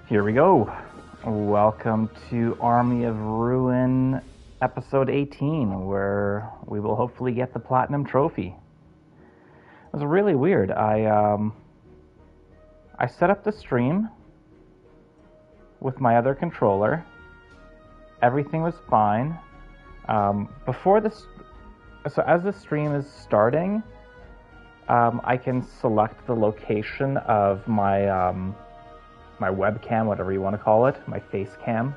Here we go. Welcome to Army of Ruin episode 18, where we will hopefully get the Platinum Trophy. It was really weird. I set up the stream with my other controller. Everything was fine. Before this, so as the stream is starting, I can select the location of my my webcam, whatever you want to call it, my face cam.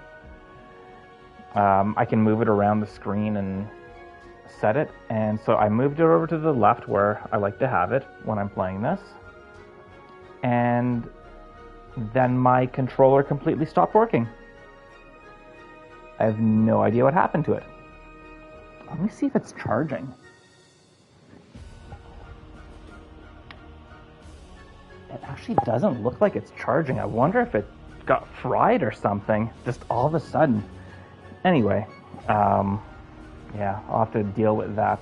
I can move it around the screen and set it, and so I moved it over to the left where I like to have it when I'm playing this, and then my controller completely stopped working. I have no idea what happened to it. Let me see if it's charging. It actually doesn't look like it's charging. I wonder if it got fried or something, just all of a sudden. Anyway, yeah, I'll have to deal with that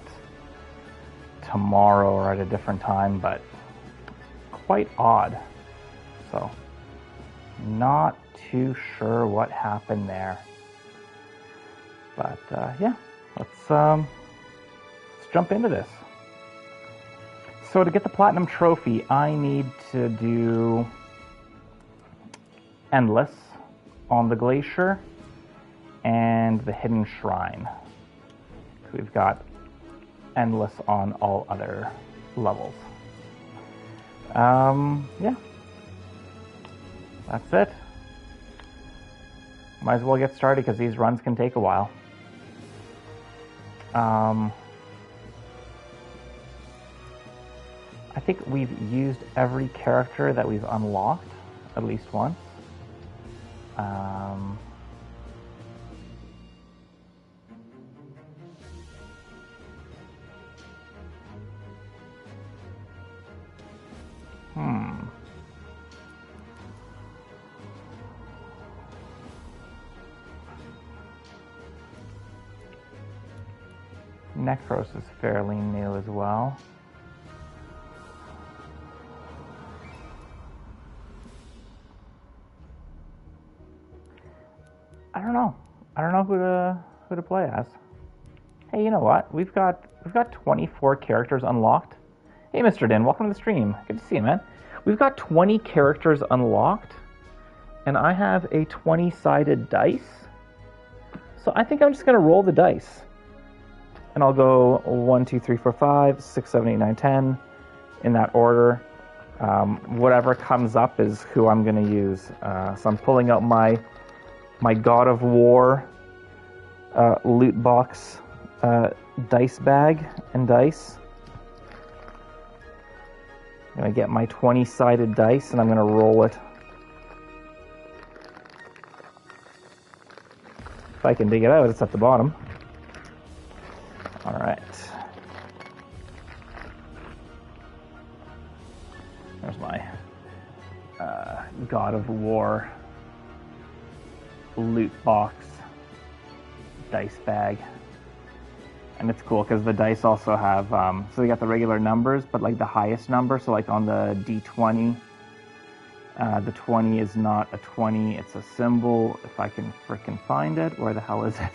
tomorrow or at a different time, but quite odd. So, not too sure what happened there. But, yeah, let's jump into this. So to get the Platinum Trophy, I need to do Endless on the Glacier and the Hidden Shrine. We've got Endless on all other levels. Yeah. That's it. Might as well get started because these runs can take a while. I think we've used every character that we've unlocked at least once. Necros is fairly new as well. I don't know who to play as. Hey, you know what? We've got 24 characters unlocked. Hey, Mr. Din, welcome to the stream. Good to see you, man. We've got 20 characters unlocked, and I have a 20-sided dice. So I think I'm just gonna roll the dice, and I'll go 1, 2, 3, 4, 5, 6, 7, 8, 9, 10 in that order. Whatever comes up is who I'm gonna use. So I'm pulling out my God of War loot box dice bag and dice. I'm going to get my 20-sided dice and I'm going to roll it. If I can dig it out, it's at the bottom. Alright. There's my God of War loot box dice bag, and it's cool because the dice also have so they got the regular numbers, but like the highest number. So like on the D20, the 20 is not a 20, it's a symbol. If I can frickin' find it, where the hell is it?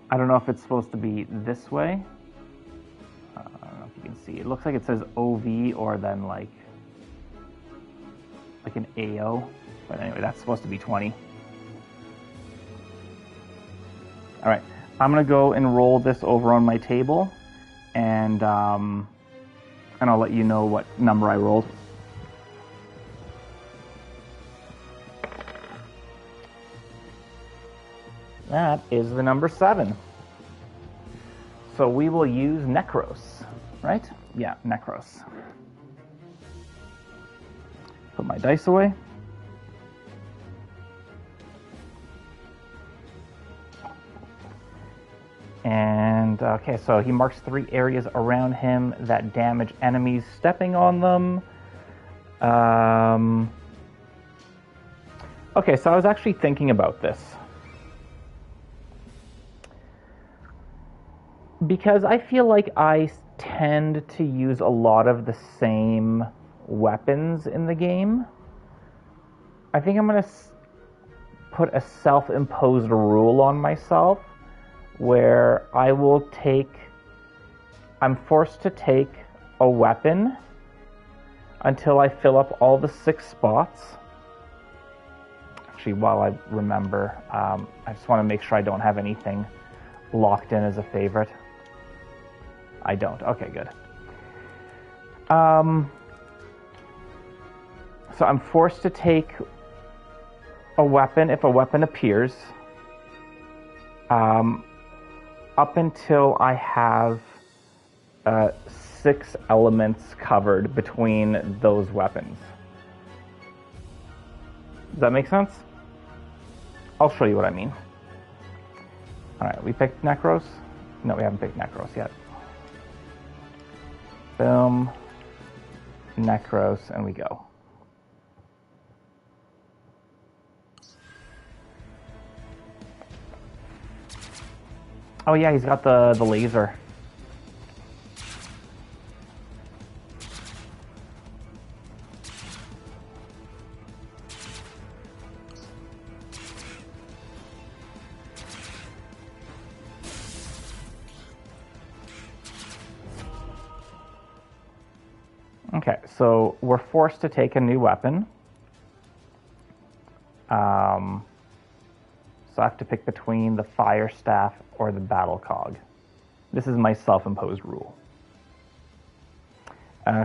I don't know if it's supposed to be this way. I don't know if you can see. It looks like it says OV or then like an AO, but anyway, that's supposed to be 20. All right, I'm gonna go and roll this over on my table, and I'll let you know what number I rolled. That is the number 7. So we will use Necros, right? Yeah, Necros. Put my dice away. And, okay, so he marks 3 areas around him that damage enemies stepping on them. Okay, so I was actually thinking about this. Because I feel like I tend to use a lot of the same weapons in the game, I think I'm going to put a self-imposed rule on myself where I'm forced to take a weapon until I fill up all the 6 spots. Actually, while I remember, I just want to make sure I don't have anything locked in as a favorite. I don't. Okay, good. So I'm forced to take a weapon if a weapon appears, up until I have 6 elements covered between those weapons. Does that make sense? I'll show you what I mean. Alright, we picked Necros? No, we haven't picked Necros yet. Boom. Necros, and we go. Oh yeah, he's got the laser. Okay, so we're forced to take a new weapon. So I have to pick between the Fire Staff or the Battle Cog. This is my self-imposed rule.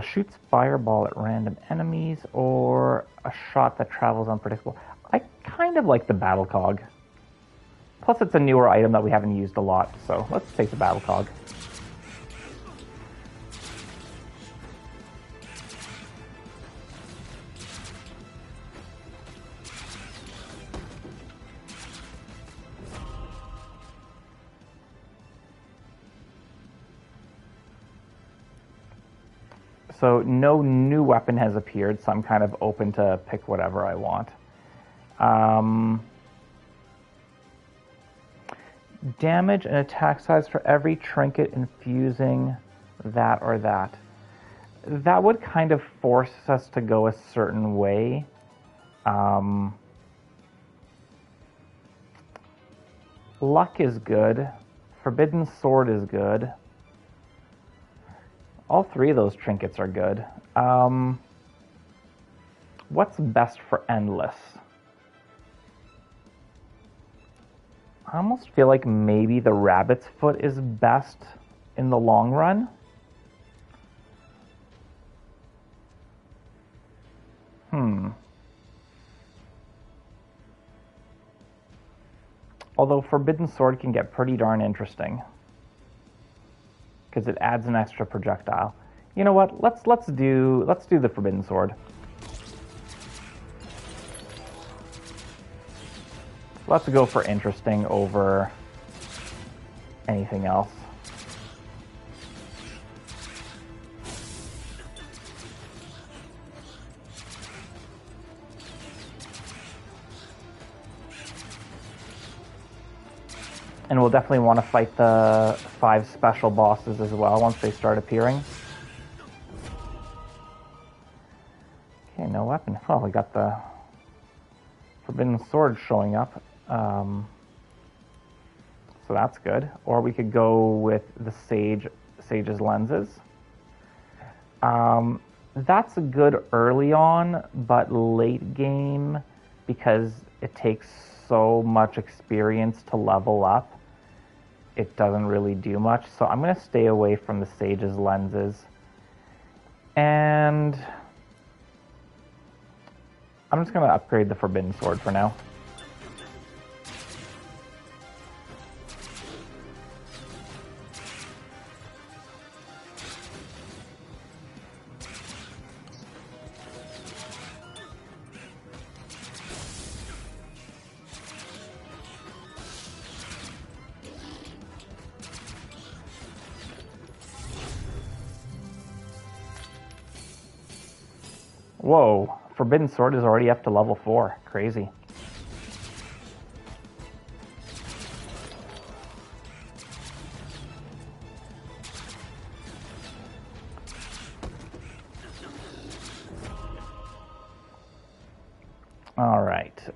Shoots fireball at random enemies, or a shot that travels unpredictable. I kind of like the Battle Cog. Plus it's a newer item that we haven't used a lot, so let's take the Battle Cog. So no new weapon has appeared, so I'm kind of open to pick whatever I want. Damage and attack size for every trinket infusing that or that. That would kind of force us to go a certain way. Luck is good. Forbidden Sword is good. All 3 of those trinkets are good. What's best for Endless? I almost feel like maybe the Rabbit's Foot is best in the long run. Although Forbidden Sword can get pretty darn interesting, because it adds an extra projectile. You know what? Let's do the Forbidden Sword. Let's go for interesting over anything else. And we'll definitely want to fight the 5 special bosses as well once they start appearing. Okay, no weapon. Well, we got the Forbidden Sword showing up. So that's good. Or we could go with the Sage's Lenses. That's good early on, but late game, because it takes so much experience to level up, it doesn't really do much. So I'm going to stay away from the Sage's Lenses. And I'm just going to upgrade the Forbidden Sword for now. Whoa, Forbidden Sword is already up to level 4. Crazy.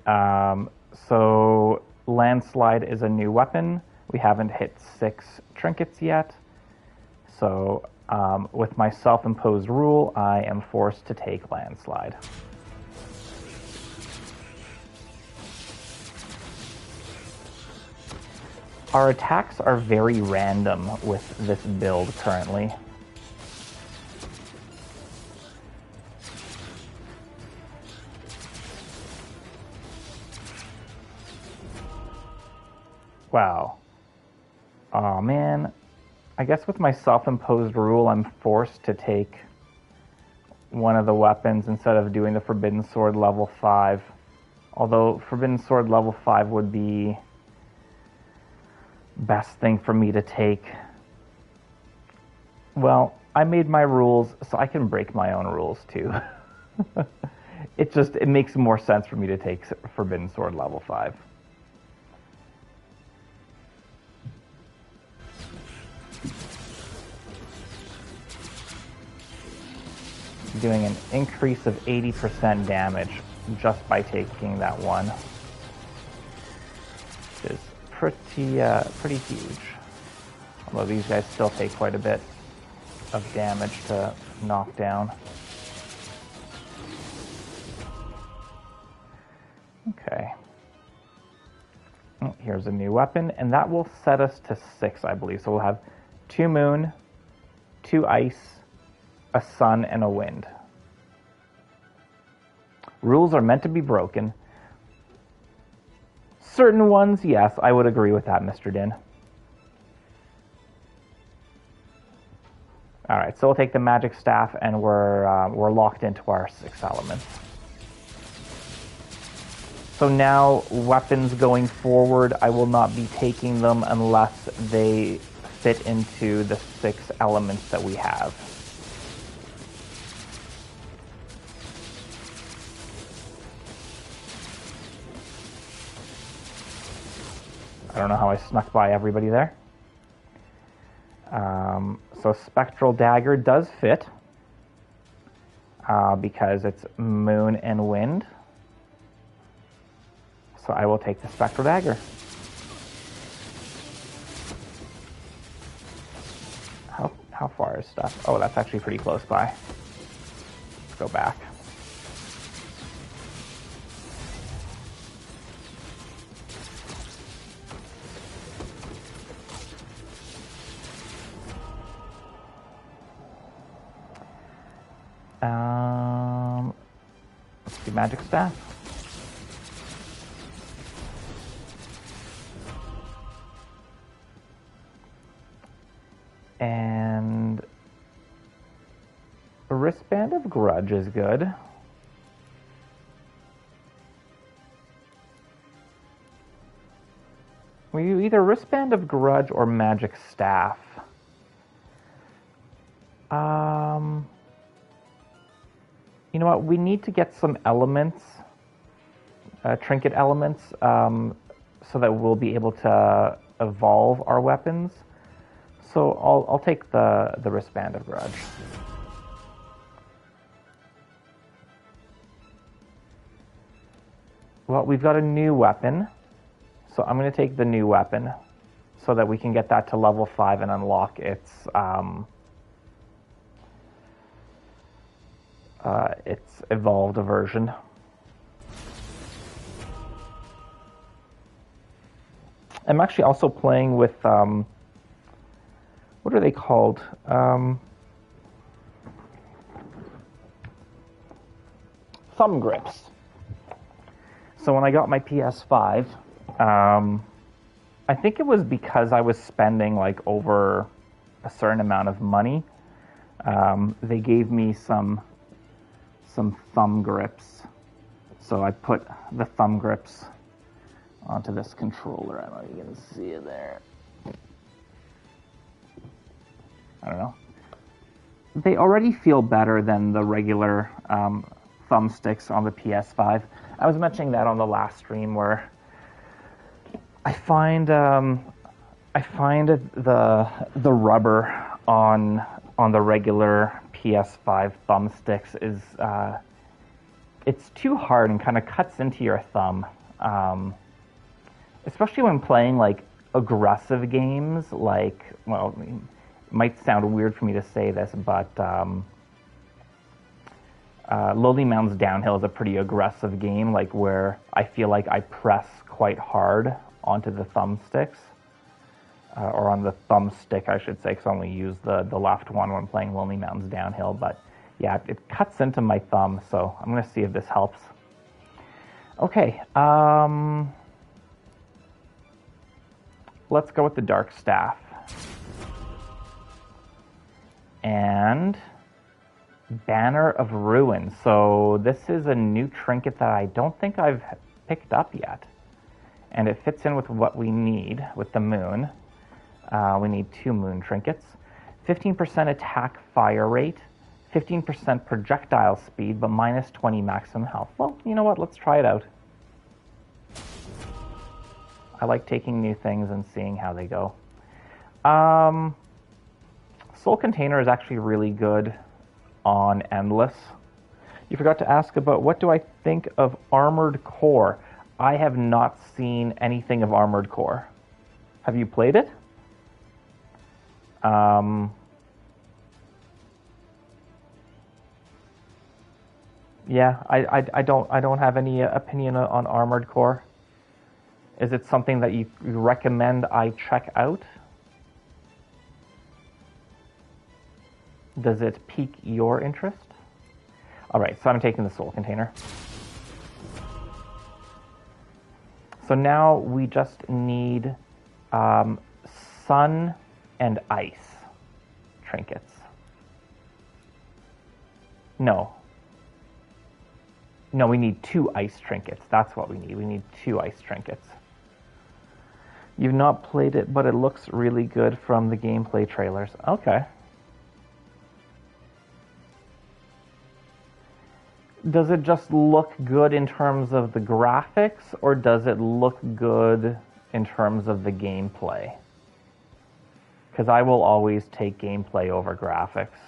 So Landslide is a new weapon. We haven't hit 6 trinkets yet. So with my self-imposed rule, I am forced to take Landslide. Our attacks are very random with this build currently. Wow. Oh man. I guess with my self-imposed rule, I'm forced to take one of the weapons instead of doing the Forbidden Sword level 5. Although Forbidden Sword level 5 would be best thing for me to take. Well, I made my rules, so I can break my own rules too. It makes more sense for me to take Forbidden Sword level 5. Doing an increase of 80% damage just by taking that one. Which is pretty huge. Although these guys still take quite a bit of damage to knock down. Okay. Here's a new weapon, and that will set us to 6, I believe. So we'll have 2 moon, 2 ice, a sun, and a wind. Rules are meant to be broken. Certain ones, yes, I would agree with that, Mr. Din. All right, so we'll take the magic staff, and we're locked into our 6 elements. So now, weapons going forward, I will not be taking them unless they fit into the 6 elements that we have. I don't know how I snuck by everybody there. So Spectral Dagger does fit because it's moon and wind. So I will take the Spectral Dagger. How far is stuff? Oh, that's actually pretty close by. Let's go back. Let's do Magic Staff. And a Wristband of Grudge is good. We either Wristband of Grudge or Magic Staff. You know what? We need to get some elements, trinket elements, so that we'll be able to evolve our weapons. So I'll take the Wristband of Grudge. Well, we've got a new weapon, so I'm going to take the new weapon so that we can get that to level 5 and unlock its evolved version. I'm actually also playing with what are they called? Thumb grips. So when I got my PS5, I think it was because I was spending like over a certain amount of money. They gave me some thumb grips. So I put the thumb grips onto this controller. I don't know if you can see it there. I don't know. They already feel better than the regular thumbsticks on the PS5. I was mentioning that on the last stream where I find the rubber on the regular PS5 thumbsticks is it's too hard and kind of cuts into your thumb, especially when playing like aggressive games. Like, well, it might sound weird for me to say this, but Lonely Mountains Downhill is a pretty aggressive game, like where I feel like I press quite hard onto the thumbsticks, or on the thumbstick, I should say, because I only use the left one when playing Lonely Mountains Downhill. But yeah, it cuts into my thumb, so I'm going to see if this helps. Okay, let's go with the Dark Staff. And Banner of Ruin. So this is a new trinket that I don't think I've picked up yet. And it fits in with what we need with the moon. We need 2 moon trinkets. 15% attack fire rate, 15% projectile speed, but minus 20 maximum health. Well, you know what? Let's try it out. I like taking new things and seeing how they go. Soul Container is actually really good on Endless. You forgot to ask about what do I think of Armored Core. I have not seen anything of Armored Core. Have you played it? Yeah, I don't have any opinion on Armored Core. Is it something that you recommend I check out? Does it pique your interest? All right, so I'm taking the Soul Container. So now we just need Sun and Ice trinkets. No, we need 2 Ice trinkets. That's what we need. We need 2 Ice trinkets. You've not played it, but it looks really good from the gameplay trailers. Okay. Does it just look good in terms of the graphics, or does it look good in terms of the gameplay? Because I will always take gameplay over graphics.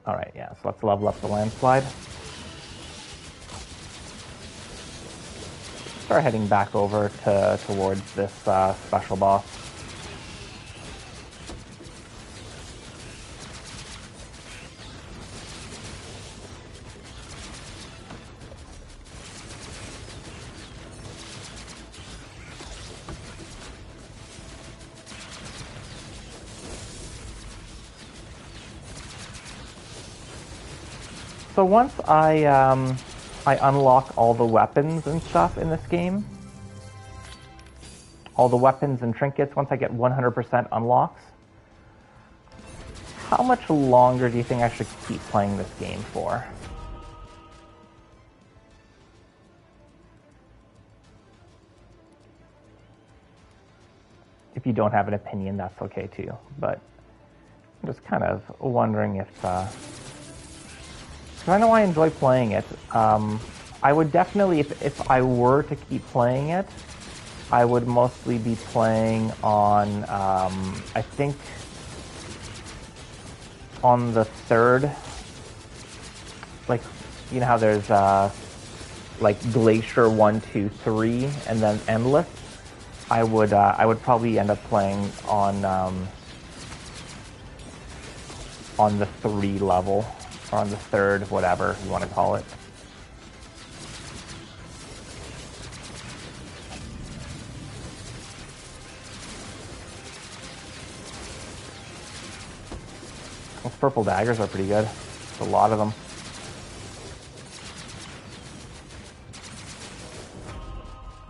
All right, yeah, so let's level up the landslide. Start heading back over towards this special boss. So once I unlock all the weapons and stuff in this game, all the weapons and trinkets, once I get 100% unlocks, how much longer do you think I should keep playing this game for? If you don't have an opinion, that's okay too, but I'm just kind of wondering if... because I know I enjoy playing it. I would definitely, if I were to keep playing it, I would mostly be playing on, I think, on the 3rd. Like, you know how there's, like, Glacier 1, 2, 3, and then Endless? I would probably end up playing on the 3 level. Or on the 3rd, whatever you want to call it. Those purple daggers are pretty good. There's a lot of them.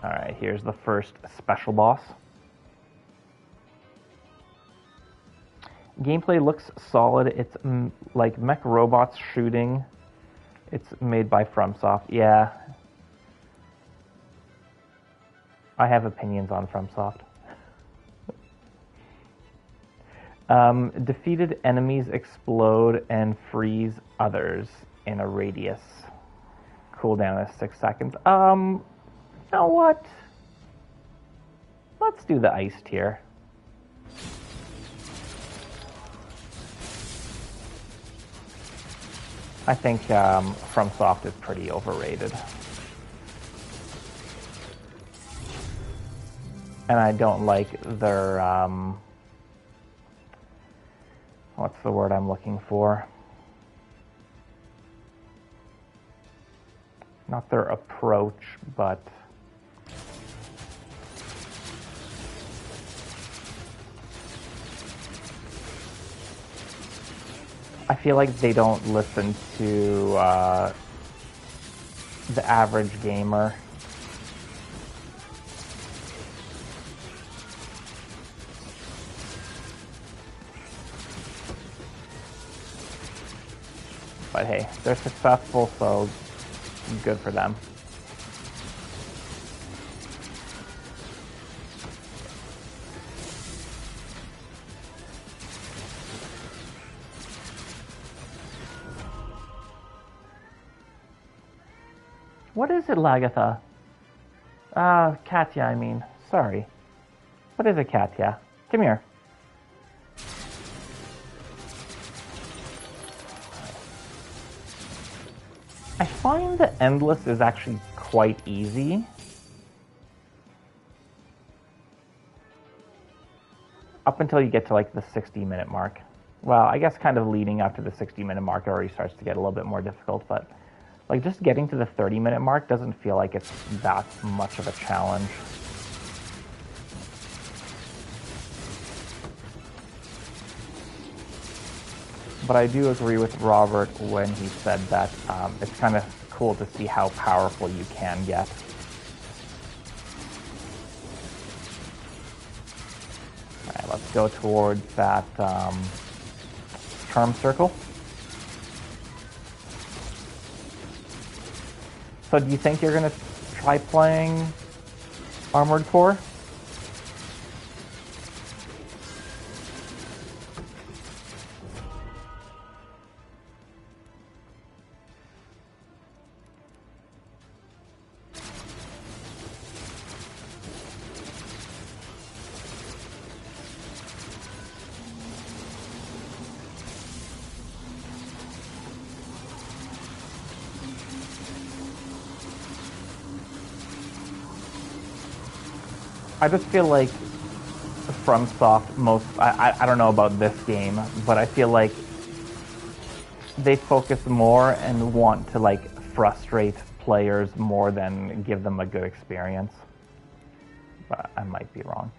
Alright, here's the first special boss. Gameplay looks solid. It's like mech robots shooting. It's made by FromSoft. Yeah. I have opinions on FromSoft. Defeated enemies explode and freeze others in a radius. Cooldown is 6 seconds. You know what? Let's do the ice tier. I think FromSoft is pretty overrated. And I don't like their, what's the word I'm looking for? Not their approach, but I feel like they don't listen to the average gamer. But hey, they're successful, so good for them. What is it, Lagatha? Katya, I mean. Sorry. What is it, Katya? Come here. I find the Endless is actually quite easy. Up until you get to like the 60-minute mark. Well, I guess kind of leading up to the 60-minute mark, it already starts to get a little bit more difficult, but like just getting to the 30-minute mark doesn't feel like it's that much of a challenge. But I do agree with Robert when he said that it's kind of cool to see how powerful you can get. Alright, let's go towards that charm circle. So do you think you're going to try playing Armored Core? I just feel like FromSoft I don't know about this game, but I feel like they focus more and want to like frustrate players more than give them a good experience. But I might be wrong.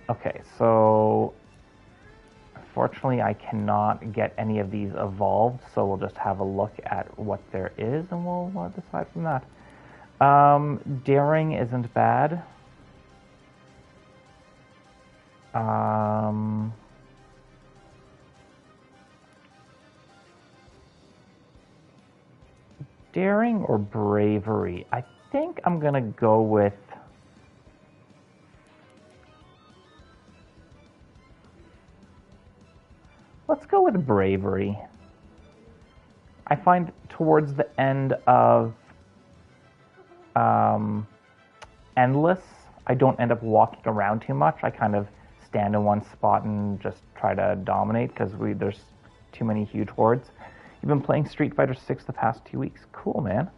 Okay, so unfortunately I cannot get any of these evolved, so we'll just have a look at what there is and we'll decide from that. Daring isn't bad. Daring or bravery? I think I'm gonna go with let's go with bravery. I find towards the end of Endless, I don't end up walking around too much. I kind of stand in one spot and just try to dominate because there's too many huge hordes. You've been playing Street Fighter 6 the past 2 weeks. Cool, man.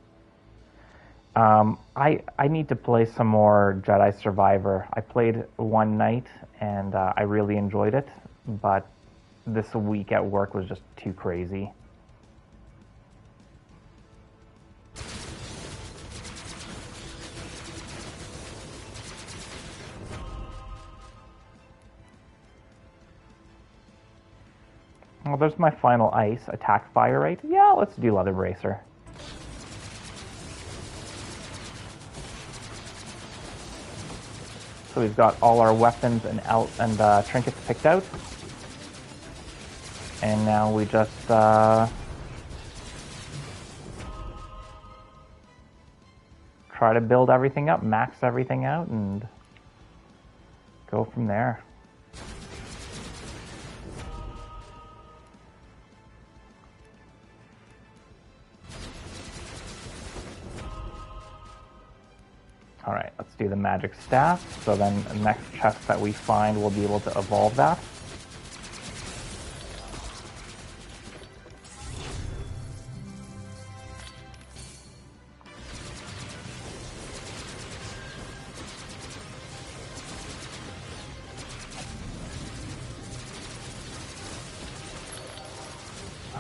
I need to play some more Jedi Survivor. I played one night and I really enjoyed it, but this week at work was just too crazy. Well, there's my final ice. Attack fire rate. Yeah, let's do Leather Bracer. So we've got all our weapons and trinkets picked out. And now we just try to build everything up, max everything out, and go from there. Alright, let's do the magic staff. So then the next chest that we find, we'll be able to evolve that.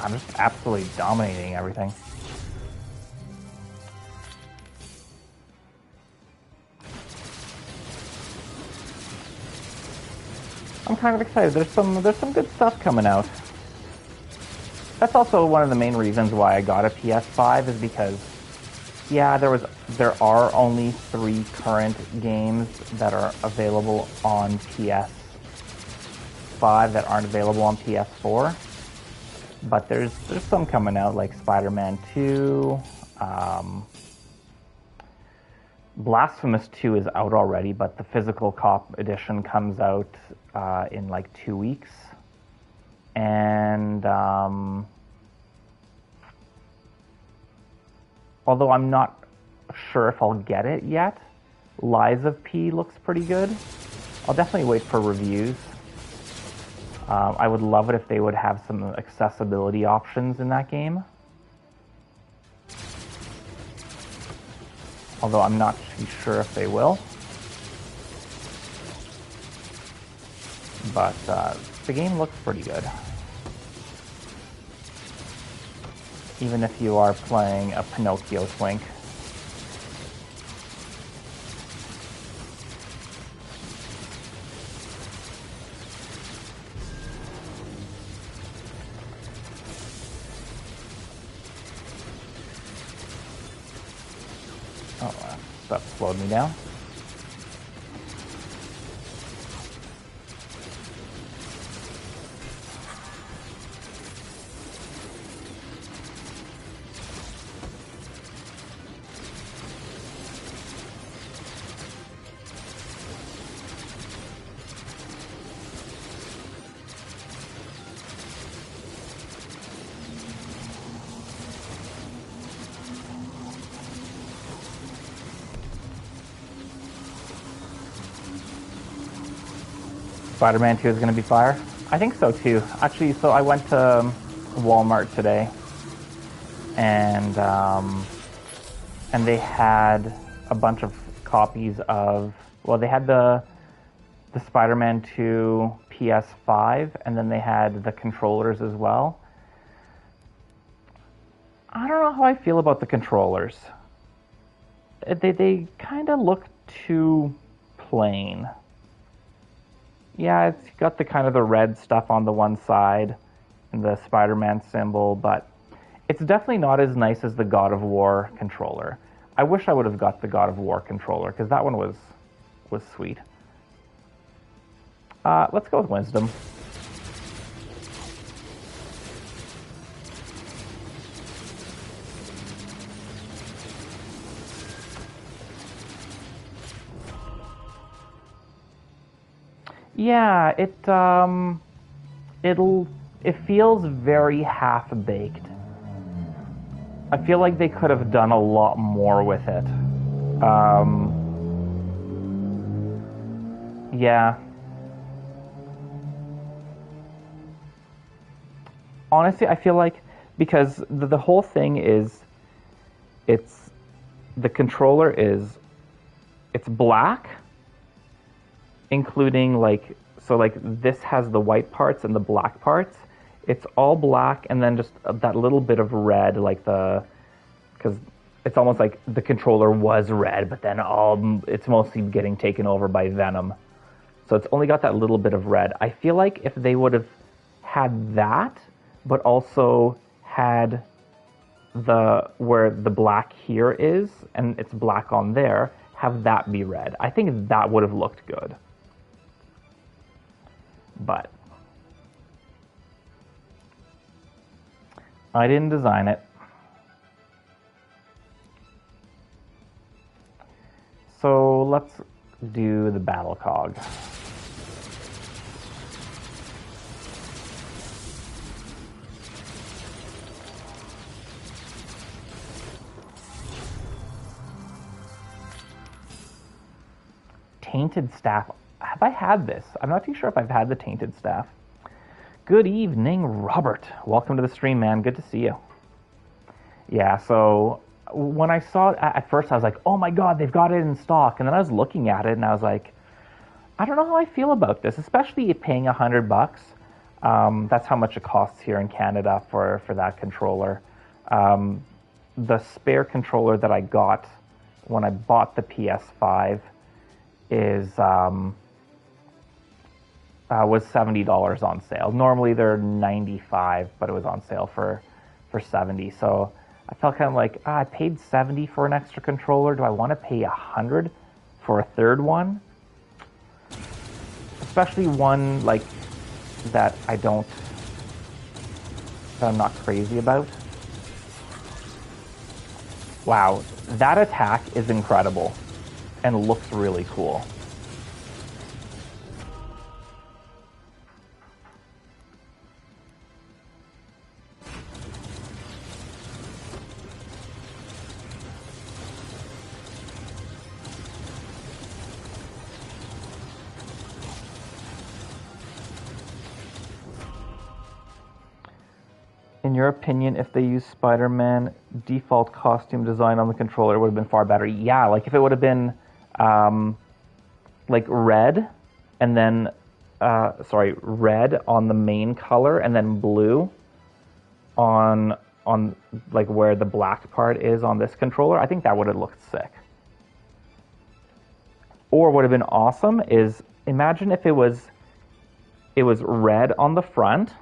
I'm just absolutely dominating everything. I'm kind of excited. There's some good stuff coming out. That's also one of the main reasons why I got a PS5 is because, yeah, there are only 3 current games that are available on PS5 that aren't available on PS4. But there's some coming out like Spider-Man 2. Blasphemous 2 is out already, but the physical cop edition comes out in like 2 weeks. And although I'm not sure if I'll get it yet, Lies of P looks pretty good. I'll definitely wait for reviews. I would love it if they would have some accessibility options in that game. Although I'm not too sure if they will. But the game looks pretty good. Even if you are playing a Pinocchio Twink. Oh, that slowed me down. Spider-Man 2 is going to be fire? I think so too. Actually, so I went to Walmart today, and they had a bunch of copies of, well, they had the Spider-Man 2 PS5, and then they had the controllers as well. I don't know how I feel about the controllers. They kind of look too plain. Yeah, it's got the kind of the red stuff on the one side and the Spider-Man symbol, but it's definitely not as nice as the God of War controller. I wish I would have got the God of War controller, because that one was sweet. Let's go with Wisdom. Yeah, it feels very half-baked. I feel like they could have done a lot more with it. Yeah. Honestly, I feel like, because the whole thing is, the controller is, it's black, including like, so like this has the white parts and the black parts. It's all black and then just that little bit of red, like because it's almost like the controller was red, but then it's mostly getting taken over by Venom. So it's only got that little bit of red. I feel like if they would have had that, but also had where the black here is, and it's black on there, have that be red. I think that would have looked good. But I didn't design it. So let's do the battle cog. Tainted Staff. Have I had this? I'm not too sure if I've had the Tainted Staff. Good evening, Robert. Welcome to the stream, man. Good to see you. Yeah, so when I saw it at first, I was like, oh my god, they've got it in stock. And then I was looking at it and I was like, I don't know how I feel about this, especially paying $100. That's how much it costs here in Canada for that controller. The spare controller that I got when I bought the PS5 was $70 on sale. Normally they're $95, but it was on sale for $70. So I felt kind of like, I paid $70 for an extra controller. Do I want to pay $100 for a third one? Especially one like that I'm not crazy about. Wow, that attack is incredible and looks really cool. In your opinion, if they used Spider-Man default costume design on the controller, it would have been far better. Yeah, like if it would have been like red, and then red on the main color, and then blue on like where the black part is on this controller, I think that would have looked sick. Or would have been awesome is, imagine if it was red on the front,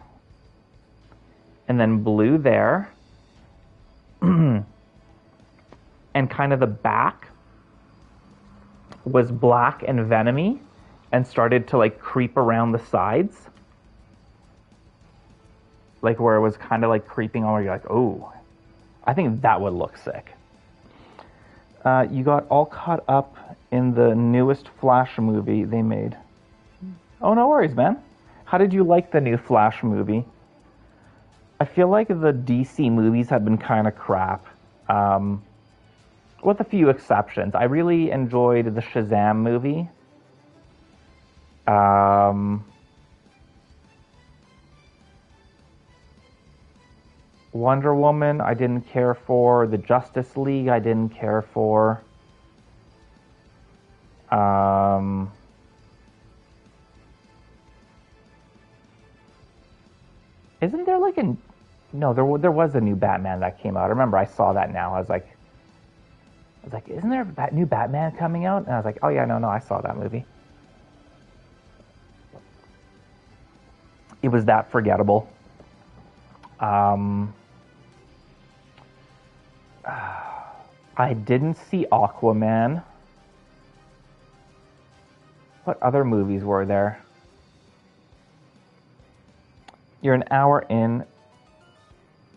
and then blue there, and kind of the back was black and venomy, and started to like creep around the sides, like where it was kind of like creeping on, where you're like, oh, I think that would look sick. You got all caught up in the newest Flash movie they made. Oh, no worries, man. How did you like the new Flash movie? I feel like the DC movies have been kind of crap, with a few exceptions. I really enjoyed the Shazam movie. Wonder Woman, I didn't care for. The Justice League, I didn't care for. Isn't there like a... No, there was a new Batman that came out. I remember I saw that now. I was like, isn't there that new Batman coming out? And I was like, oh yeah, no, I saw that movie. It was that forgettable. I didn't see Aquaman. What other movies were there? You're an hour in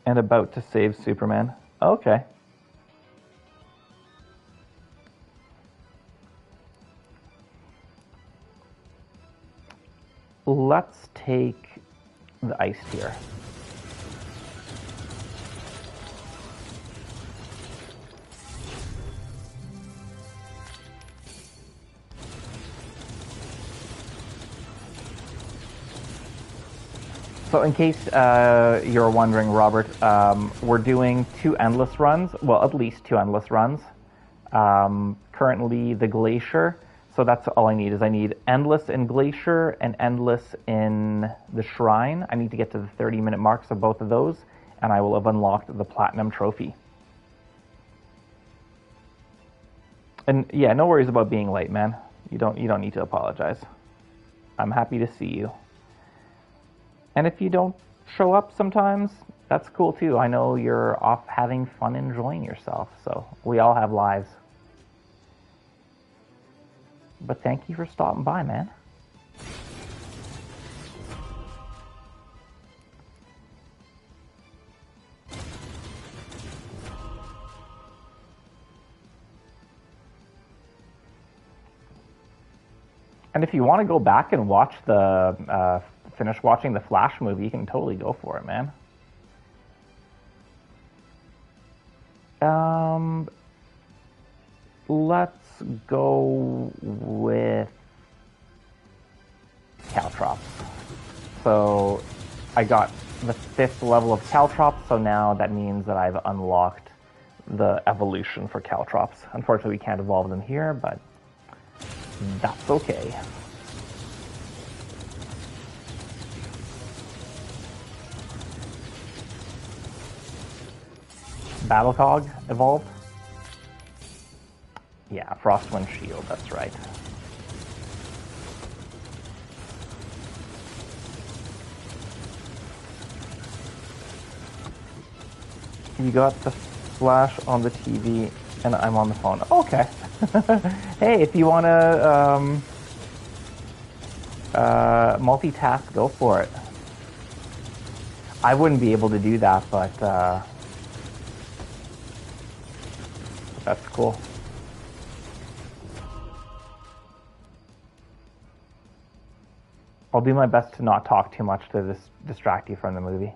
and about to save Superman. Okay. Let's take the ice tier. So in case you're wondering, Robert, we're doing 2 endless runs. Well, at least 2 endless runs. Currently the Glacier. So that's all I need, is I need endless in Glacier and endless in the Shrine. I need to get to the 30-minute marks of both of those, and I will have unlocked the Platinum Trophy. And yeah, no worries about being late, man. You don't need to apologize. I'm happy to see you. And if you don't show up sometimes, that's cool too. I know you're off having fun, enjoying yourself, so we all have lives. But thank you for stopping by, man. And if you want to go back and watch the, finish watching the Flash movie, you can totally go for it, man. Let's go with Caltrops. So I got the 5th level of Caltrops, so now that means that I've unlocked the evolution for Caltrops. Unfortunately, we can't evolve them here, but that's okay. Battlecog evolved? Yeah, Frostwind Shield, that's right. You got the flash on the TV and I'm on the phone. Okay. Hey, if you want to multitask, go for it. I wouldn't be able to do that, but that's cool. I'll do my best to not talk too much to distract you from the movie.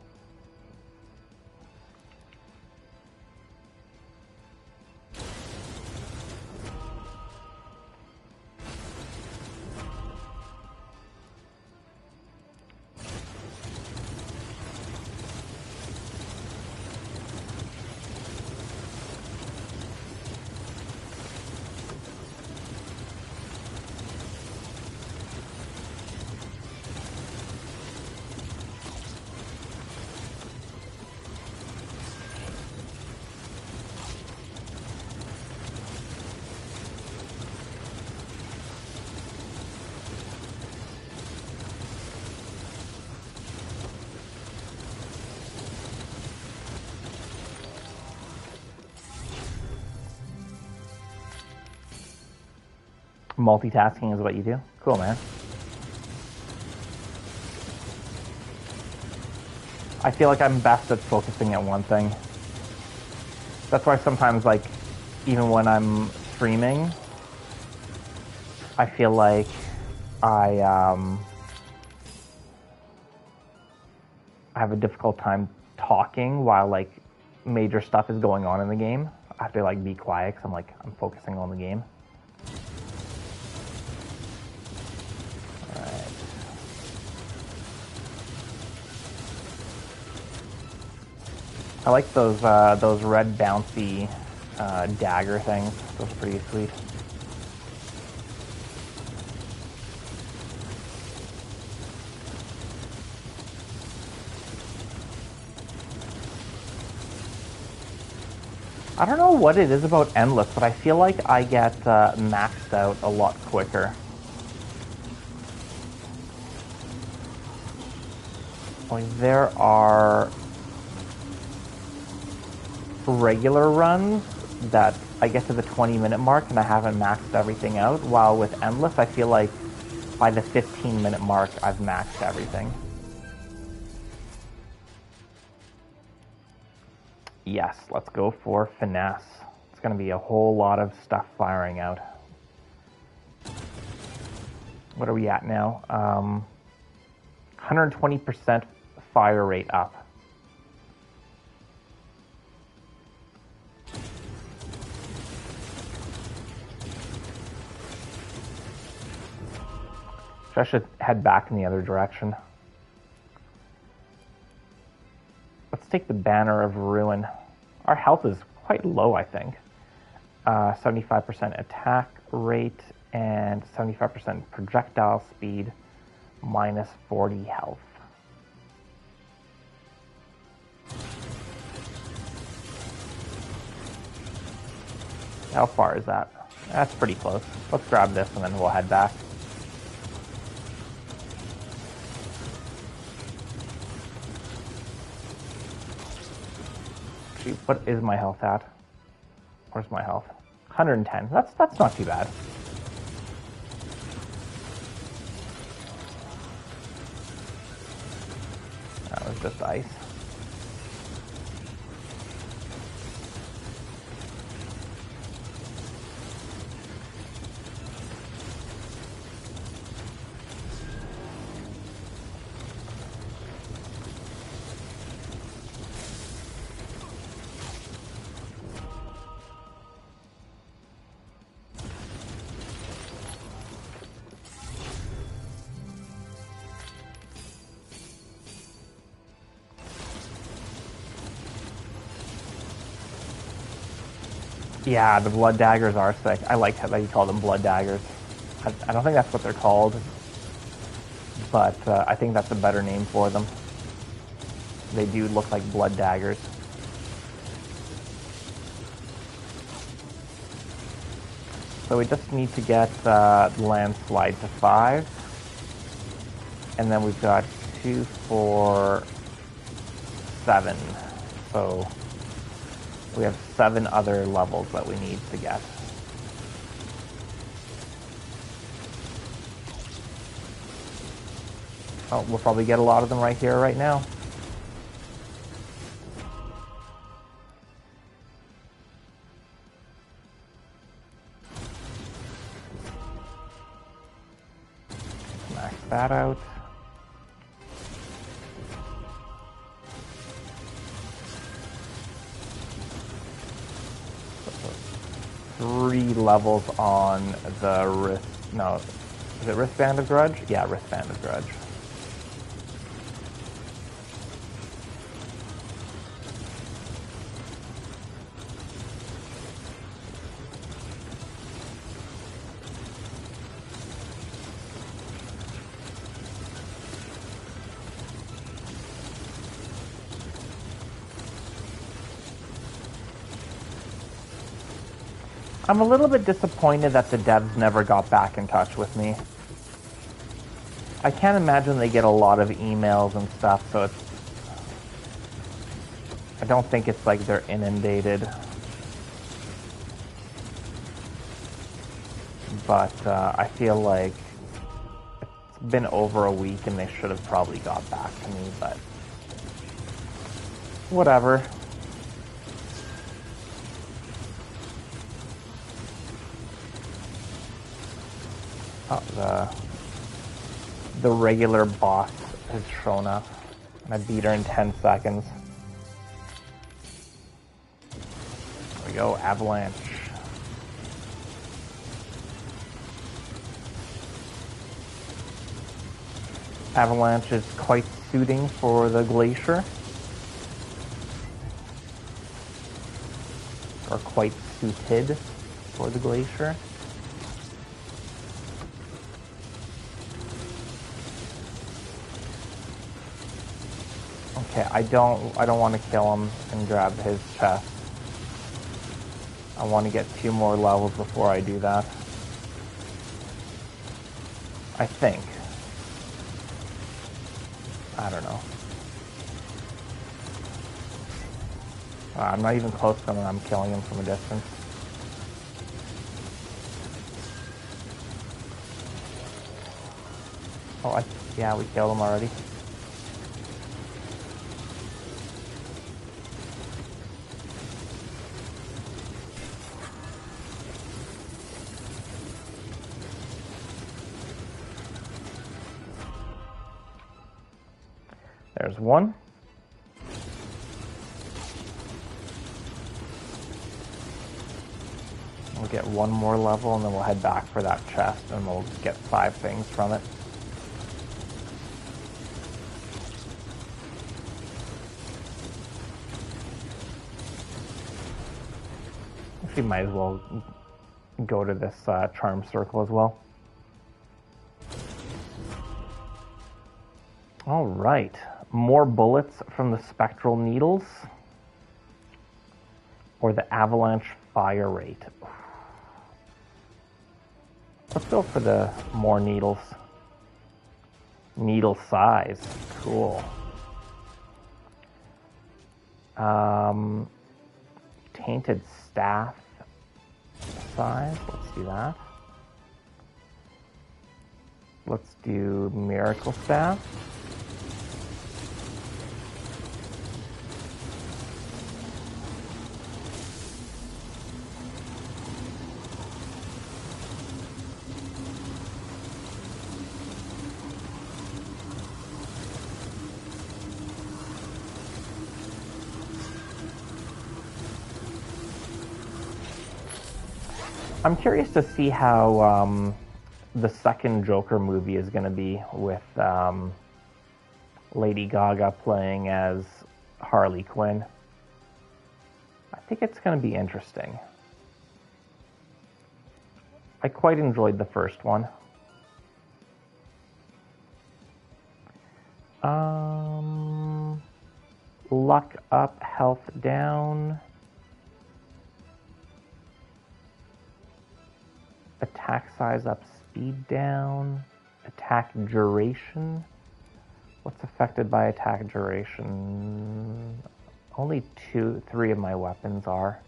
Multitasking is what you do? Cool, man. I feel like I'm best at focusing at one thing. That's why sometimes, like, even when I'm streaming, I feel like I have a difficult time talking while, like, major stuff is going on in the game. I have to, like, be quiet because I'm focusing on the game. I like those red bouncy dagger things. Those are pretty sweet. I don't know what it is about Endless, but I feel like I get maxed out a lot quicker. Like, there are regular runs that I get to the 20-minute mark and I haven't maxed everything out, while with Endless I feel like by the 15-minute mark I've maxed everything. Yes, let's go for Finesse. It's going to be a whole lot of stuff firing out. What are we at now? 120% fire rate up. So I should head back in the other direction. Let's take the Banner of Ruin. Our health is quite low, I think. 75% attack rate and 75% projectile speed, minus 40 health. How far is that? That's pretty close. Let's grab this and then we'll head back. What is my health at? Where's my health? 110. That's not too bad. That was just ice. Yeah, the blood daggers are sick. I like how you call them blood daggers. I don't think that's what they're called, but I think that's a better name for them. They do look like blood daggers. So we just need to get landslide to 5. And then we've got 2, 4, 7. So we have 7 other levels that we need to get. Oh, we'll probably get a lot of them right here, right now. Max that out. Three levels on the wrist. No, is it Wristband of Grudge? Yeah, Wristband of Grudge. I'm a little bit disappointed that the devs never got back in touch with me. I can't imagine they get a lot of emails and stuff, so it's... I don't think it's like they're inundated. But I feel like it's been over a week and they should have probably got back to me, but... whatever. Oh, the regular boss has shown up, and I beat her in 10 seconds. There we go, Avalanche. Avalanche is quite suiting for the Glacier. Or quite suited for the Glacier. Okay, I don't want to kill him and grab his chest. I want to get 2 more levels before I do that. I think. I don't know. I'm not even close to him and I'm killing him from a distance. Oh, yeah, we killed him already. There's one. We'll get 1 more level and then we'll head back for that chest and we'll get 5 things from it. Actually, might as well go to this charm circle as well. All right. More bullets from the spectral needles or the avalanche fire rate. Let's go for the more needles. Needle size. Cool. Tainted staff size. Let's do that. Let's do miracle staff. I'm curious to see how the second Joker movie is going to be with Lady Gaga playing as Harley Quinn. I think it's going to be interesting. I quite enjoyed the first one. Luck up, health down. attack size up, speed down, attack duration. What's affected by attack duration? Only 3 of my weapons are.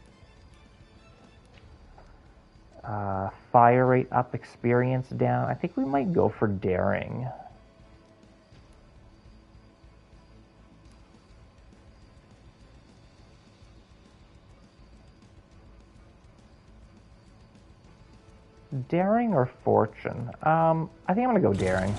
Fire rate up, experience down. I think we might go for daring. Daring or fortune? I think I'm gonna go daring.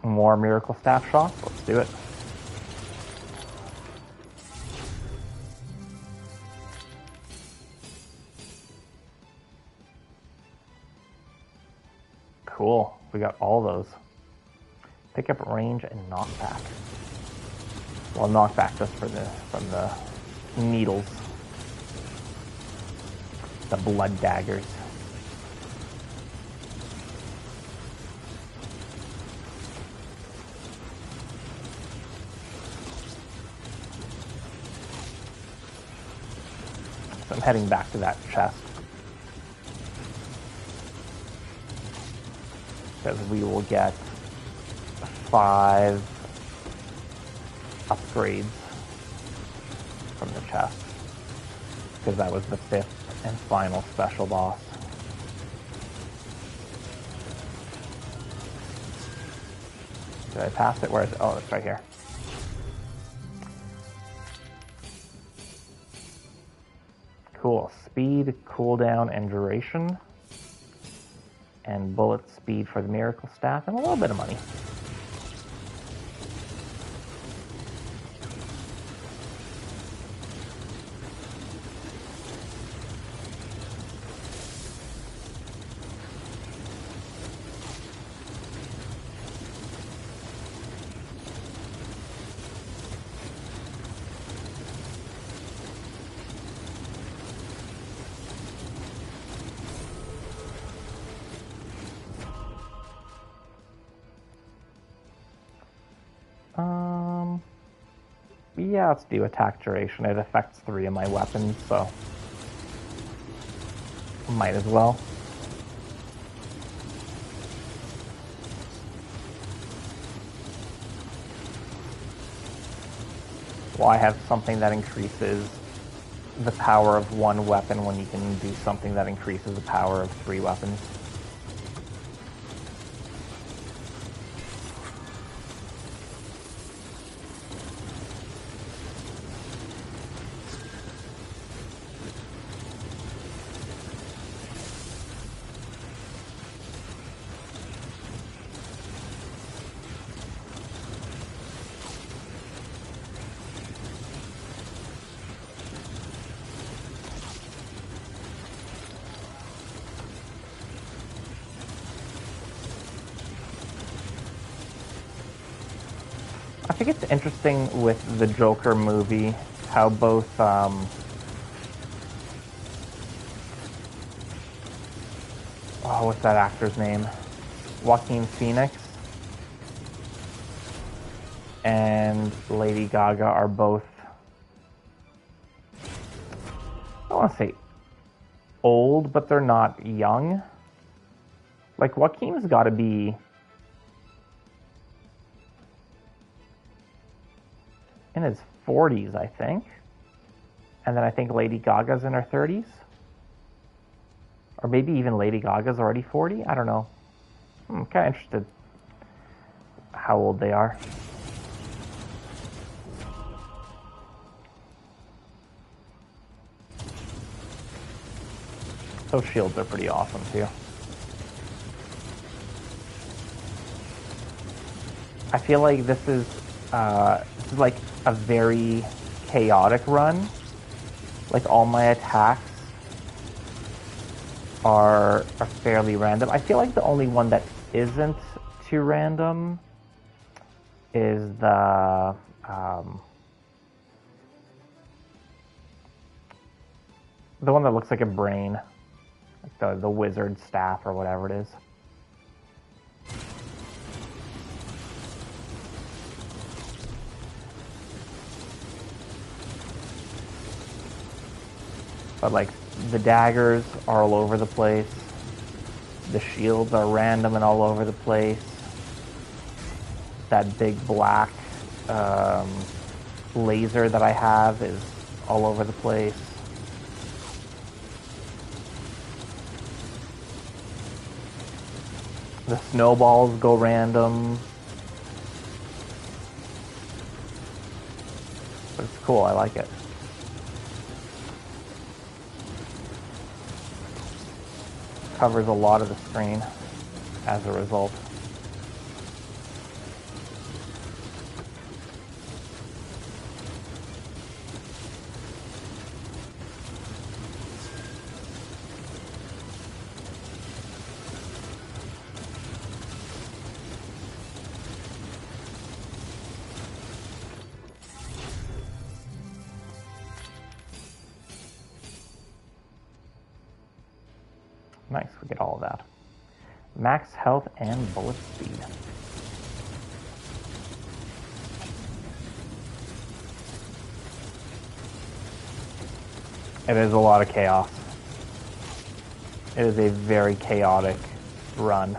More miracle staff shots. Let's do it. Cool. We got all those. Pick up range and knockback. Well, knockback just from the needles. The blood daggers. So I'm heading back to that chest. Because we will get 5 upgrades from the chest. Because that was the 5th and final special boss. Did I pass it? Where is it? Oh, it's right here. Cool. Speed, cooldown, and duration. And bullet speed for the miracle staff, and a little bit of money. Yeah, let's do attack duration. It affects 3 of my weapons, so might as well. Well, I have something that increases the power of 1 weapon when you can do something that increases the power of 3 weapons. I think it's interesting with the Joker movie how both what's that actor's name? Joaquin Phoenix and Lady Gaga are both, I don't want to say old, but they're not young. Like, Joaquin's got to be in his 40s, I think. And then I think Lady Gaga's in her 30s. Or maybe even Lady Gaga's already 40? I don't know. I'm kind of interested how old they are. Those shields are pretty awesome, too. I feel like this is like a very chaotic run. Like, all my attacks are fairly random. I feel like the only one that isn't too random is the one that looks like a brain, like the wizard staff or whatever it is. But like, the daggers are all over the place. The shields are random and all over the place. That big black laser that I have is all over the place. The snowballs go random. But it's cool, I like it. Covers a lot of the screen as a result. Nice, we get all of that. Max health and bullet speed. It is a lot of chaos. It is a very chaotic run,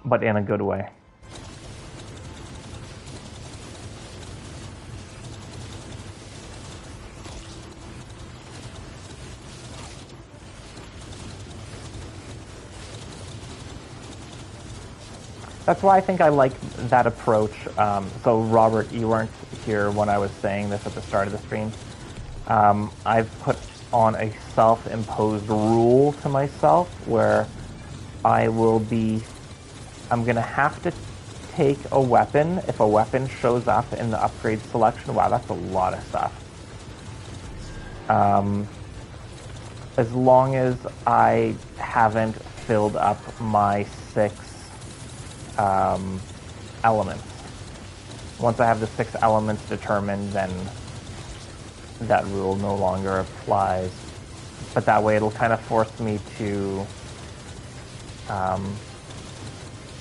but in a good way. That's why I think I like that approach. So Robert, you weren't here when I was saying this at the start of the stream. I've put on a self-imposed rule to myself where I'm going to have to take a weapon if a weapon shows up in the upgrade selection. Wow, that's a lot of stuff. As long as I haven't filled up my 6 elements. Once I have the 6 elements determined, then that rule no longer applies. But that way it'll kind of force me to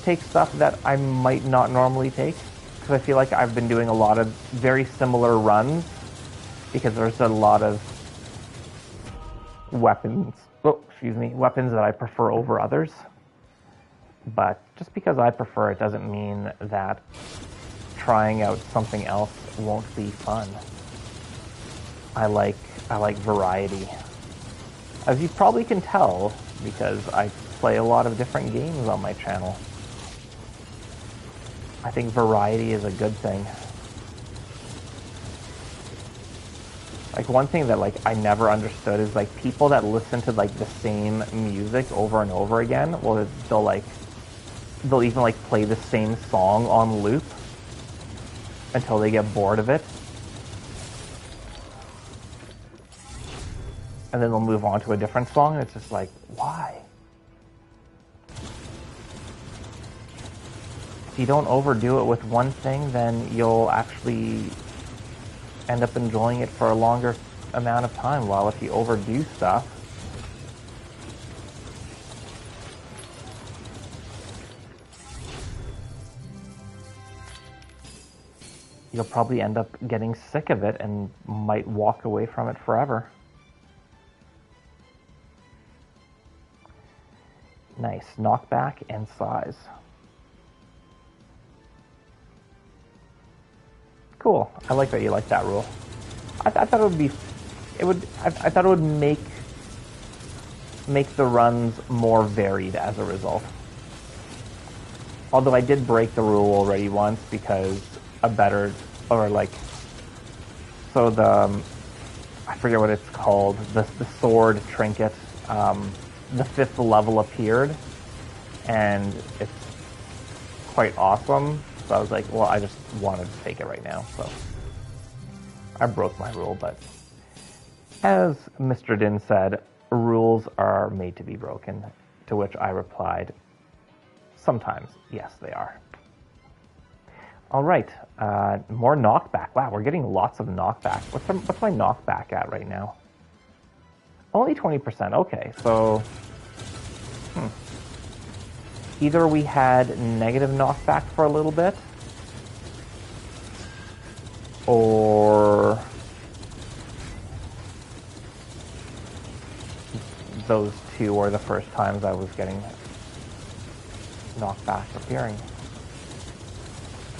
take stuff that I might not normally take. Because I feel like I've been doing a lot of very similar runs because there's a lot of weapons that I prefer over others. But just because I prefer it doesn't mean that trying out something else won't be fun. I like variety. As you probably can tell, because I play a lot of different games on my channel. I think variety is a good thing. Like, one thing that, like, I never understood is, like, people that listen to, like, the same music over and over again, well, they'll even, like, play the same song on loop until they get bored of it. And then they'll move on to a different song, and it's just like, why? If you don't overdo it with one thing, then you'll actually end up enjoying it for a longer amount of time, while if you overdo stuff, you'll probably end up getting sick of it and might walk away from it forever. Nice. Knockback and size. Cool. I like that you like that rule. I thought it would be... I thought it would make the runs more varied as a result. Although I did break the rule already once because I forget what it's called, the sword trinket, the 5th level appeared, and it's quite awesome, so I was like, well, I just wanted to take it right now, so I broke my rule. But as Mr. Din said, rules are made to be broken, to which I replied, sometimes, yes, they are. All right, more knockback. Wow, we're getting lots of knockback. What's my knockback at right now? Only 20%. Okay, so either we had negative knockback for a little bit, or those two were the first times I was getting knocked back appearing.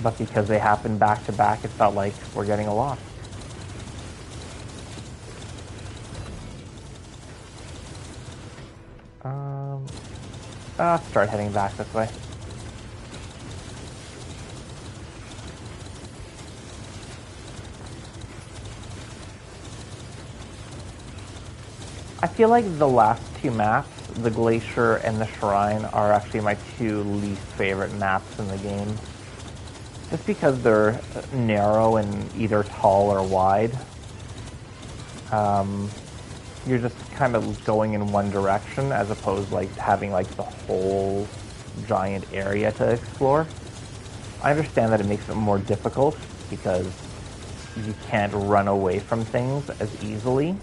But because they happened back to back, it felt like we're getting a lot. Start heading back this way. I feel like the last two maps, the Glacier and the Shrine, are actually my two least favorite maps in the game. Just because they're narrow and either tall or wide. You're just kind of going in one direction as opposed like having like the whole giant area to explore. I understand that it makes it more difficult because you can't run away from things as easily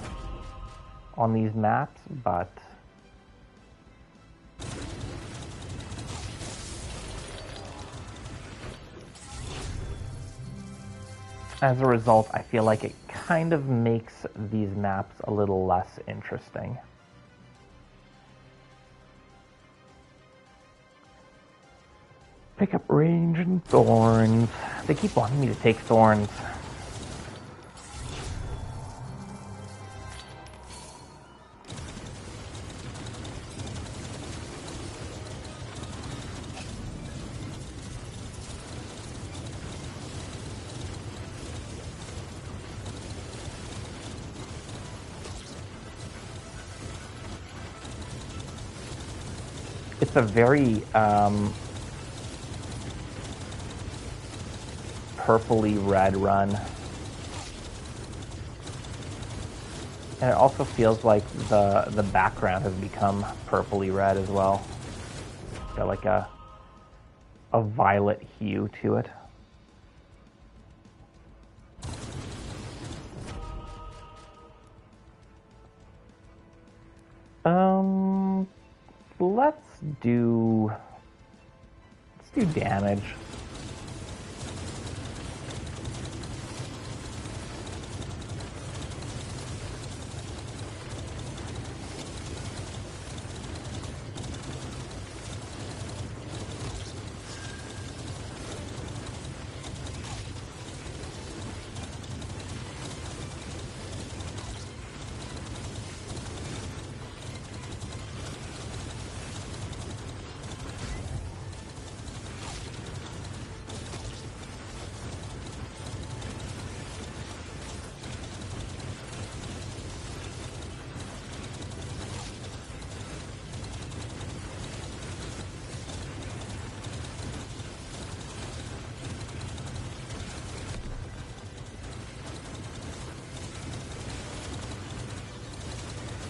on these maps, but as a result, I feel like it kind of makes these maps a little less interesting. Pick up range and thorns. They keep wanting me to take thorns. It's a very purpley red run. And it also feels like the background has become purpley red as well. It's got like a violet hue to it. Let's do damage.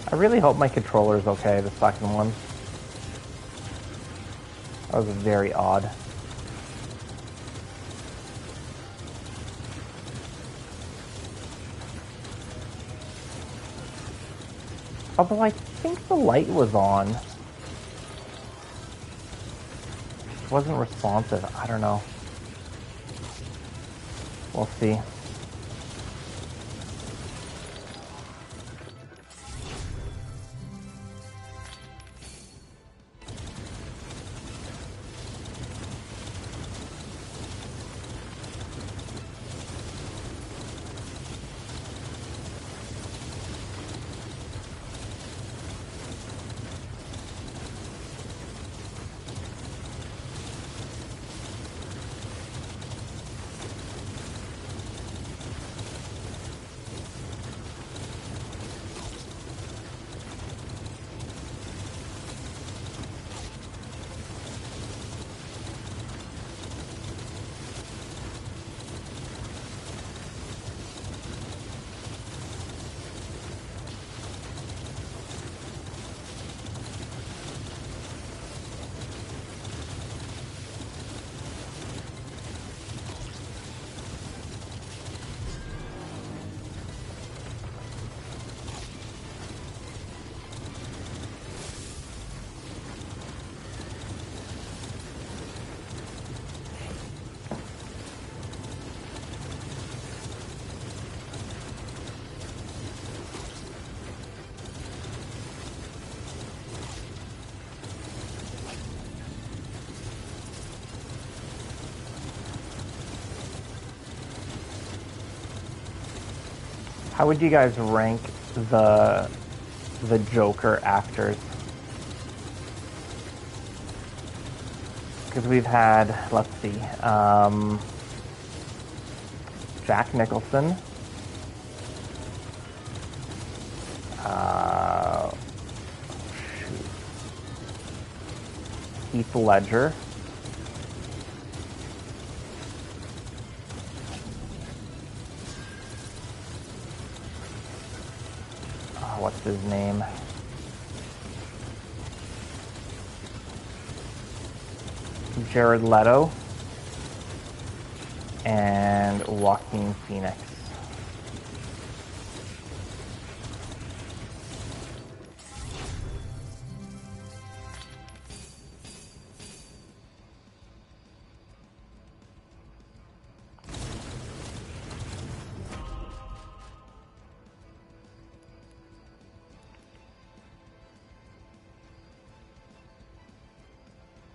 I really hope my controller's okay, the second one. That was very odd. Although I think the light was on. It just wasn't responsive. I don't know. We'll see. How would you guys rank the Joker actors? Because we've had, let's see, Jack Nicholson, Heath Ledger, what's his name? Jared Leto, and Joaquin Phoenix.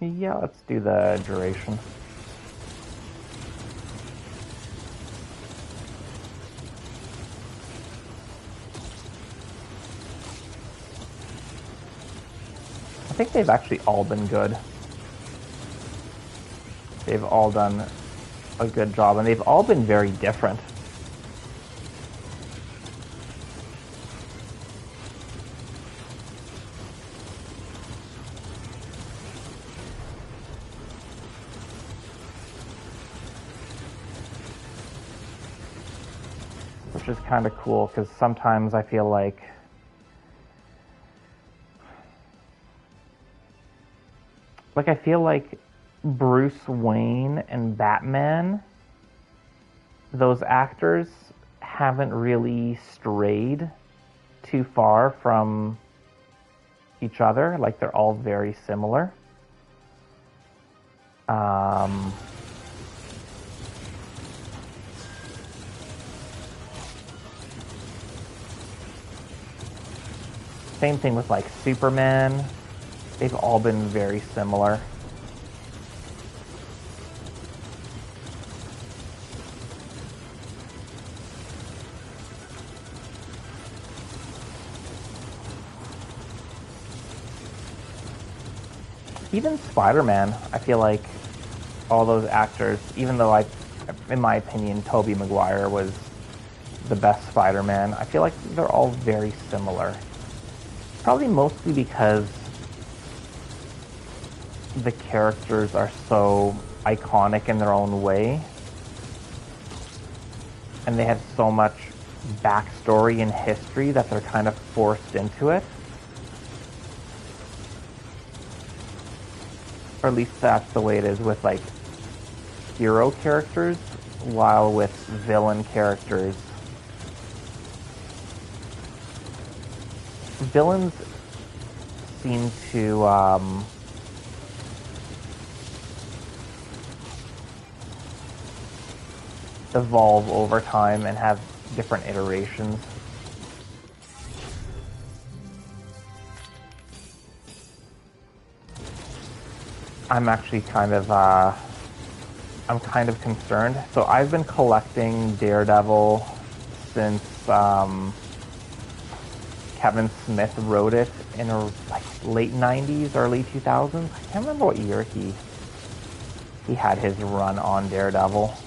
Yeah, let's do the duration. I think they've actually all been good. They've all done a good job, and they've all been very different. Which is kind of cool, because sometimes I feel like Bruce Wayne and Batman, those actors haven't really strayed too far from each other. Like, they're all very similar. Same thing with like Superman. They've all been very similar. Even Spider-Man, I feel like all those actors, even though in my opinion, Tobey Maguire was the best Spider-Man, I feel like they're all very similar. Probably mostly because the characters are so iconic in their own way, and they have so much backstory and history that they're kind of forced into it. Or at least that's the way it is with like hero characters, while with villain characters, villains seem to evolve over time and have different iterations. I'm actually kind of concerned. So I've been collecting Daredevil since Kevin Smith wrote it in like late 90s, early 2000s. I can't remember what year he had his run on Daredevil. I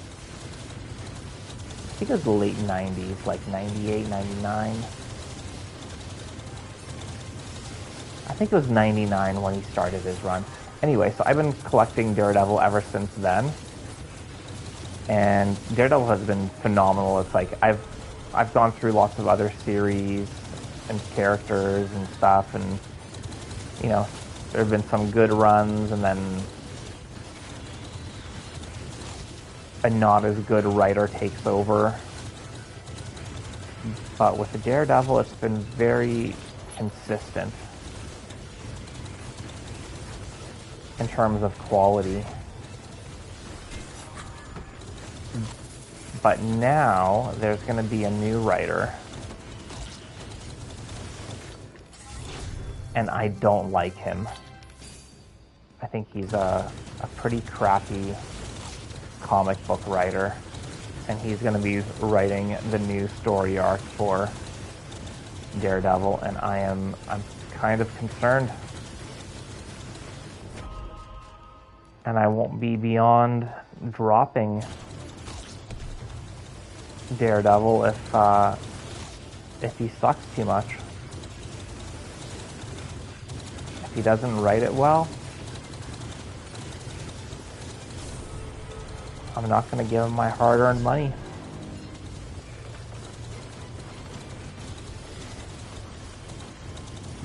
think it was the late 90s, like 98, 99. I think it was 99 when he started his run. Anyway, so I've been collecting Daredevil ever since then. And Daredevil has been phenomenal. It's like I've gone through lots of other series and characters and stuff, and you know, there have been some good runs, and then a not as good writer takes over. But with the Daredevil, it's been very consistent in terms of quality. But now there's going to be a new writer, and I don't like him. I think he's a pretty crappy comic book writer. and he's going to be writing the new story arc for Daredevil, and I'm kind of concerned. And I won't be beyond dropping Daredevil if he sucks too much. If he doesn't write it well, I'm not going to give him my hard-earned money.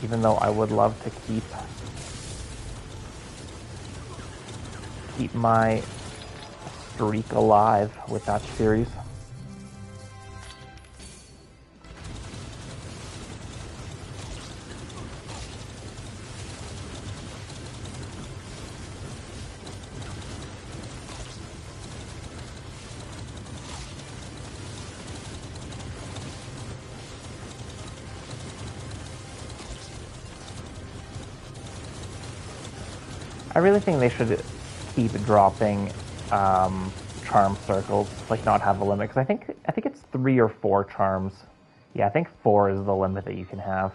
Even though I would love to keep my streak alive with that series. I really think they should keep dropping charm circles, like not have a limit. Because I think it's 3 or 4 charms. Yeah, I think 4 is the limit that you can have.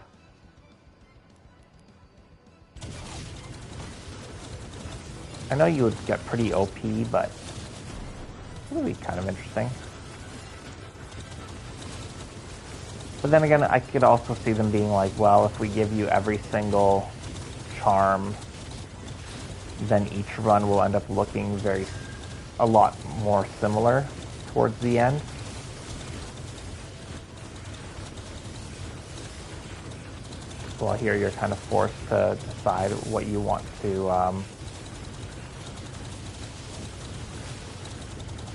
I know you would get pretty OP, but it would be kind of interesting. But then again, I could also see them being like, well, if we give you every single charm, then each run will end up looking a lot more similar towards the end. Well, here you're kind of forced to decide what you want to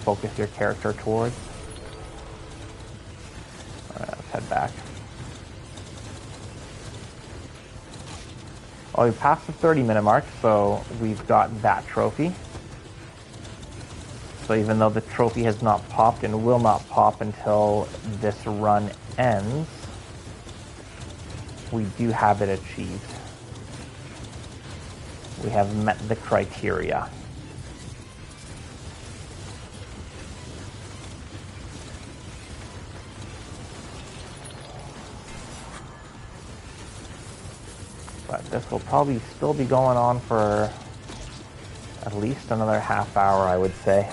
focus your character towards. Alright, let's head back. Well, we passed the 30-minute mark, so we've got that trophy. So even though the trophy has not popped and will not pop until this run ends, we do have it achieved. We have met the criteria. But this will probably still be going on for at least another half hour, I would say.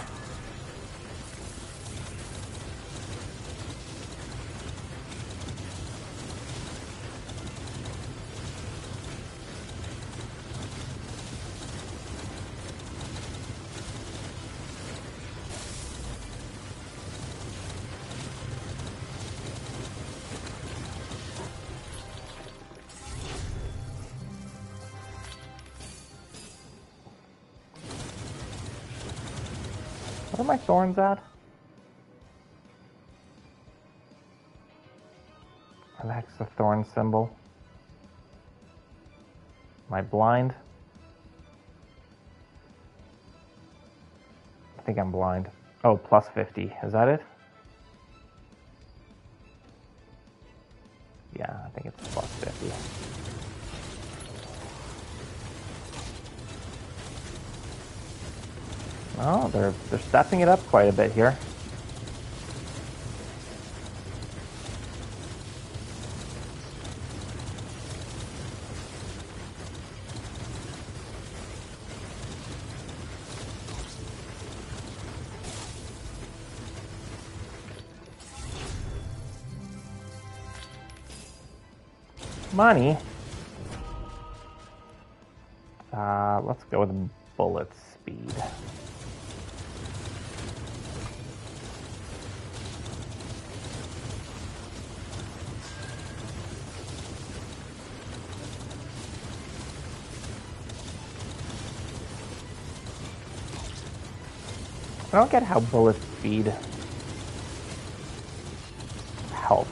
What are my thorns at? Where the heck's the thorn symbol? Am I blind? I think I'm blind. Oh, plus 50. Is that it? Yeah, I think it's plus 50. Oh, they're stepping it up quite a bit here. Money. Let's go with bullet speed. I don't get how bullet speed helps.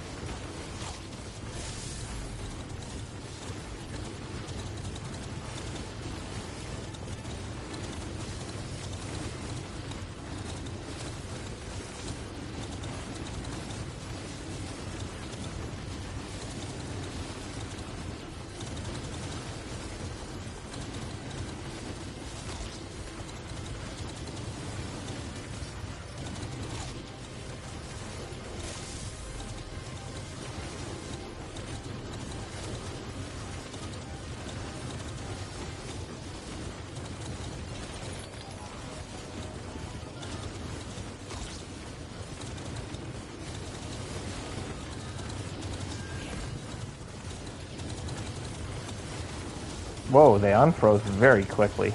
Whoa, they unfroze very quickly.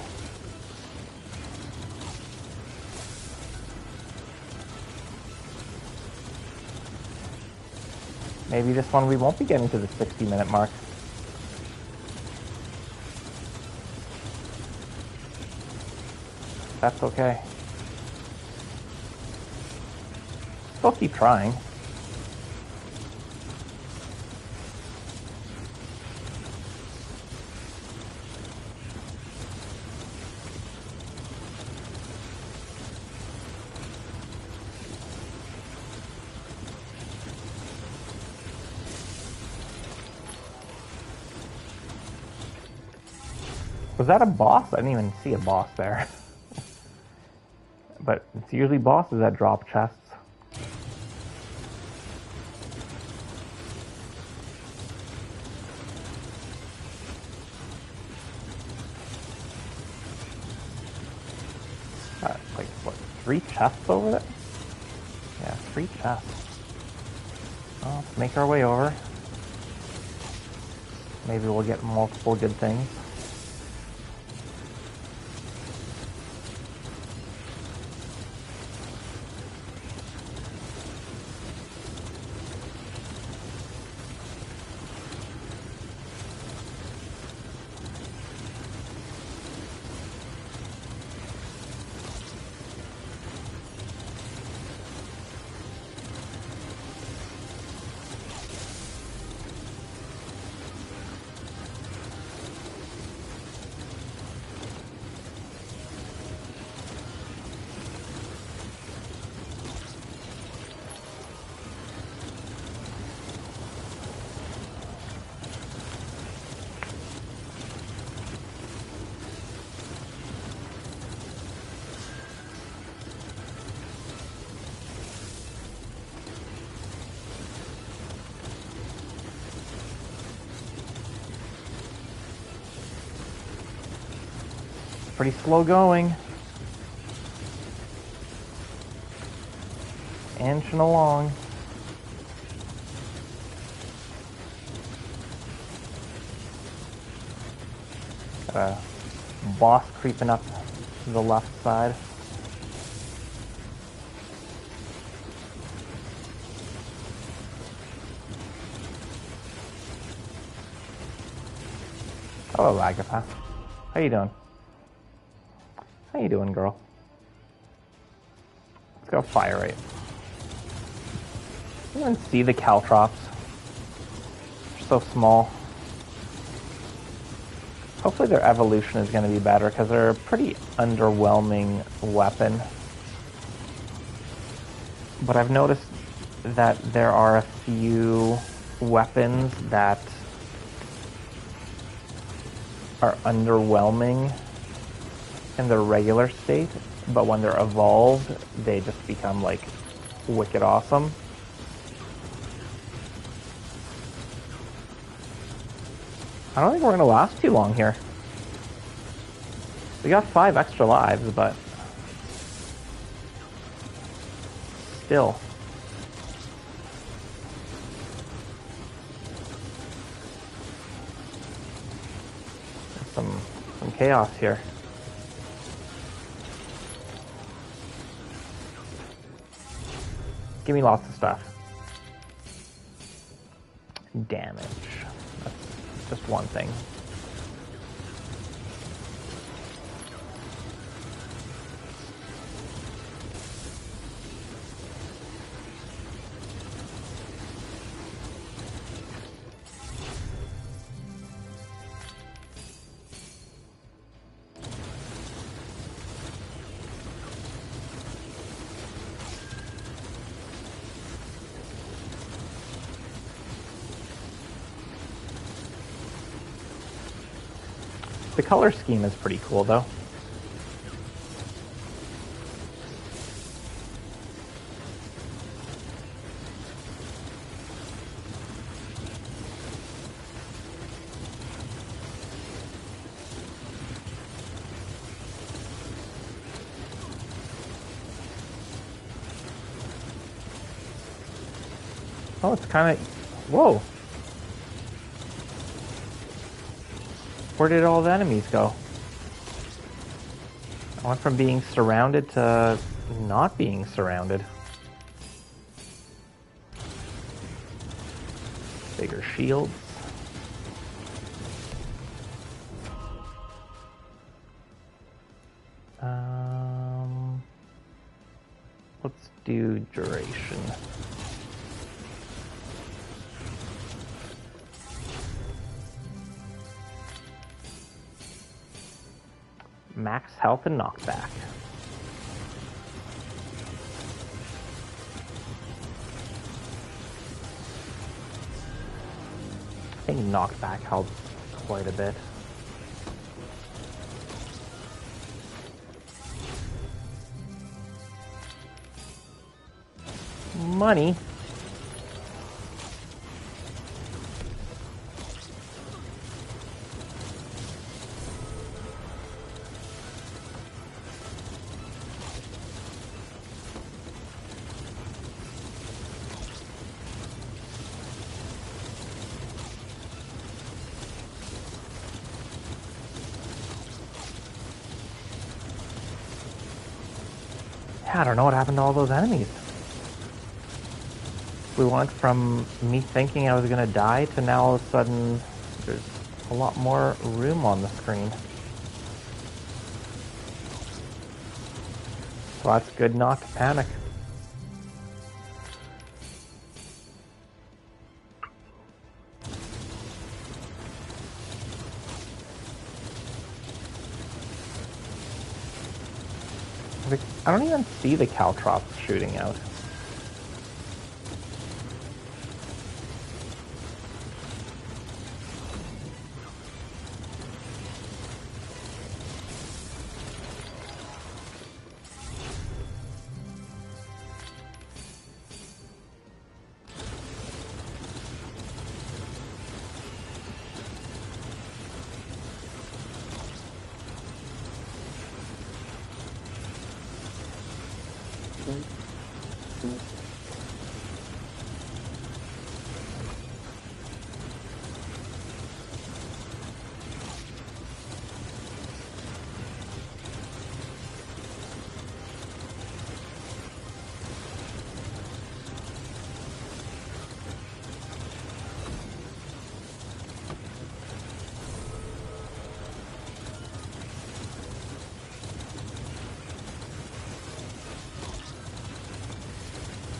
Maybe this one we won't be getting to the 60-minute mark. That's okay. Still keep trying. Was that a boss? I didn't even see a boss there. But it's usually bosses that drop chests. Like, what, 3 chests over there? Yeah, 3 chests. Well, let's make our way over. Maybe we'll get multiple good things. Pretty slow going. Inching along. Got a boss creeping up to the left side. Hello, Agatha. How you doing? How you doing, girl? Let's go fire rate. You can see the Caltrops. They're so small. Hopefully their evolution is going to be better, because they're a pretty underwhelming weapon. But I've noticed that there are a few weapons that are underwhelming in their regular state, but when they're evolved, they just become like wicked awesome. I don't think we're gonna last too long here. We got 5 extra lives, but still. There's some chaos here. Give me lots of stuff. Damage. That's just one thing. The color scheme is pretty cool, though. Oh, it's kind of... Whoa! Where did all the enemies go? I went from being surrounded to not being surrounded. Bigger shields. Let's do duration. Max health and knockback. I think knockback helps quite a bit. Money. I don't know what happened to all those enemies. We went from me thinking I was gonna die to now all of a sudden there's a lot more room on the screen. So that's good not to panic. I don't even see the caltrops shooting out.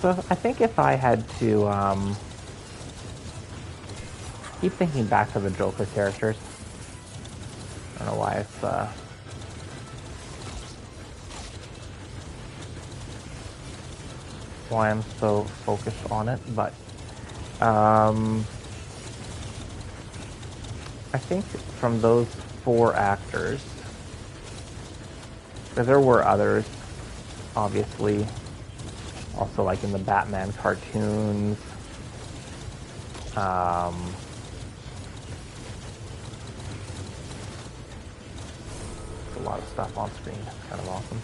So I think if I had to keep thinking back to the Joker characters. I don't know why it's why I'm so focused on it, but I think from those 4 actors, because there were others, obviously, also like in the Batman cartoons, a lot of stuff on screen. It's kind of awesome.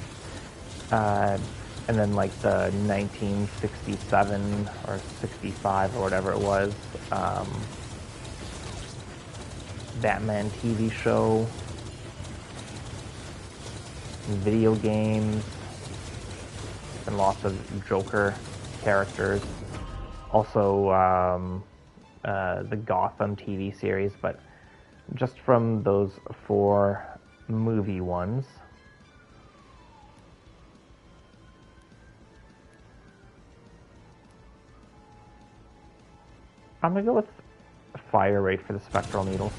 And then like the 1967 or 65 or whatever it was, Batman TV show, video games, and lots of Joker characters. Also, the Gotham TV series, but just from those 4 movie ones, I'm gonna go with fire rate for the spectral needles.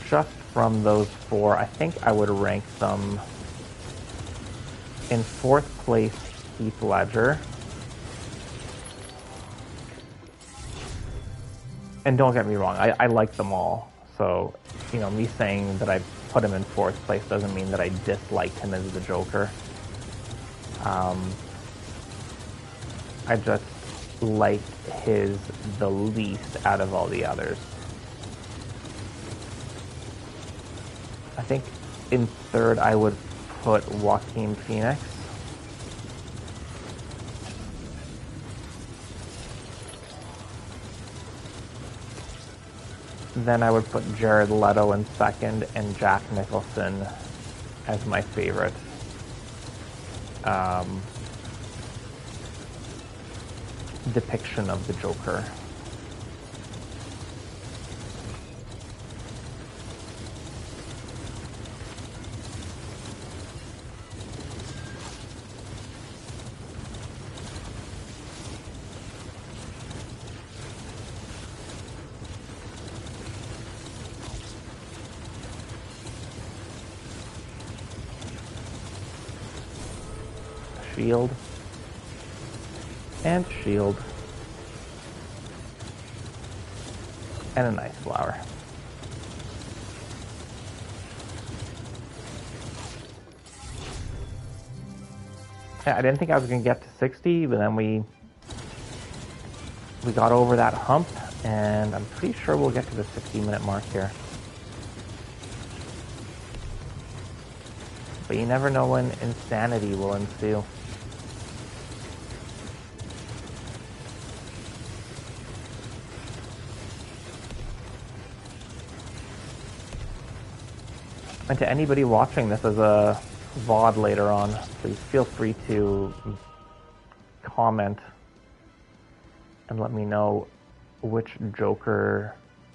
Just from those 4, I think I would rank them in 4th place Heath Ledger. And don't get me wrong, I like them all. So, you know, me saying that I put him in 4th place doesn't mean that I disliked him as the Joker. I just liked his the least out of all the others. I think in 3rd I would put Joaquin Phoenix. Then I would put Jared Leto in second and Jack Nicholson as my favorite. Depiction of the Joker. Shield. And shield. And a nice flower. Yeah, I didn't think I was going to get to 60, but then we got over that hump, and I'm pretty sure we'll get to the 60-minute mark here. But you never know when insanity will ensue. And to anybody watching this as a VOD later on, please feel free to comment and let me know which Joker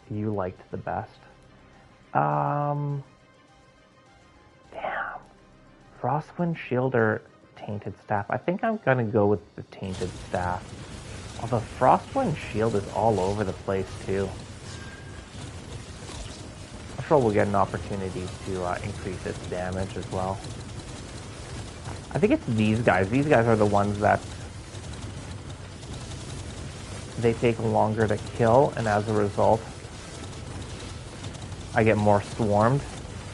you liked the best. Damn. Frostwind Shield or Tainted Staff? I think I'm gonna go with the Tainted Staff. Although Frostwind Shield is all over the place too. I'm sure we'll get an opportunity to increase its damage as well. I think it's these guys. These guys are the ones that they take longer to kill, and as a result, I get more swarmed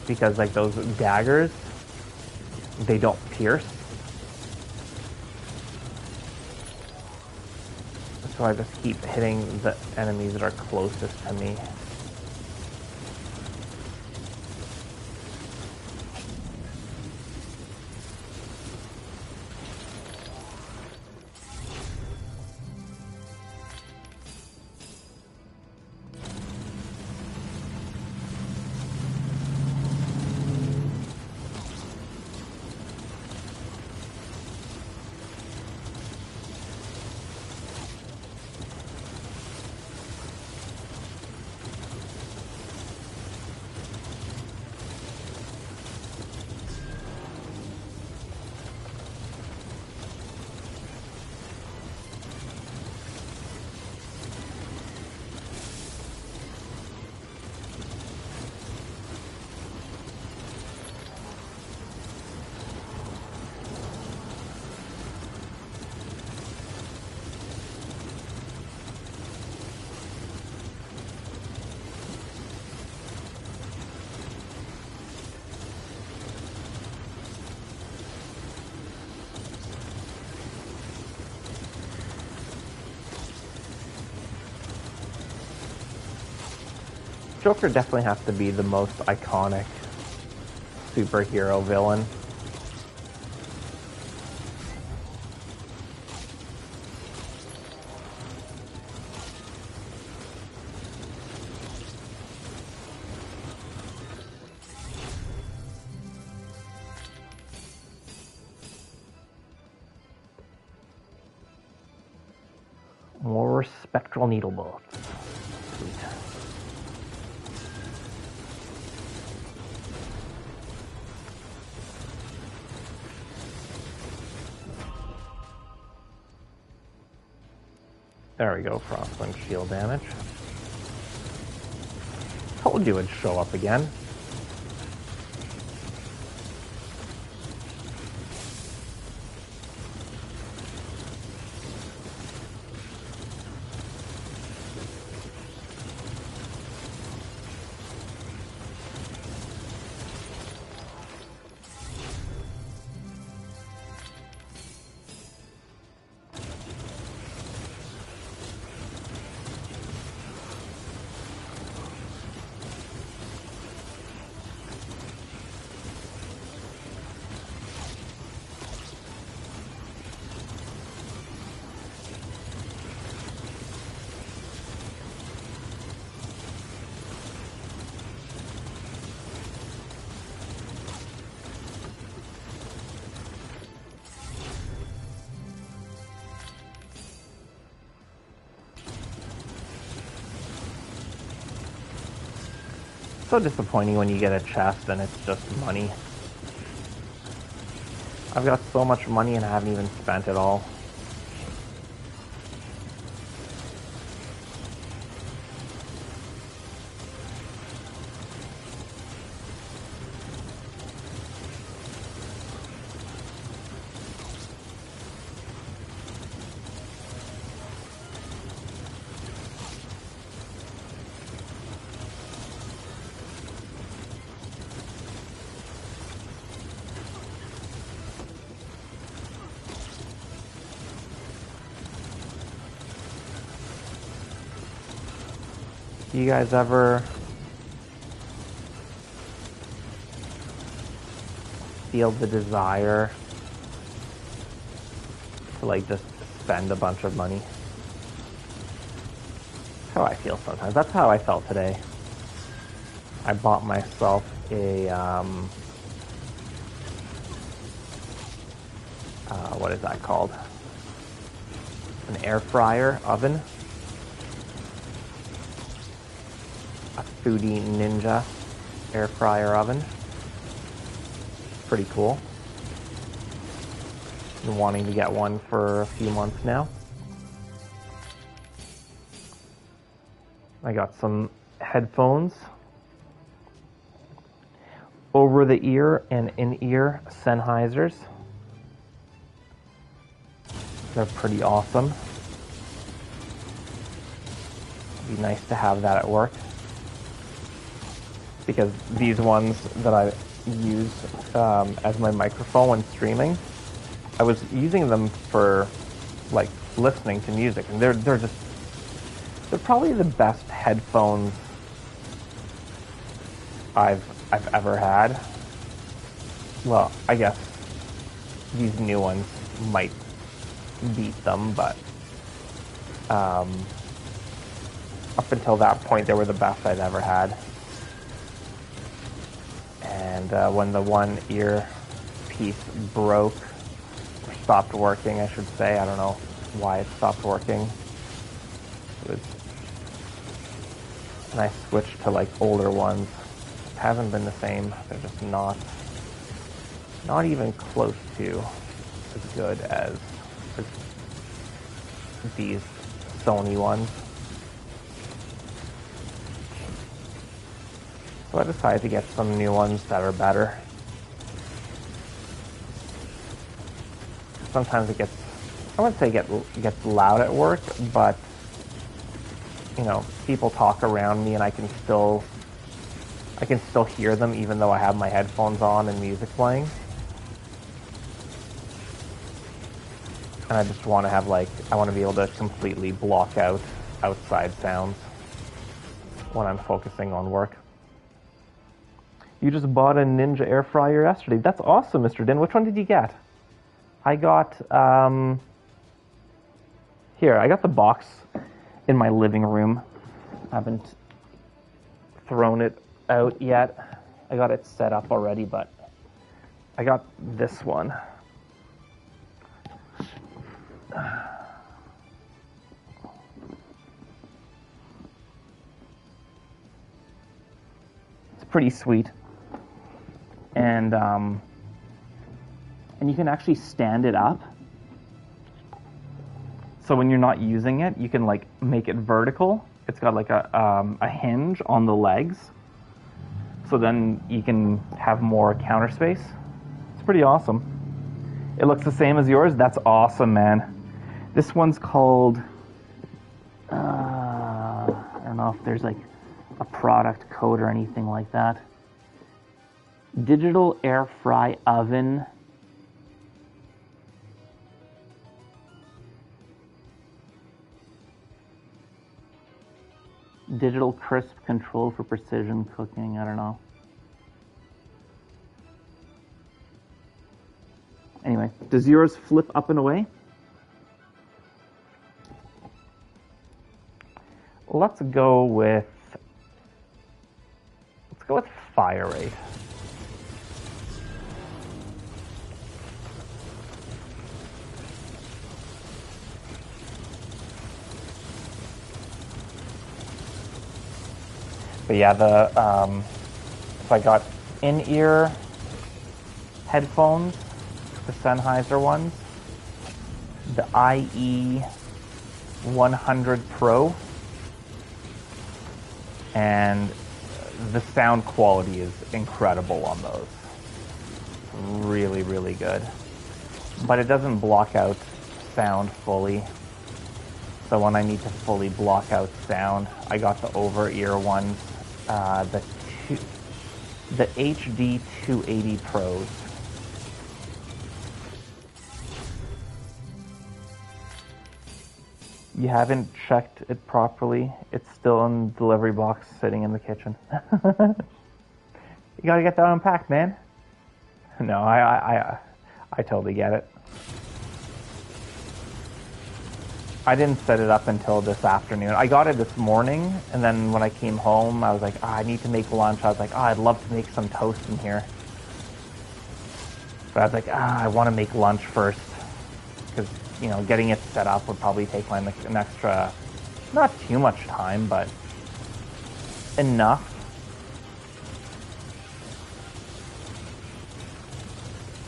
because like those daggers, they don't pierce. So I just keep hitting the enemies that are closest to me. Joker definitely has to be the most iconic superhero villain. More spectral needle bullets. Sweet. There we go, Frostwind shield damage. Told you it'd show up again. So disappointing when you get a chest and it's just money. I've got so much money and I haven't even spent it all. Do you guys ever feel the desire to like just spend a bunch of money? That's how I feel sometimes. That's how I felt today. I bought myself a what is that called? An air fryer oven. A Foodie Ninja air fryer oven. Pretty cool. Been wanting to get one for a few months now. I got some headphones, over the ear and in-ear Sennheisers. They're pretty awesome. It'd be nice to have that at work, because these ones that I use as my microphone when streaming, I was using them for like listening to music, and they're probably the best headphones I've ever had. Well, I guess these new ones might beat them, but up until that point, they were the best I'd ever had. And when the one ear piece broke, or stopped working, I should say, I don't know why it stopped working. And I switched to like older ones. It hasn't been the same. They're just not even close to as good as these Sony ones. So I decided to get some new ones that are better. Sometimes it gets, I wouldn't say it gets loud at work, but you know, people talk around me and I can still hear them even though I have my headphones on and music playing. And I just want to have I want to be able to completely block out outside sounds when I'm focusing on work. You just bought a Ninja air fryer yesterday. That's awesome, Mr. Din. Which one did you get? I got, here, I got the box in my living room. I haven't thrown it out yet. I got it set up already, but I got this one. It's pretty sweet. And you can actually stand it up. So when you're not using it, you can like make it vertical. It's got like a hinge on the legs. So then you can have more counter space. It's pretty awesome. It looks the same as yours. That's awesome, man. This one's called, I don't know if there's like a product code or anything like that. Digital air fry oven. Digital crisp control for precision cooking. I don't know. Anyway, does yours flip up and away? Let's go with fire rate. But yeah, So I got in-ear headphones, the Sennheiser ones, the IE 100 Pro, and the sound quality is incredible on those. Really, really good. But it doesn't block out sound fully. So when I need to fully block out sound, I got the over-ear ones, the HD 280 Pros. You haven't checked it properly. It's still in the delivery box sitting in the kitchen. You gotta get that unpacked, man. No, I totally get it. I didn't set it up until this afternoon. I got it this morning, and then when I came home, I was like, I need to make lunch. I was like, I'd love to make some toast in here. But I was like, I want to make lunch first. Because, you know, getting it set up would probably take an extra, not too much time, but enough.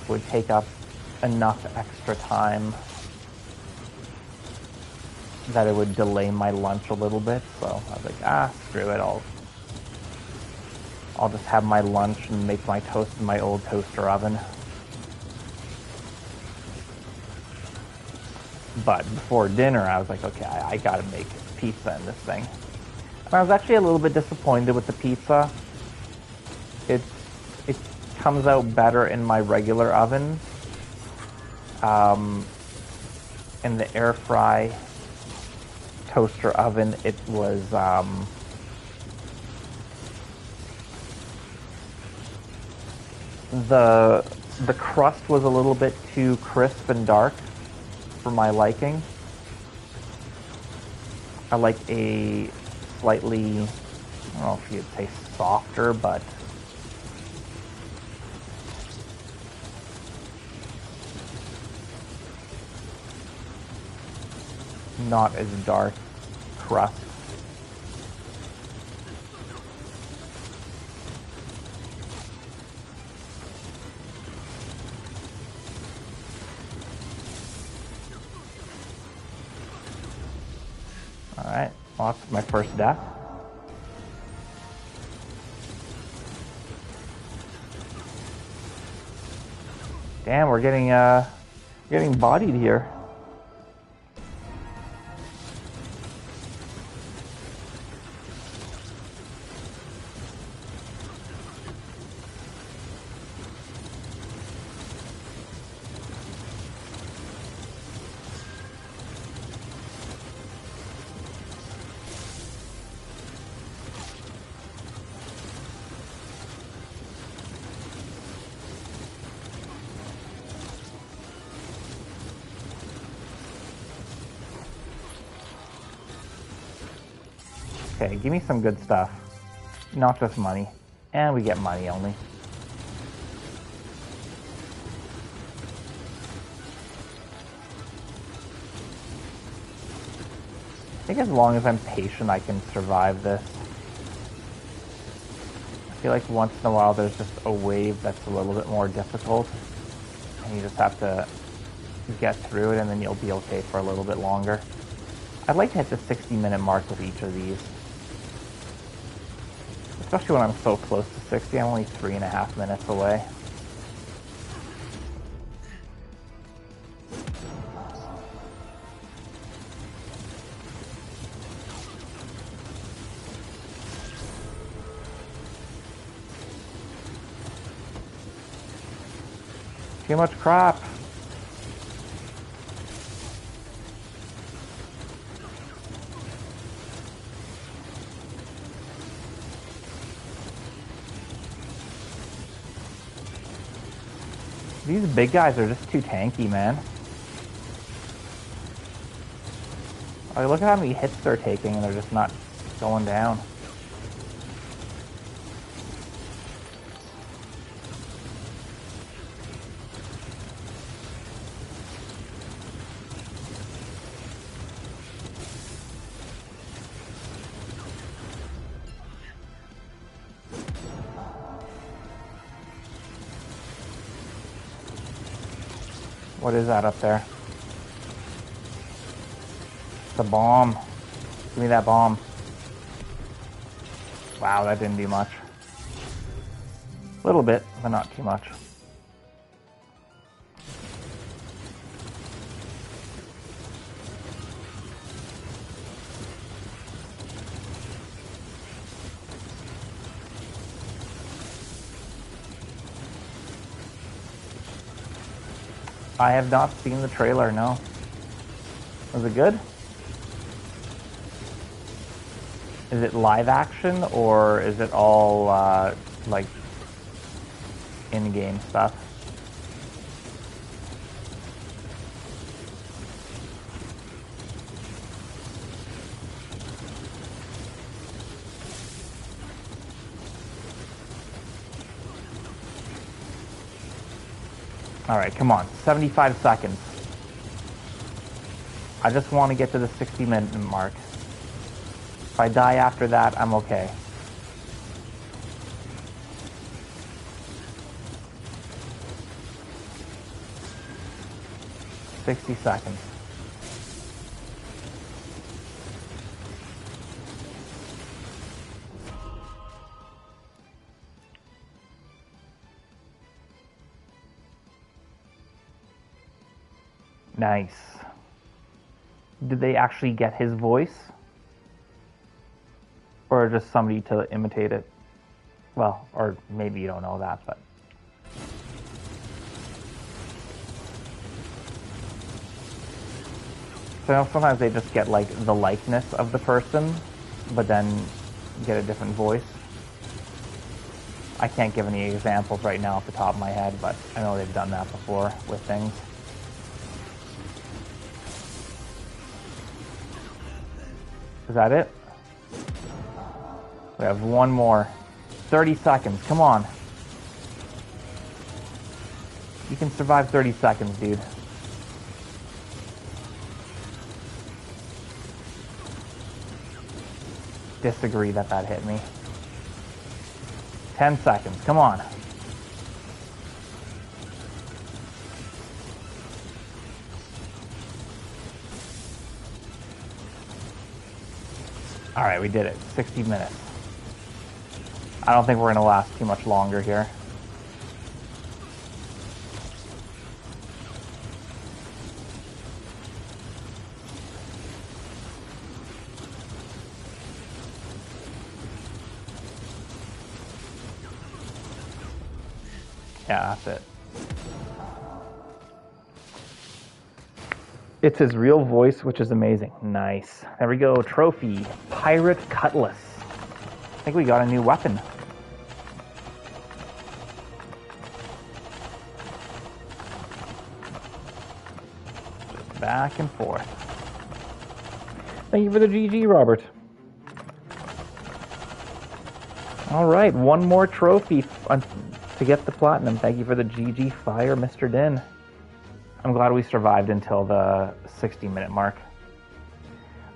Would take up enough extra time that it would delay my lunch a little bit. So I was like, screw it, I'll just have my lunch and make my toast in my old toaster oven. But before dinner, I was like, okay, I gotta make pizza in this thing. And I was actually a little bit disappointed with the pizza. It comes out better in my regular oven. In the air fry toaster oven, it was the crust was a little bit too crisp and dark for my liking. I like a slightly, I don't know if you'd say softer, but not as dark crust. Alright, well, that's my first death. Damn, we're getting bodied here. Okay, give me some good stuff. Not just money. And we get money only. I think as long as I'm patient, I can survive this. I feel like once in a while there's just a wave that's a little bit more difficult. And you just have to get through it and then you'll be okay for a little bit longer. I'd like to hit the 60-minute mark with each of these. Especially when I'm so close to 60, I'm only 3.5 minutes away. Too much crap. These big guys are just too tanky, man. Like, look at how many hits they're taking and they're just not going down. What is that up there? The bomb. Give me that bomb. Wow, that didn't do much. A little bit, but not too much. I have not seen the trailer, no. Was it good? Is it live action or is it all like in-game stuff? All right, come on, 75 seconds. I just want to get to the 60-minute mark. If I die after that, I'm okay. $60 seconds. Nice. Did they actually get his voice? Or just somebody to imitate it? Well, or maybe you don't know that, but... So sometimes they just get like the likeness of the person, but then get a different voice. I can't give any examples right now off the top of my head, but I know they've done that before with things. Is that it? We have one more. 30 seconds, come on. You can survive 30 seconds, dude. Disagree that hit me. 10 seconds, come on. All right, we did it. 60 minutes. I don't think we're gonna last too much longer here. Yeah, that's it. It's his real voice, which is amazing. Nice. There we go. Trophy. Pirate Cutlass. I think we got a new weapon. Just back and forth. Thank you for the GG, Robert. All right, one more trophy to get the platinum. Thank you for the GG Fire, Mr. Din. I'm glad we survived until the 60-minute mark.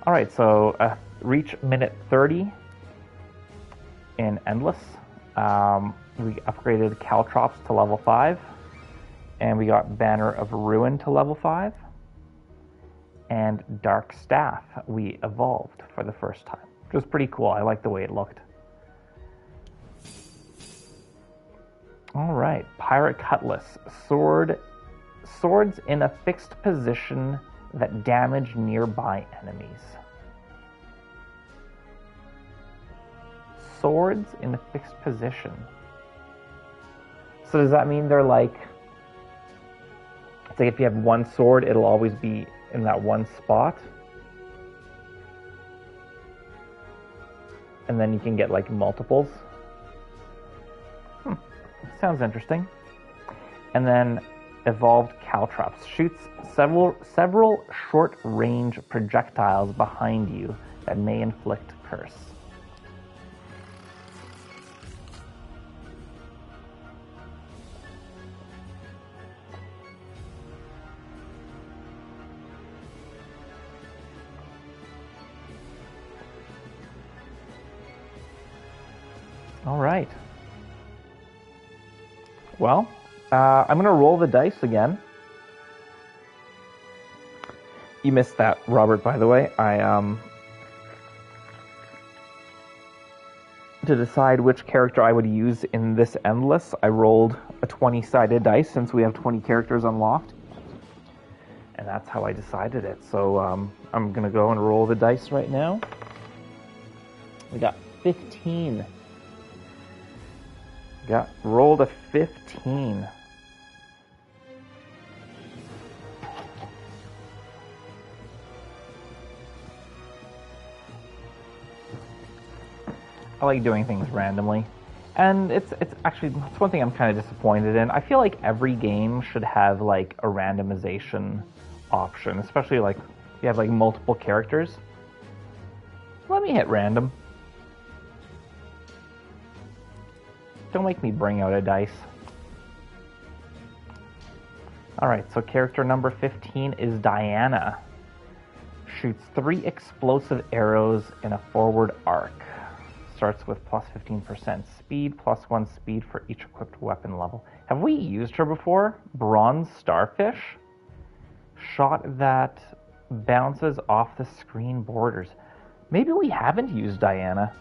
All right, so reach minute 30 in Endless. We upgraded Caltrops to level 5, and we got Banner of Ruin to level 5, and Dark Staff we evolved for the first time, which was pretty cool. I like the way it looked. All right, Pirate Cutlass. Swords in a fixed position that damage nearby enemies. Swords in a fixed position. So does that mean they're like... It's like if you have one sword, it'll always be in that one spot? And then you can get like multiples? Sounds interesting. And then Evolved Caltrops shoots several short-range projectiles behind you that may inflict curse. All right. Well, I'm going to roll the dice again. You missed that, Robert, by the way. To decide which character I would use in this endless, I rolled a 20-sided dice since we have 20 characters unlocked. And that's how I decided it. So I'm going to go and roll the dice right now. We got 15. Rolled a 15. I like doing things randomly. And it's actually, that's one thing I'm kind of disappointed in. I feel like every game should have like a randomization option, especially like if you have like multiple characters. Let me hit random. Don't make me bring out a dice. Alright, so character number 15 is Diana. Shoots 3 explosive arrows in a forward arc. Starts with plus 15% speed, plus 1 speed for each equipped weapon level. Have we used her before? Bronze Starfish? Shot that bounces off the screen borders. Maybe we haven't used Diana.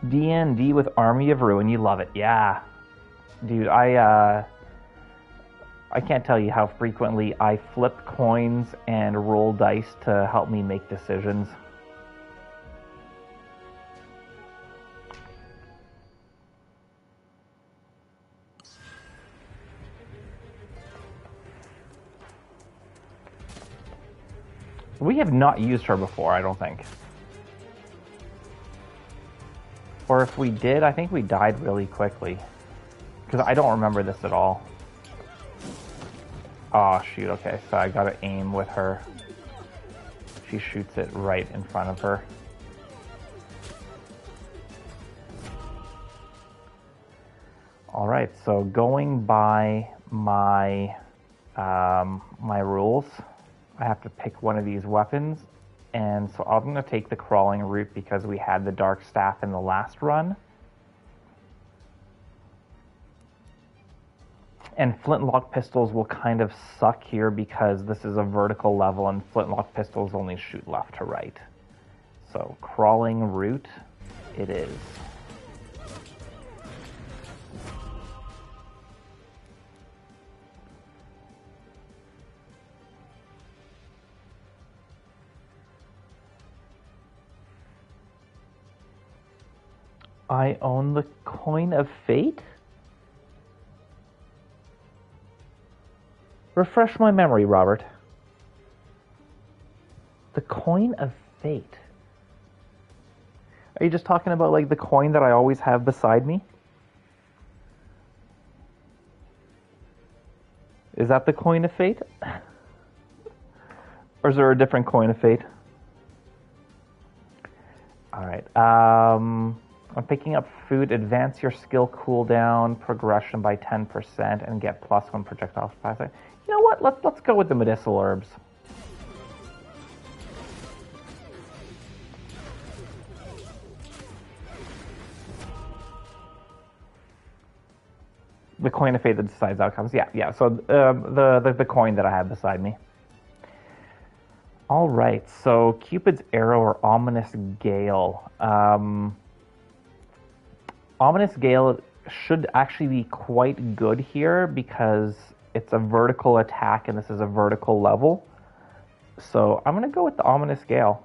D&D with Army of Ruin, you love it. Yeah. Dude, I can't tell you how frequently I flip coins and roll dice to help me make decisions. We have not used her before, I don't think. Or if we did, I think we died really quickly. Because I don't remember this at all. Oh, shoot, okay, so I gotta aim with her. She shoots it right in front of her. Alright, so going by my, my rules, I have to pick one of these weapons, and so I'm going to take the crawling route because we had the dark staff in the last run. And flintlock pistols will kind of suck here because this is a vertical level and flintlock pistols only shoot left to right. So crawling route it is. I own the Coin of Fate? Refresh my memory, Robert. The Coin of Fate. Are you just talking about like the coin that I always have beside me? Is that the Coin of Fate? Or is there a different Coin of Fate? Alright, I'm picking up food, advance your skill cooldown progression by 10% and get plus 1 projectile capacity. You know what? Let's go with the medicinal herbs. The Coin of Fate that decides outcomes. Yeah. So the coin that I have beside me. All right. So Cupid's arrow or ominous gale. Ominous Gale should actually be quite good here because it's a vertical attack and this is a vertical level. So I'm going to go with the Ominous Gale.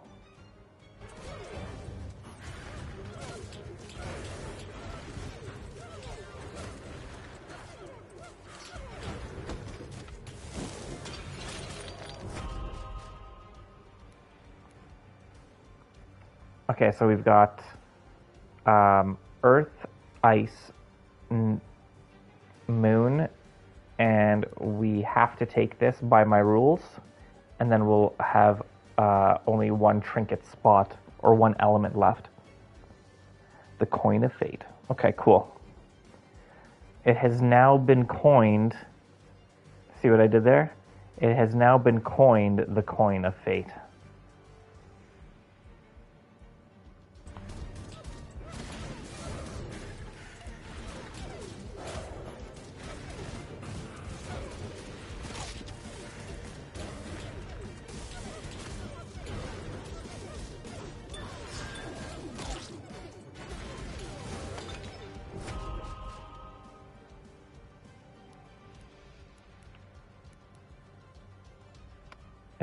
Okay, so we've got Earth, Ice, Moon, and we have to take this by my rules, and then we'll have only one trinket spot or one element left. The Coin of Fate. Okay, cool. It has now been coined. See what I did there? It has now been coined the Coin of Fate.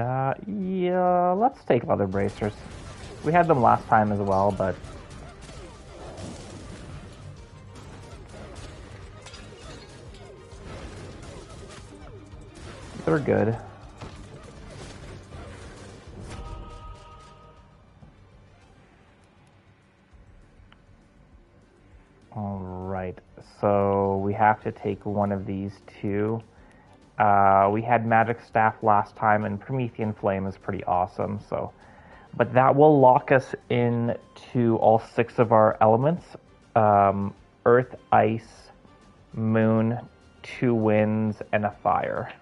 Yeah, let's take leather bracers. We had them last time as well, but they're good. Alright, so we have to take one of these two. We had Magic Staff last time, and Promethean Flame is pretty awesome, so... But that will lock us into all 6 of our elements. Earth, Ice, Moon, 2 Winds, and a Fire.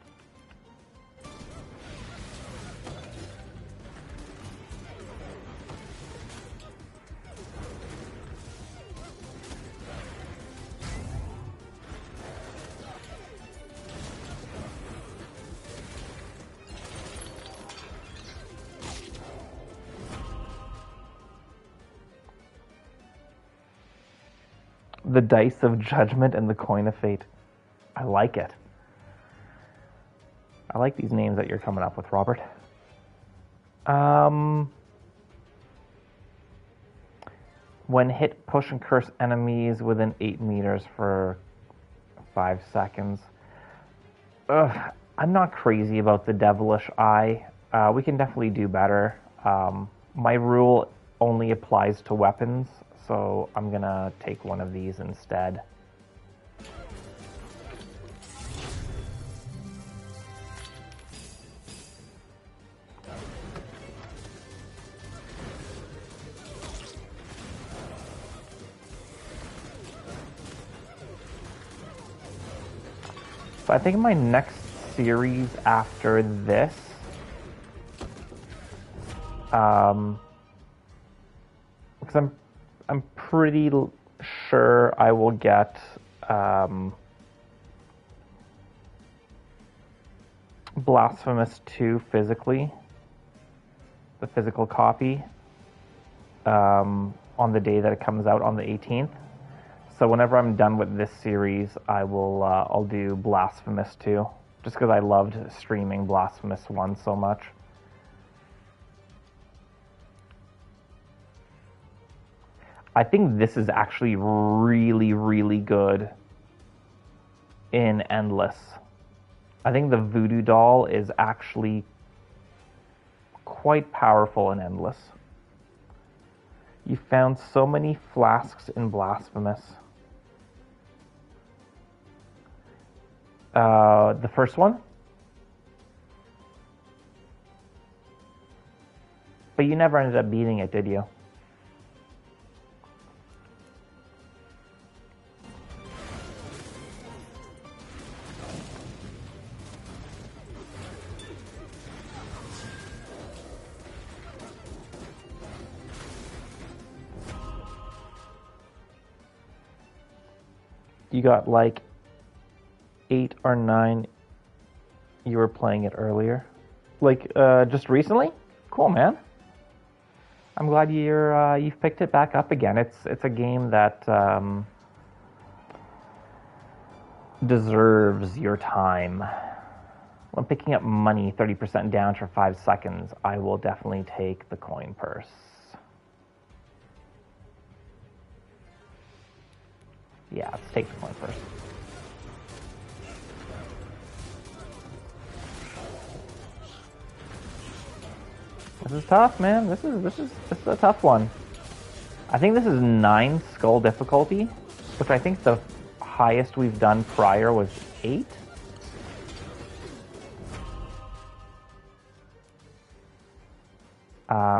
The Dice of Judgment and the Coin of Fate. I like it. I like these names that you're coming up with, Robert. When hit, push and curse enemies within 8 meters for 5 seconds. Ugh, I'm not crazy about the Devilish Eye. We can definitely do better. My rule only applies to weapons, so I'm gonna take one of these instead. So I think my next series after this, because I'm pretty sure I will get Blasphemous 2 physically, the physical copy, on the day that it comes out on the 18th. So whenever I'm done with this series, I'll do Blasphemous 2, just because I loved streaming Blasphemous 1 so much. I think this is actually really, really good in Endless. I think the Voodoo Doll is actually quite powerful in Endless. You found so many flasks in Blasphemous. The first one? But you never ended up beating it, did you? You got like 8 or 9. You were playing it earlier, like just recently. Cool, man. I'm glad you've picked it back up again. It's a game that deserves your time. When picking up money 30% down for 5 seconds, I will definitely take the coin purse. Yeah, let's take the coin purse. This is tough, man. This is a tough one. I think this is 9 skull difficulty, which I think the highest we've done prior was 8.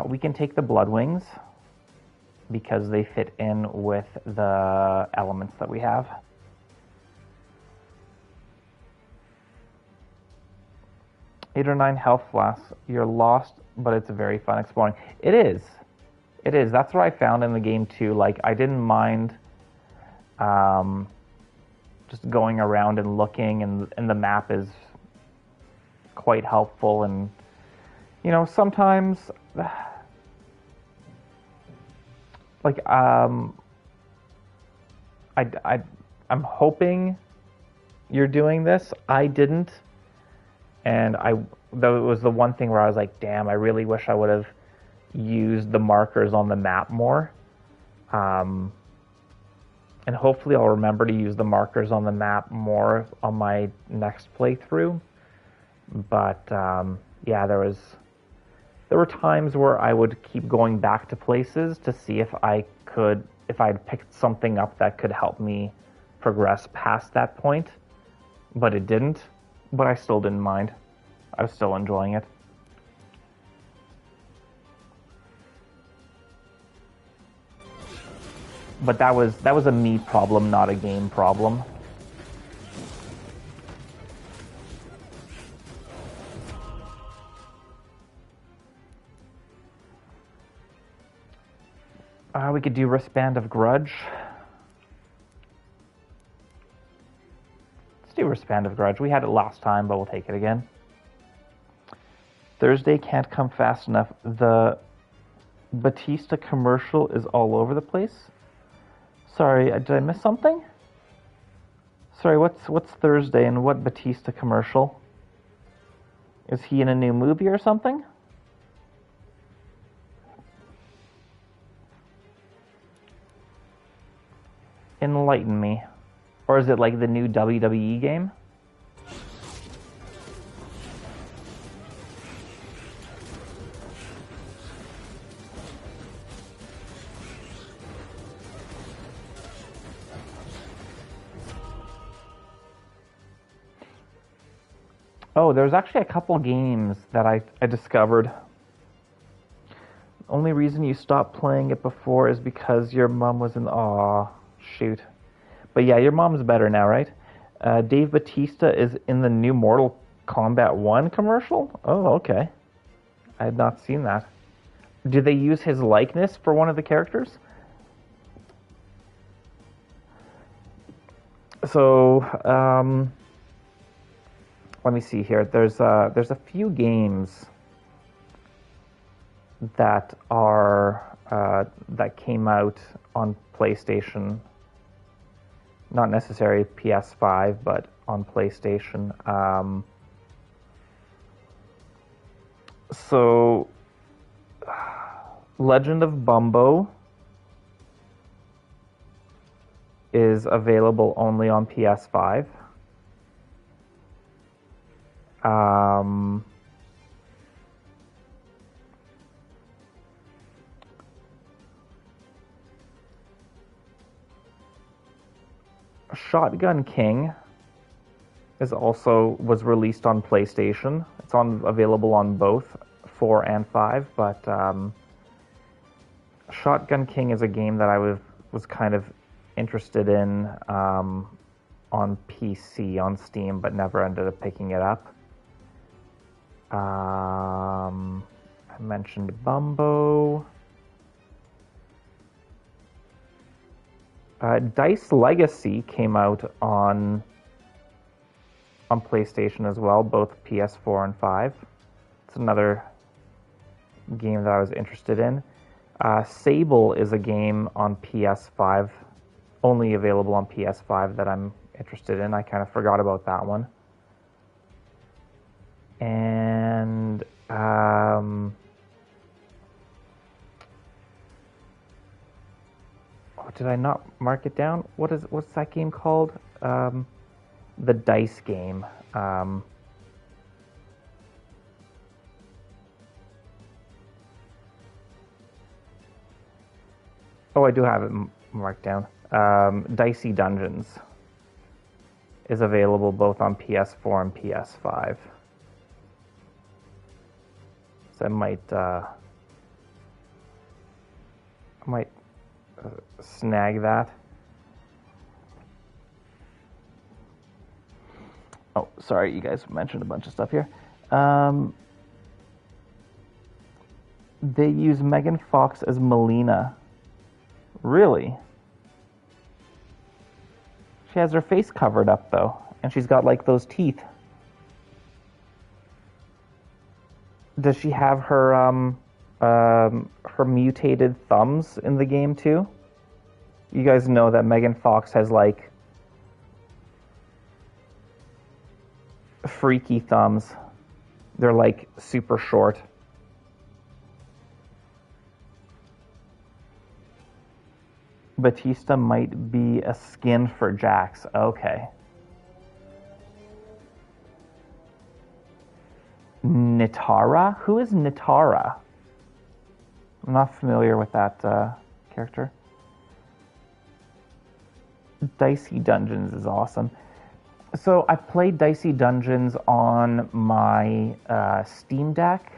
We can take the Blood Wings because they fit in with the elements that we have. Eight or 9 health flasks. You're lost, but it's very fun exploring. It is. It is. That's what I found in the game too. Like, I didn't mind just going around and looking, and the map is quite helpful. And you know, sometimes like I'm hoping you're doing this. I didn't. And that was the one thing where I was like, damn, I really wish I would have used the markers on the map more. And hopefully I'll remember to use the markers on the map more on my next playthrough. But yeah, there were times where I would keep going back to places to see if I'd picked something up that could help me progress past that point, but it didn't. But I still didn't mind. I was still enjoying it. But that was a me problem, not a game problem. We could do Wristband of Grudge. Let's do Wristband of Grudge. We had it last time, but we'll take it again. Thursday can't come fast enough. The Batista commercial is all over the place. Sorry, did I miss something? Sorry, what's Thursday and what Batista commercial? Is he in a new movie or something? Enlighten me. Or is it like the new WWE game? Oh, there's actually a couple games that I discovered. The only reason you stopped playing it before is because your mom was in... Aw, shoot. But yeah, your mom's better now, right? Dave Bautista is in the new Mortal Kombat 1 commercial? Oh, okay. I had not seen that. Did they use his likeness for one of the characters? So, let me see here. There's a few games that that came out on PlayStation. Not necessarily PS5, but on PlayStation. So, Legend of Bumbo is available only on PS5. Shotgun King was released on PlayStation. It's available on both 4 and 5, but Shotgun King is a game that I was kind of interested in on PC, on Steam, but never ended up picking it up. I mentioned Bumbo. Dice Legacy came out on PlayStation as well, both PS4 and 5. It's another game that I was interested in. Sable is a game on PS5, only available on PS5, that I'm interested in. I kind of forgot about that one. And did I not mark it down? What's that game called? The dice game. Oh, I do have it marked down. Dicey Dungeons is available both on PS4 and PS5. So I might snag that. Oh, sorry, you guys mentioned a bunch of stuff here. They use Megan Fox as Melina. Really? She has her face covered up, though, and she's got, like, those teeth. Does she have her mutated thumbs in the game, too? You guys know that Megan Fox has, like, freaky thumbs. They're like super short. Batista might be a skin for Jax. Okay. Nitara? Who is Nitara? I'm not familiar with that character. Dicey Dungeons is awesome. So I played Dicey Dungeons on my Steam Deck,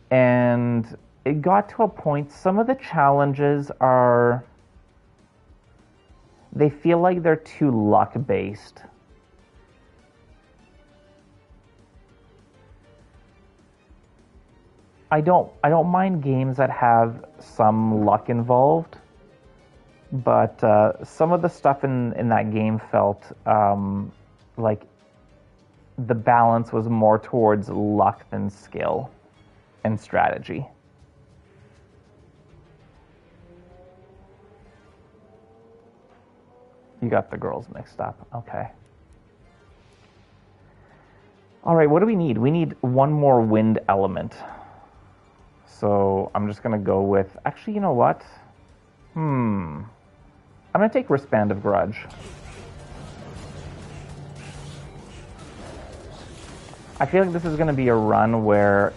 and it got to a point, some of the challenges are, they feel like they're too luck-based. I don't mind games that have some luck involved, but some of the stuff in that game felt like the balance was more towards luck than skill and strategy. You got the girls mixed up. Okay. All right, what do we need? We need one more wind element. So I'm just going to go with... Actually, you know what? I'm going to take Wristband of Grudge. I feel like this is going to be a run where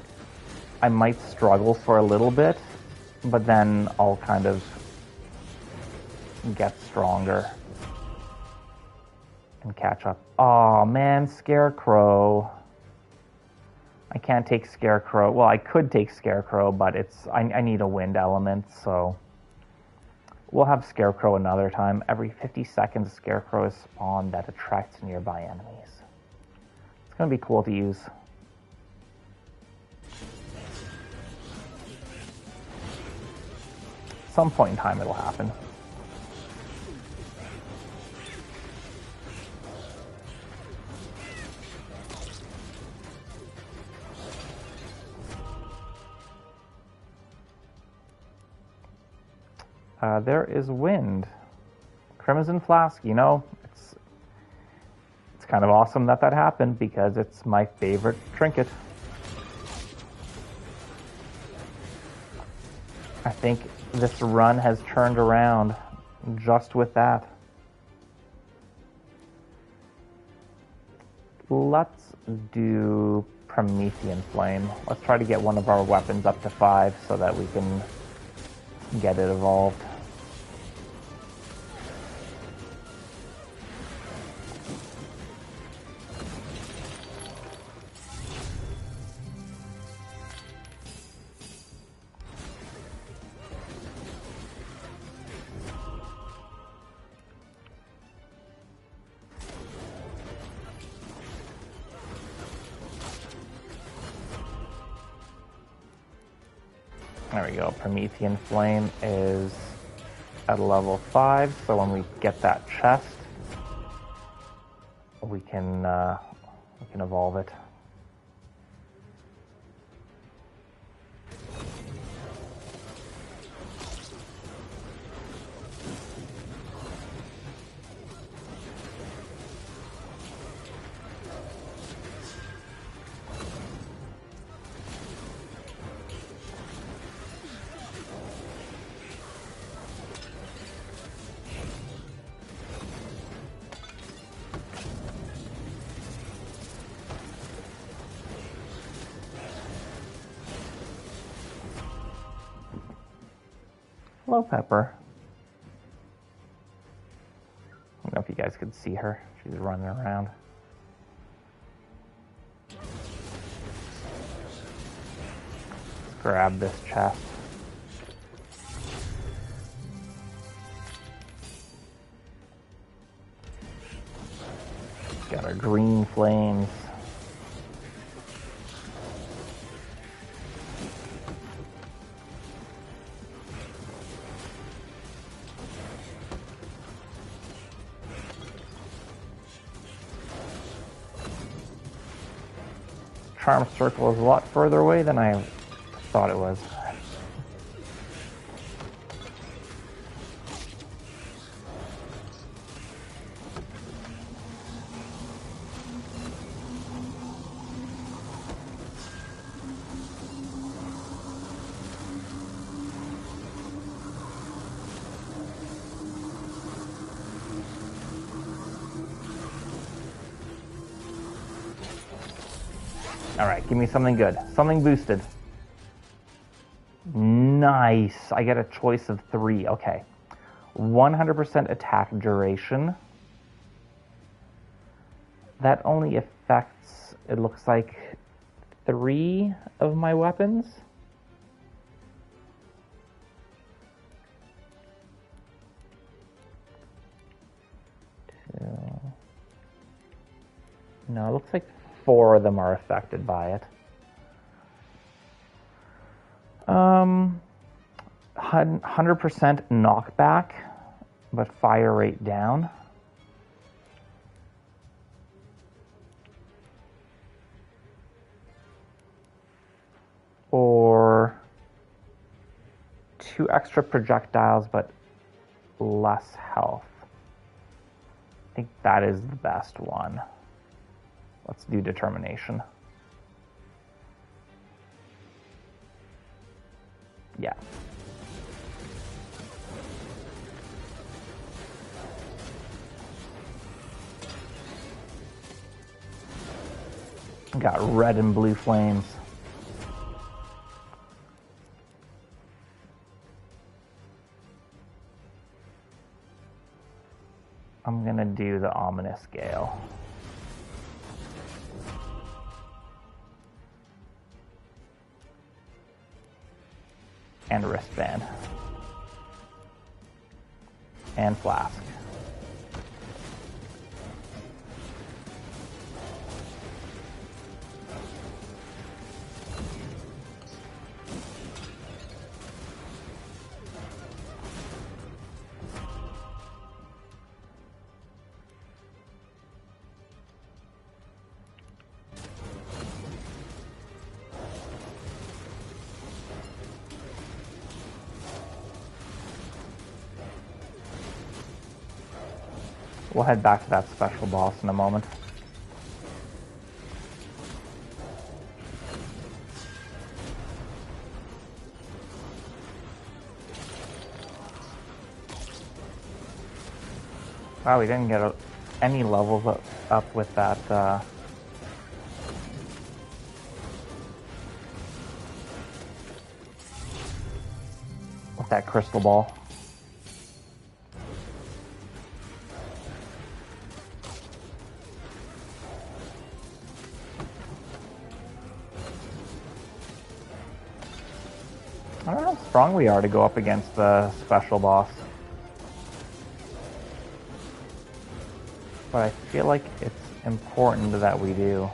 I might struggle for a little bit, but then I'll kind of get stronger and catch up. Oh man, Scarecrow. I can't take Scarecrow. Well, I could take Scarecrow, but I need a wind element, so we'll have Scarecrow another time. Every 50 seconds, Scarecrow is spawned that attracts nearby enemies. It's going to be cool to use. Some point in time it'll happen. There is wind. Crimson Flask, you know, it's kind of awesome that happened because it's my favorite trinket. I think this run has turned around just with that. Let's do Promethean Flame. Let's try to get one of our weapons up to 5 so that we can get it evolved. There we go. Promethean Flame is at level 5, so when we get that chest, we can evolve it. Hello, Pepper. I don't know if you guys could see her. She's running around. Let's grab this chest. Got our green flames. Charm Circle is a lot further away than I thought it was. Alright, give me something good. Something boosted. Nice. I get a choice of 3. Okay. 100% attack duration. That only affects, it looks like, 3 of my weapons. No, it looks like 4 of them are affected by it. 100% knockback, but fire rate down. Or 2 extra projectiles, but less health. I think that is the best one. Let's do determination. Yeah. Got red and blue flames. I'm gonna do the ominous gale. And wristband. And flask. We'll head back to that special boss in a moment. Wow, we didn't get any levels up with that, crystal ball. I don't know how strong we are to go up against the special boss. But I feel like it's important that we do.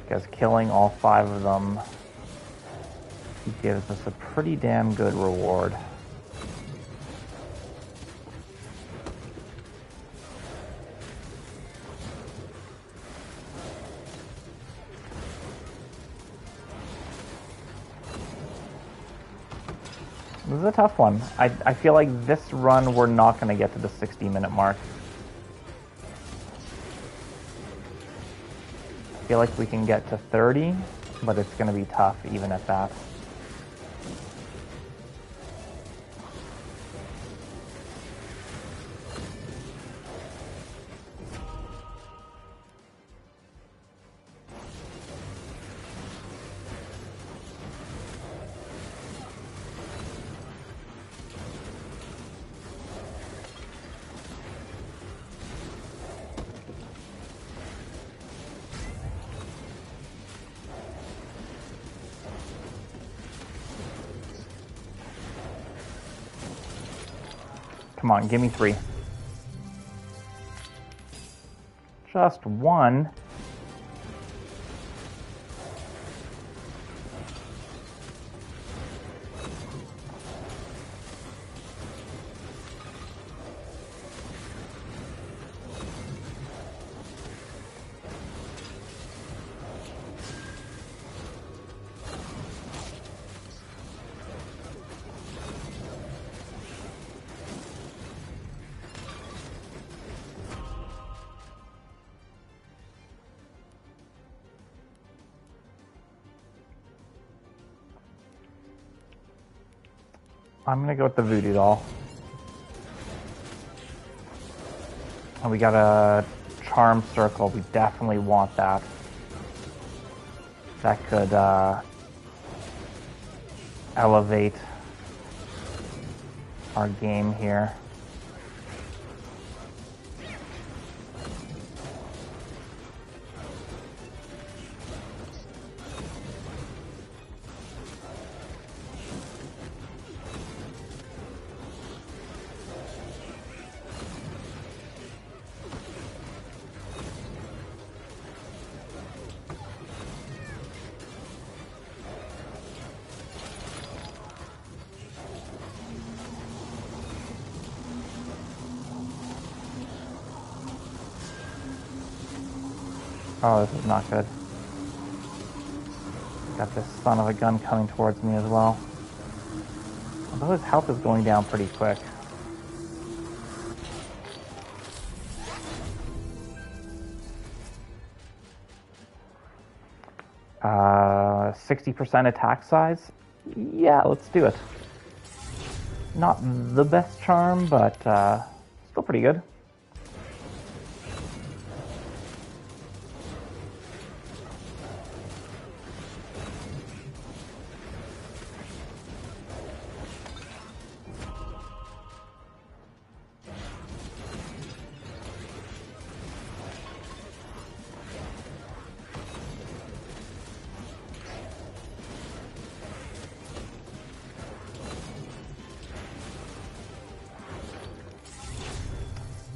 Because killing all 5 of them gives us a pretty damn good reward. This is a tough one. I feel like this run we're not going to get to the 60-minute mark. I feel like we can get to 30, but it's going to be tough even at that. Come on, give me 3. Just 1. I'm gonna go with the voodoo doll. And we got a charm circle. We definitely want that. that could elevate our game here. Oh, this is not good. Got this son of a gun coming towards me as well. Although his health is going down pretty quick. 60% attack size? Yeah, let's do it. Not the best charm, but still pretty good.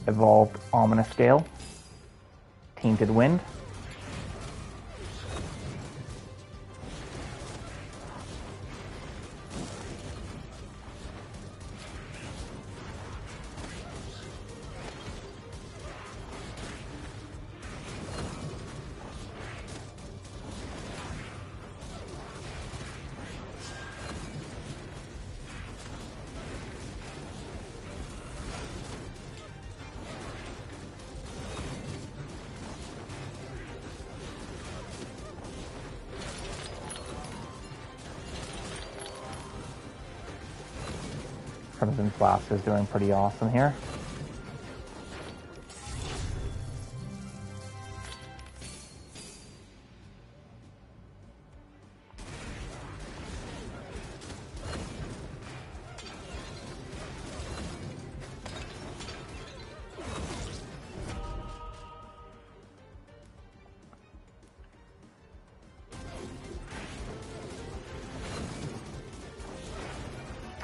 Evolved Ominous Gale, Tainted Wind, Crimson Blast is doing pretty awesome here.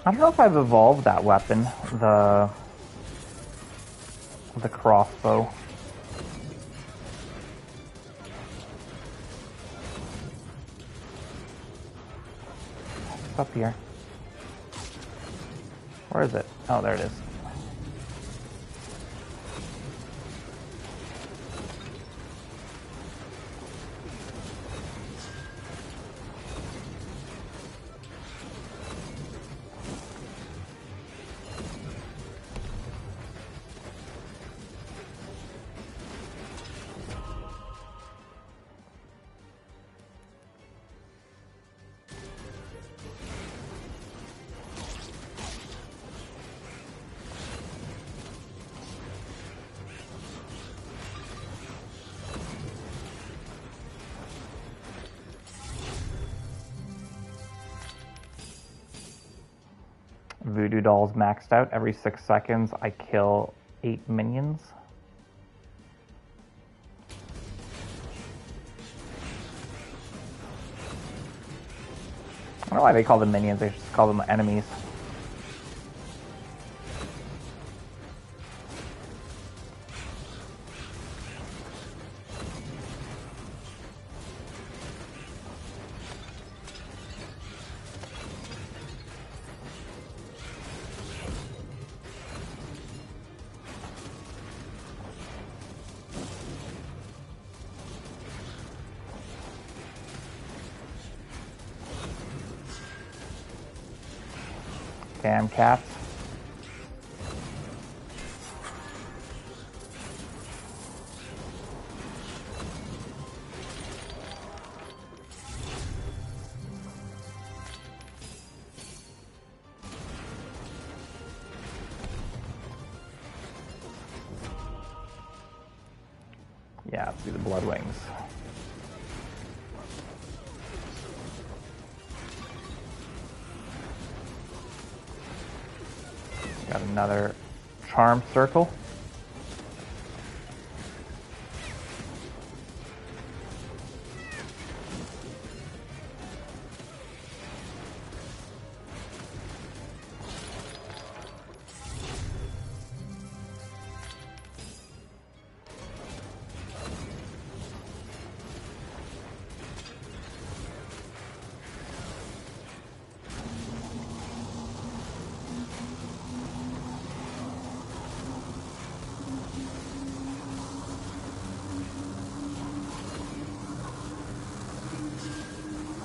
I don't know if I've evolved that weapon, the crossbow. It's up here. Where is it? Oh, there it is. Voodoo Doll's maxed out. Every 6 seconds, I kill 8 minions. I don't know why they call them minions, they should just call them enemies. Damn cats. Yeah, let's do the Blood Wings. another charm circle.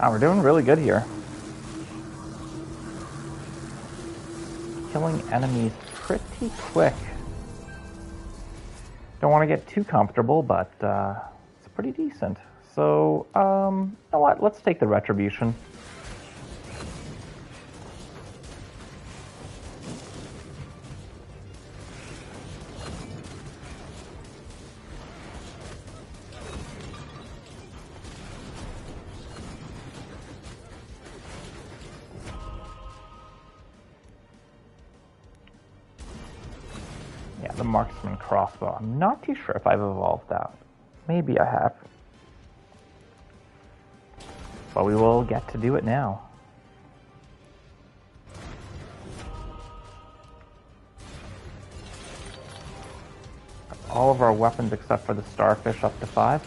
Oh, we're doing really good here. Killing enemies pretty quick. Don't want to get too comfortable, but it's pretty decent. So, you know what? Let's take the Retribution. Yeah, the Marksman Crossbow. I'm not too sure if I've evolved that. Maybe I have. But we will get to do it now. All of our weapons except for the Starfish up to 5.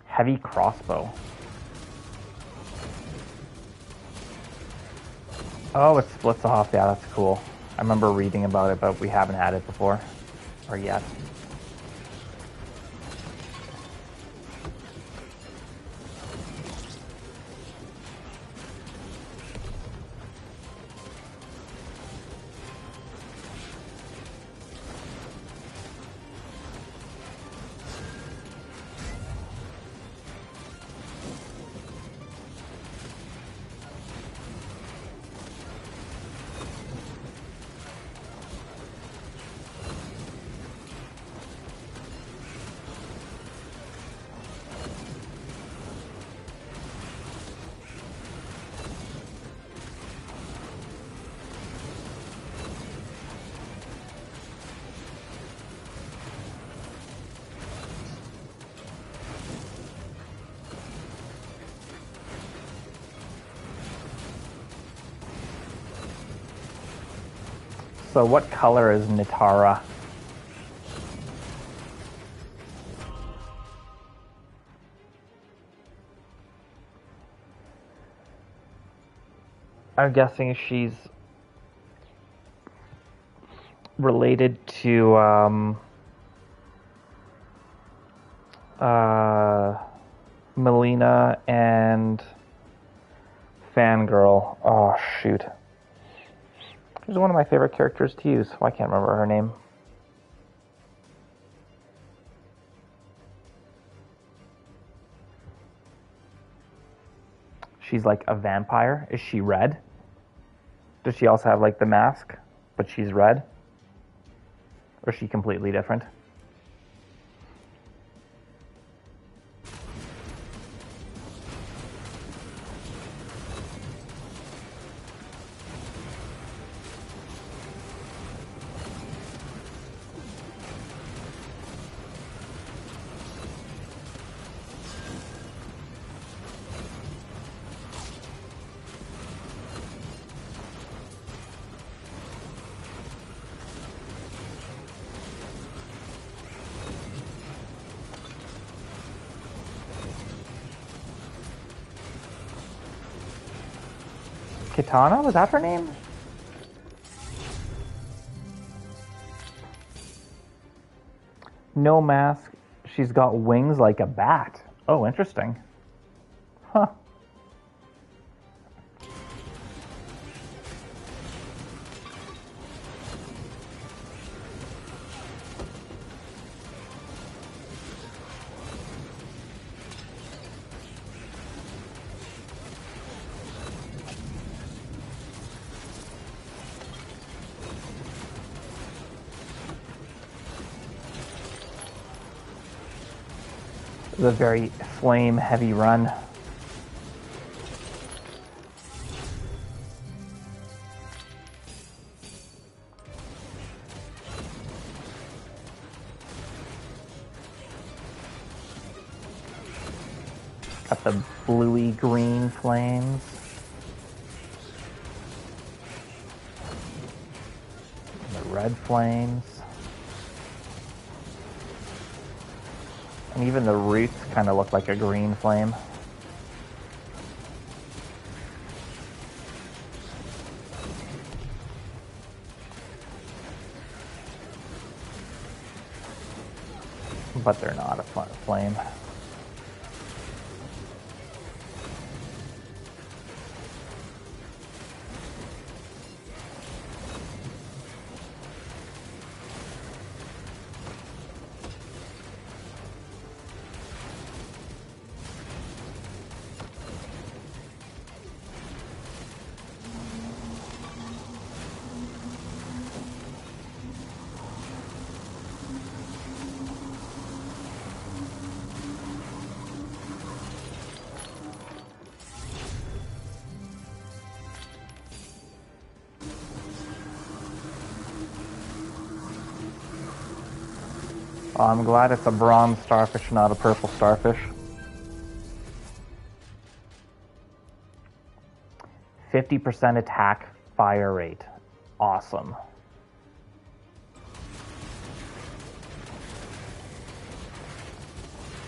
Heavy Crossbow. Oh, it splits off. Yeah, that's cool. I remember reading about it, but we haven't had it before. Or yet. So what color is Nitara? I'm guessing she's related to Melina and Fangirl. Oh shoot. She's one of my favorite characters to use. I can't remember her name. She's like a vampire. Is she red? Does she also have like the mask, but she's red? Or is she completely different? Kitana? Was that her name? No mask. She's got wings like a bat. Oh, interesting. Huh. It was a very flame-heavy run. Got the bluey green flames. And the red flames. And even the roots kind of look like a green flame. But they're not a flame. Oh, I'm glad it's a bronze starfish, not a purple starfish. 50% attack fire rate. Awesome.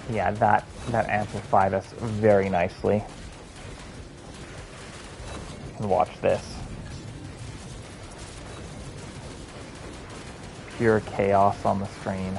Yeah, that amplified us very nicely. And watch this. Pure chaos on the screen.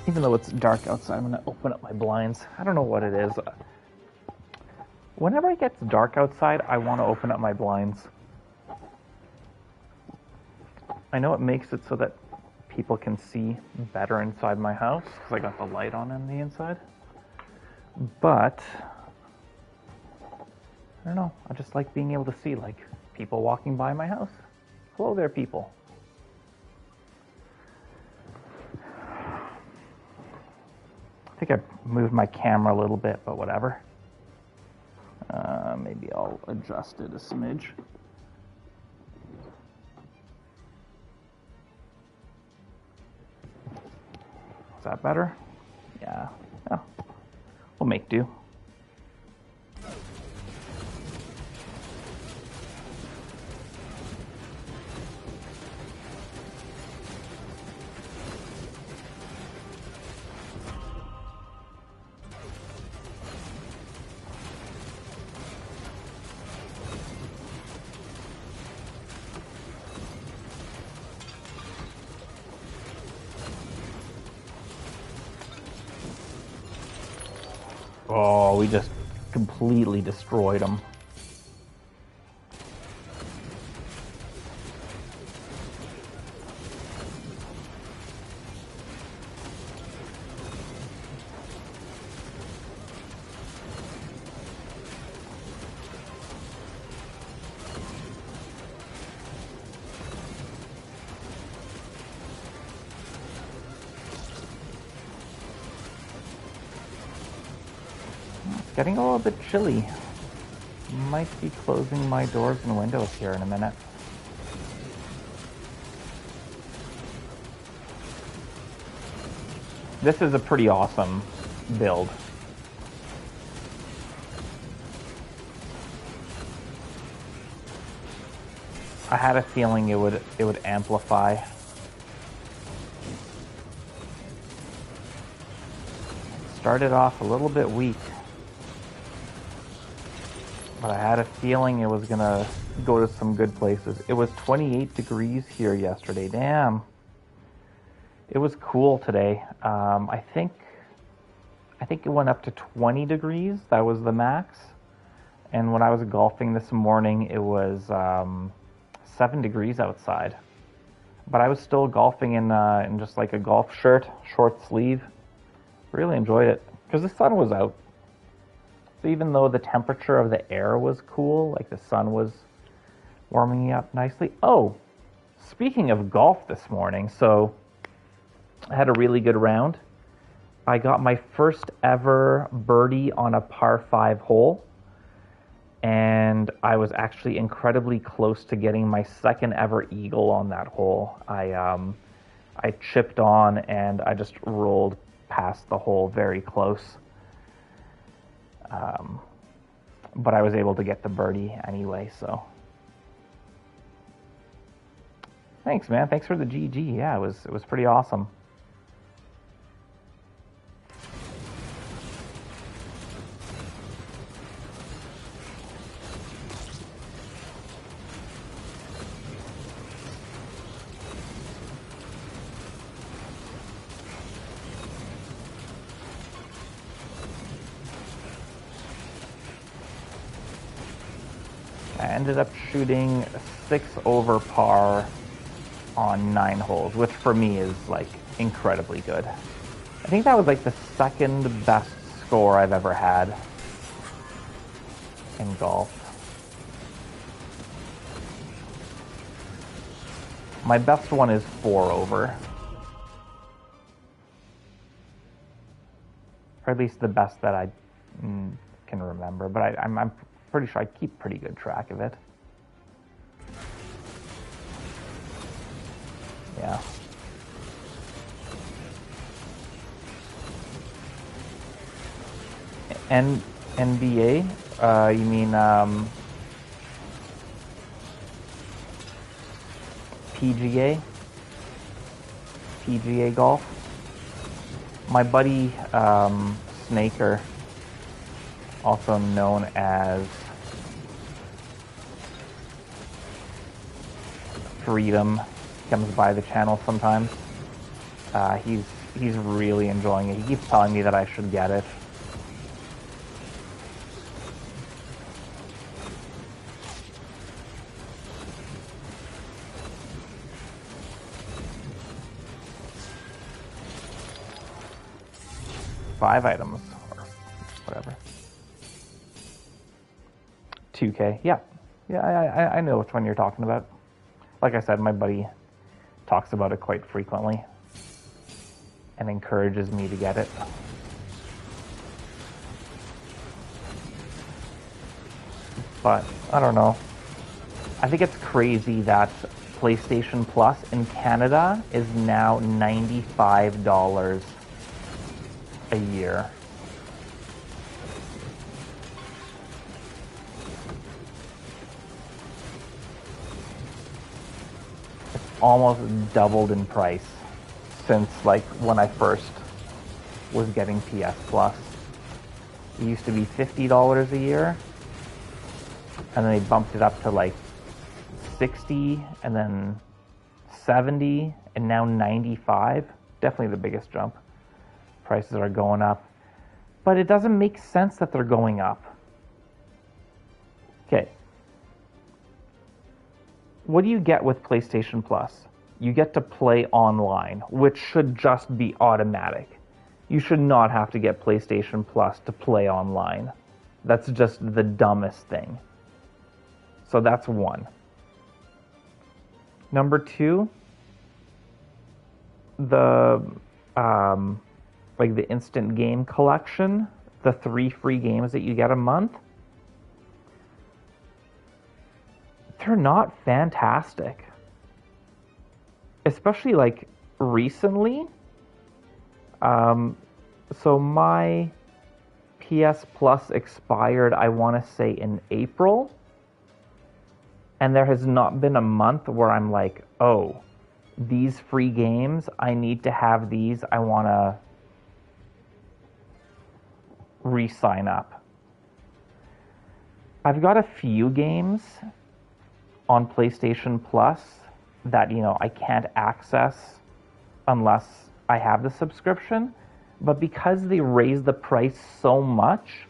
Even though it's dark outside, I'm going to open up my blinds. I don't know what it is. Whenever it gets dark outside, I want to open up my blinds. I know it makes it so that people can see better inside my house, because I got the light on the inside. But, I don't know, I just like being able to see, like, people walking by my house. Hello there, people. I think I moved my camera a little bit, but whatever. Maybe I'll adjust it a smidge. Is that better? Yeah. Oh. We'll make do. Oh, we just completely destroyed them. Getting a little bit chilly. Might be closing my doors and windows here in a minute. This is a pretty awesome build. I had a feeling it would amplify. Started off a little bit weak. but I had a feeling it was gonna go to some good places. It was 28 degrees here yesterday. Damn. It was cool today. I think it went up to 20 degrees. That was the max. And when I was golfing this morning, it was 7 degrees outside. But I was still golfing in just like a golf shirt, short sleeve. Really enjoyed it because the sun was out. So even though the temperature of the air was cool, like the sun was warming me up nicely. Oh, speaking of golf this morning, so I had a really good round. I got my first ever birdie on a par 5 hole. And I was actually incredibly close to getting my second ever eagle on that hole. I chipped on and I just rolled past the hole very close. But I was able to get the birdie anyway, so. Thanks, man. Thanks for the GG. Yeah, it was pretty awesome. I ended up shooting 6 over par on 9 holes, which for me is like incredibly good. I think that was like the second best score I've ever had in golf. My best one is 4 over. Or at least the best that I can remember, but I'm pretty sure I keep pretty good track of it. Yeah. NBA? You mean PGA? PGA golf? My buddy Snaker, also known as Freedom, comes by the channel sometimes. He's really enjoying it. He keeps telling me that I should get it. Five items, or whatever. 2K, yeah. Yeah, I know which one you're talking about. Like I said, my buddy talks about it quite frequently and encourages me to get it. But, I don't know. I think it's crazy that PlayStation Plus in Canada is now $95 a year. Almost doubled in price since like when I first was getting PS Plus. It used to be $50 a year, and then they bumped it up to like 60, and then 70, and now 95. Definitely the biggest jump. Prices are going up, but it doesn't make sense that they're going up. Okay. What do you get with PlayStation Plus? You get to play online, which should just be automatic. You should not have to get PlayStation Plus to play online. That's just the dumbest thing. So that's one. Number two, the like the instant game collection, the 3 free games that you get a month. They're not fantastic. Especially like recently. So my PS Plus expired, I want to say in April. And there has not been a month where I'm like, oh, these free games, I need to have these. I want to re-sign up. I've got a few games on PlayStation Plus that, you know, I can't access unless I have the subscription. But because they raised the price so much,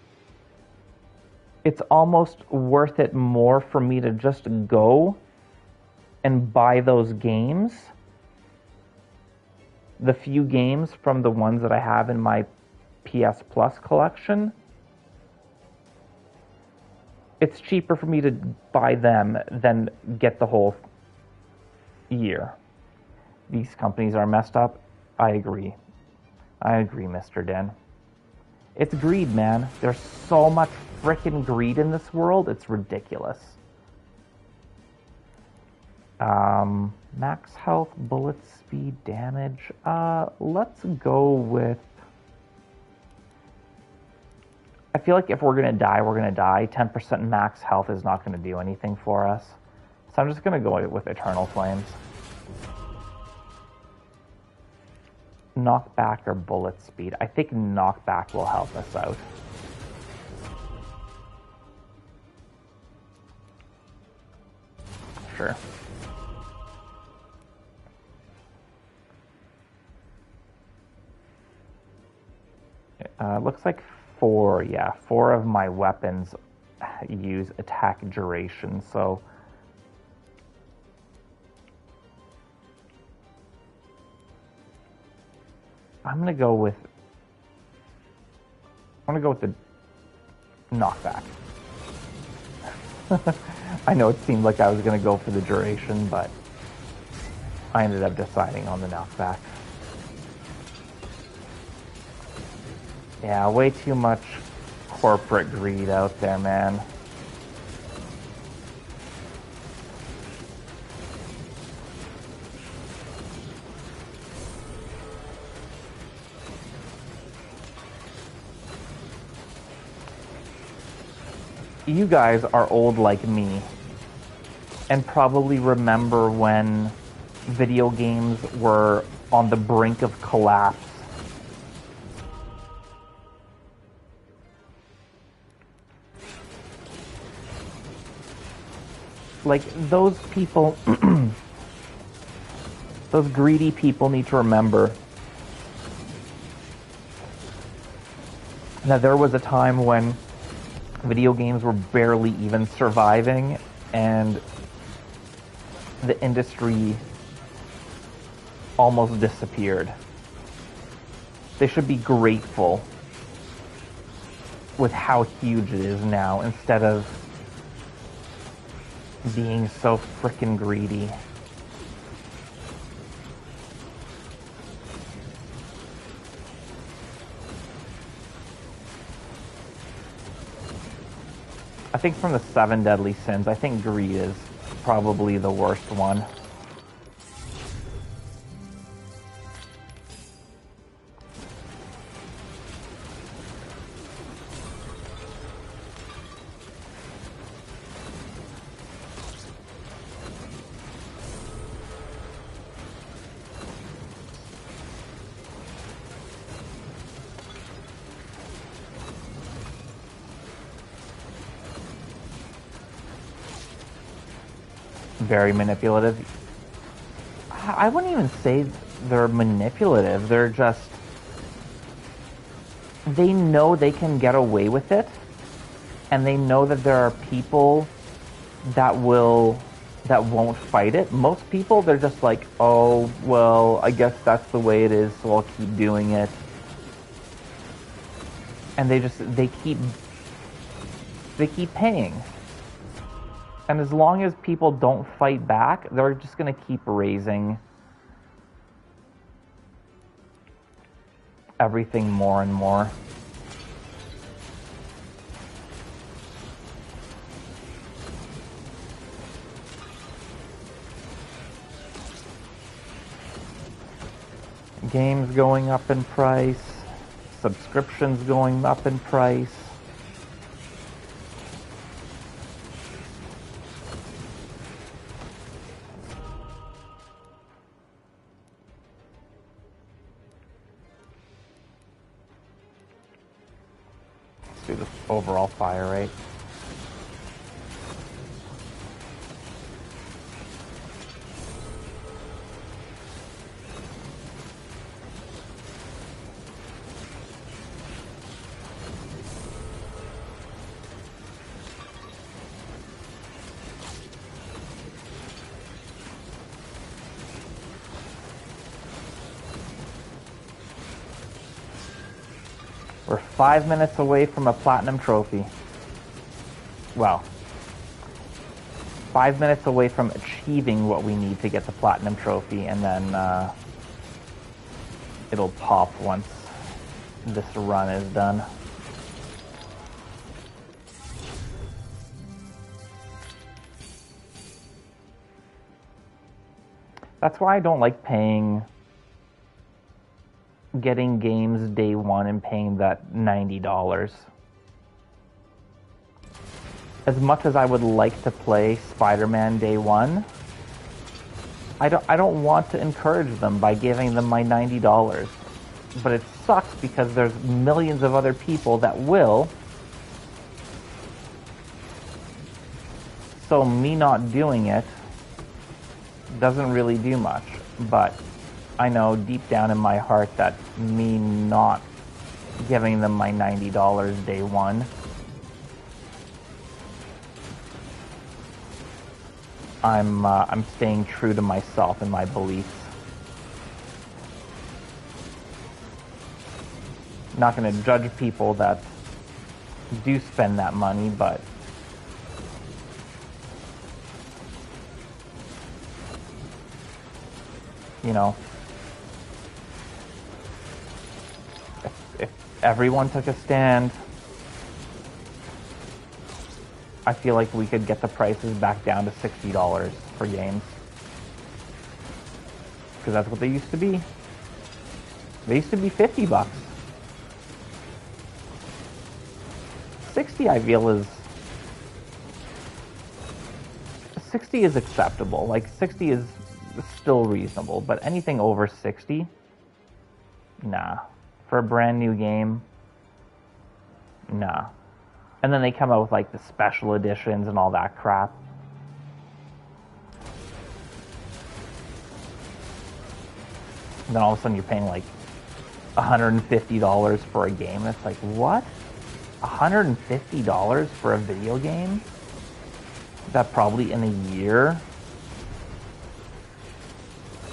it's almost worth it more for me to just go and buy those games. The few games from the ones that I have in my PS Plus collection, it's cheaper for me to buy them than get the whole year. These companies are messed up. I agree. I agree, Mr. Den. It's greed, man. There's so much frickin' greed in this world, it's ridiculous. Max health, bullet speed, damage. Let's go with... I feel like if we're gonna die, we're gonna die. 10% max health is not gonna do anything for us. So I'm just gonna go with Eternal Flames. Knockback or bullet speed? I think knockback will help us out. Sure. Looks like 4 of my weapons use attack duration, so I'm gonna go with the knockback. I know it seemed like I was gonna go for the duration, but I ended up deciding on the knockback. Yeah, way too much corporate greed out there, man. You guys are old like me and probably remember when video games were on the brink of collapse. Like, those people, those greedy people need to remember that there was a time when video games were barely even surviving and the industry almost disappeared. They should be grateful with how huge it is now instead of being so frickin' greedy. I think from the 7 deadly sins, I think greed is probably the worst one. Very manipulative. I wouldn't even say they're manipulative. They're just... they know they can get away with it, and they know that there are people that won't fight it. Most people, they're just like, oh, well, I guess that's the way it is, so I'll keep doing it. And they keep paying. And as long as people don't fight back, they're just going to keep raising everything more and more. Games going up in price, subscriptions going up in price. Let's do the overall fire rate. We're 5 minutes away from a platinum trophy. Well, 5 minutes away from achieving what we need to get the platinum trophy, and then it'll pop once this run is done. That's why I don't like getting games day one and paying that $90. As much as I would like to play Spider-Man day one, I don't want to encourage them by giving them my $90. But it sucks because there's millions of other people that will. So me not doing it doesn't really do much. But I know deep down in my heart that me not giving them my $90 day one I'm staying true to myself and my beliefs. Not going to judge people that do spend that money, but you know, if everyone took a stand, I feel like we could get the prices back down to $60 for games. Because that's what they used to be. They used to be $50. 60 I feel is 60 is acceptable. Like 60 is still reasonable, but anything over 60, nah. For a brand new game, nah. And then they come out with like the special editions and all that crap. And then all of a sudden you're paying like $150 for a game. It's like, what? $150 for a video game? That probably in a year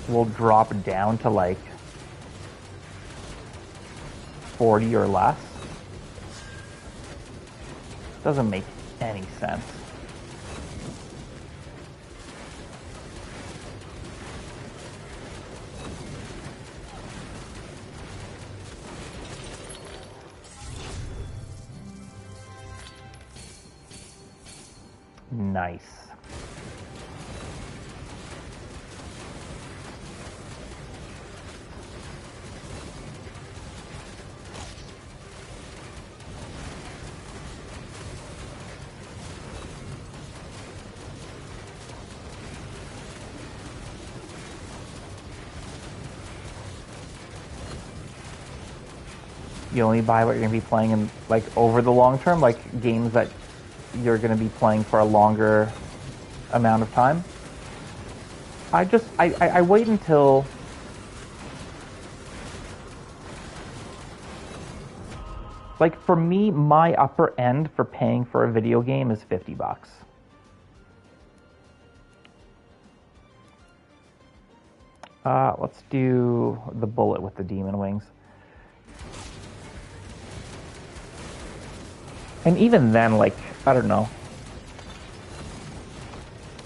will drop down to like 40 or less. Doesn't make any sense. Nice. You only buy what you're going to be playing in, like, over the long term, like games that you're going to be playing for a longer amount of time. I wait until like, for me, my upper end for paying for a video game is $50. Let's do the bullet with the demon wings. And even then, like, I don't know.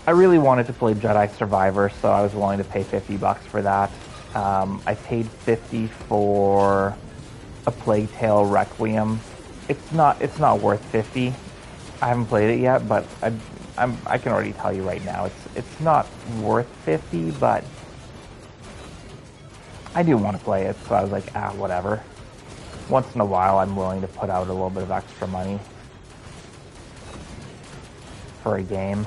I really wanted to play Jedi Survivor, so I was willing to pay $50 for that. I paid $50 for A Plague Tale Requiem. It's not worth $50. I haven't played it yet, but I can already tell you right now, it's not worth $50, but I do want to play it, so I was like, whatever. Once in a while, I'm willing to put out a little bit of extra money for a game.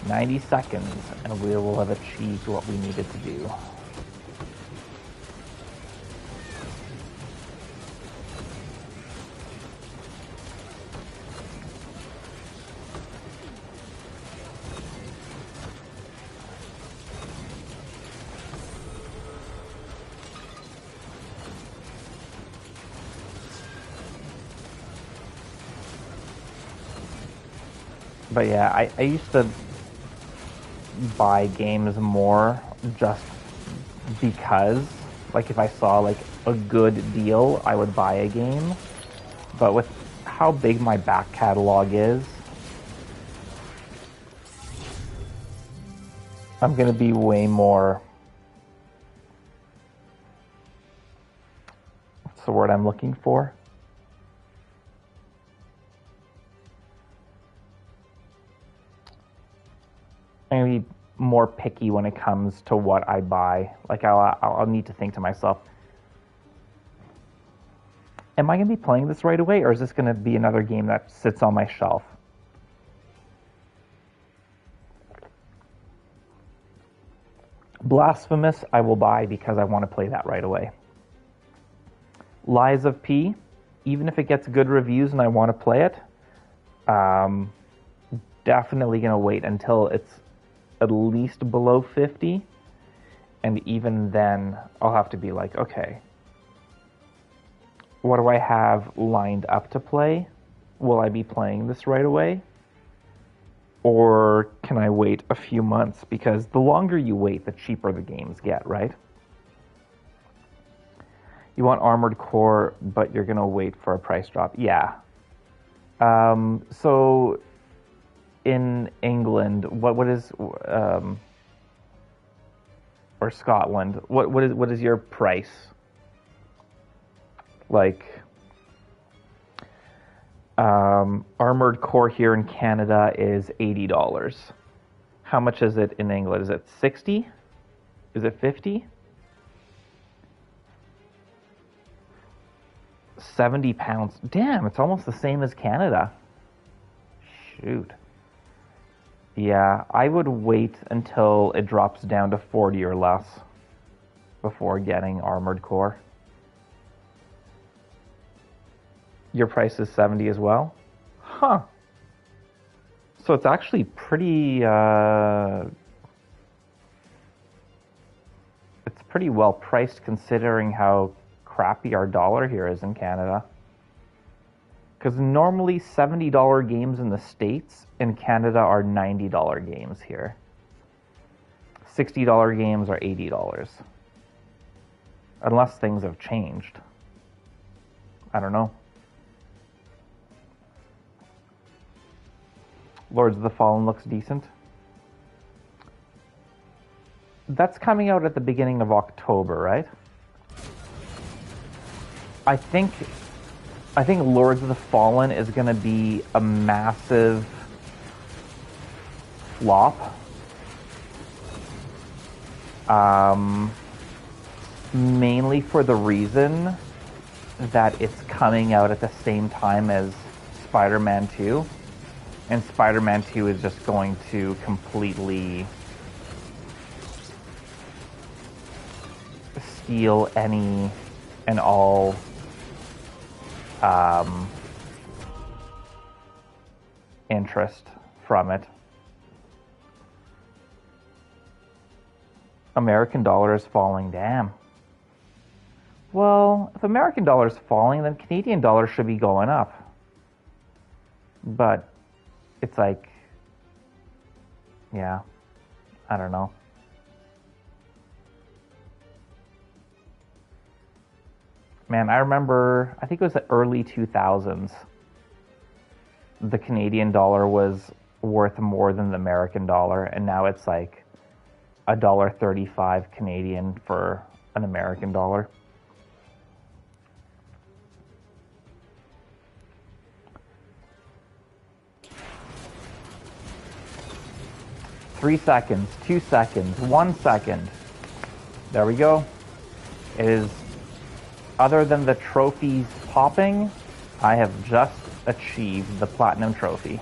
"90 seconds, and we will have achieved what we needed to do." But yeah, I used to buy games more just because, like, if I saw like a good deal, I would buy a game. But with how big my back catalog is, I'm gonna be way more, what's the word I'm looking for? I'm gonna be more picky when it comes to what I buy. Like, I'll need to think to myself, am I going to be playing this right away, or is this going to be another game that sits on my shelf? Blasphemous, I will buy because I want to play that right away. Lies of P, even if it gets good reviews and I want to play it, definitely going to wait until it's at least below 50. And even then, I'll have to be like, okay, what do I have lined up to play? Will I be playing this right away? Or can I wait a few months? Because the longer you wait, the cheaper the games get, right? You want Armored Core, but you're going to wait for a price drop. Yeah. So in England, what is... or Scotland, what is your price? Like, Armored Core here in Canada is $80. How much is it in England? Is it 60? Is it 50? 70 pounds. Damn, it's almost the same as Canada. Shoot. Yeah, I would wait until it drops down to 40 or less before getting Armored Core. Your price is 70 as well? Huh. So it's actually pretty, it's pretty well priced considering how crappy our dollar here is in Canada. Because normally $70 games in the States, in Canada are $90 games here. $60 games are $80. Unless things have changed. I don't know. Lords of the Fallen looks decent. That's coming out at the beginning of October, right? I think Lords of the Fallen is going to be a massive flop. Mainly for the reason that it's coming out at the same time as Spider-Man 2. And Spider-Man 2 is just going to completely steal any and all interest from it. American dollar is falling. Damn. Well, if American dollar is falling, then Canadian dollar should be going up. But it's like, yeah, I don't know. Man, I remember, I think it was the early 2000s, the Canadian dollar was worth more than the American dollar, and now it's like $1.35 Canadian for an American dollar. Three seconds, 2 seconds, 1 second. There we go. It is, other than the trophies popping, I have just achieved the Platinum Trophy.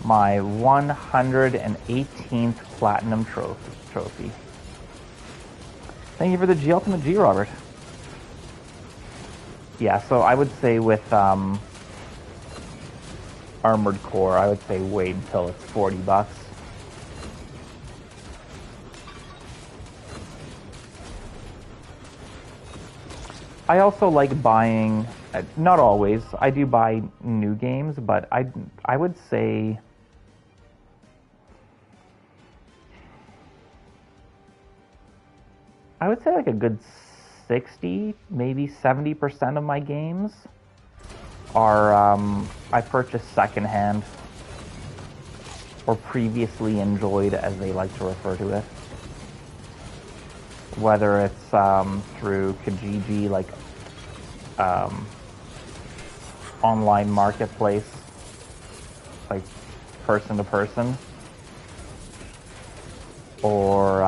My 118th Platinum Trophy. Thank you for the G Ultimate G, Robert. Yeah, so I would say with Armored Core, I would say wait until it's $40. I also like buying, not always, I do buy new games, but I would say like a good 60, maybe 70% of my games are I purchased secondhand or previously enjoyed, as they like to refer to it. Whether it's through Kijiji, like online marketplace, like person to person, or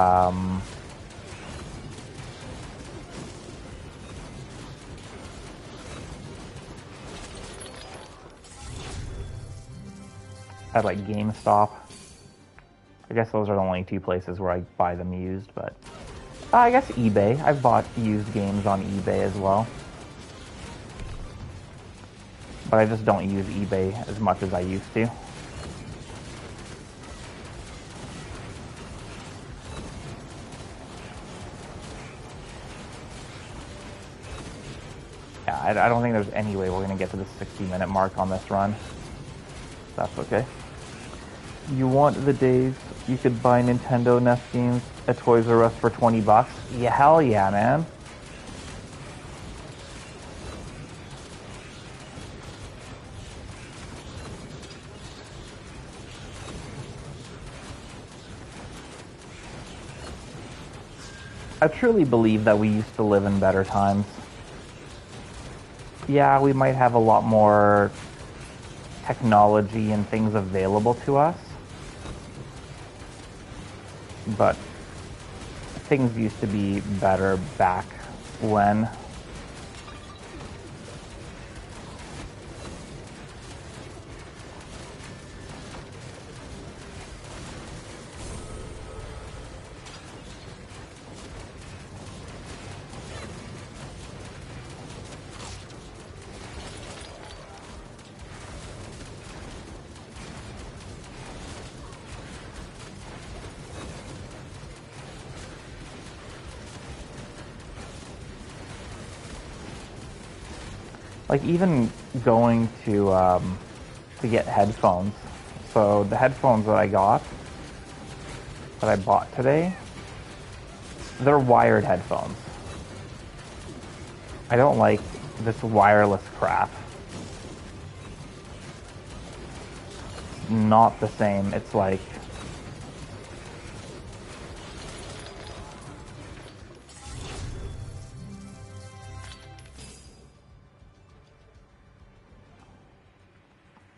at like GameStop. I guess those are the only two places where I buy them used, but I guess eBay. I've bought used games on eBay as well. But I just don't use eBay as much as I used to. Yeah, I don't think there's any way we're going to get to the 60-minute mark on this run. That's okay. You want the days you could buy Nintendo NES games at Toys R Us for $20? Yeah, hell yeah, man. I truly believe that we used to live in better times. Yeah, we might have a lot more technology and things available to us, but things used to be better back when. Like even going to get headphones. So the headphones that I bought today, they're wired headphones. I don't like this wireless crap. Not the same. It's like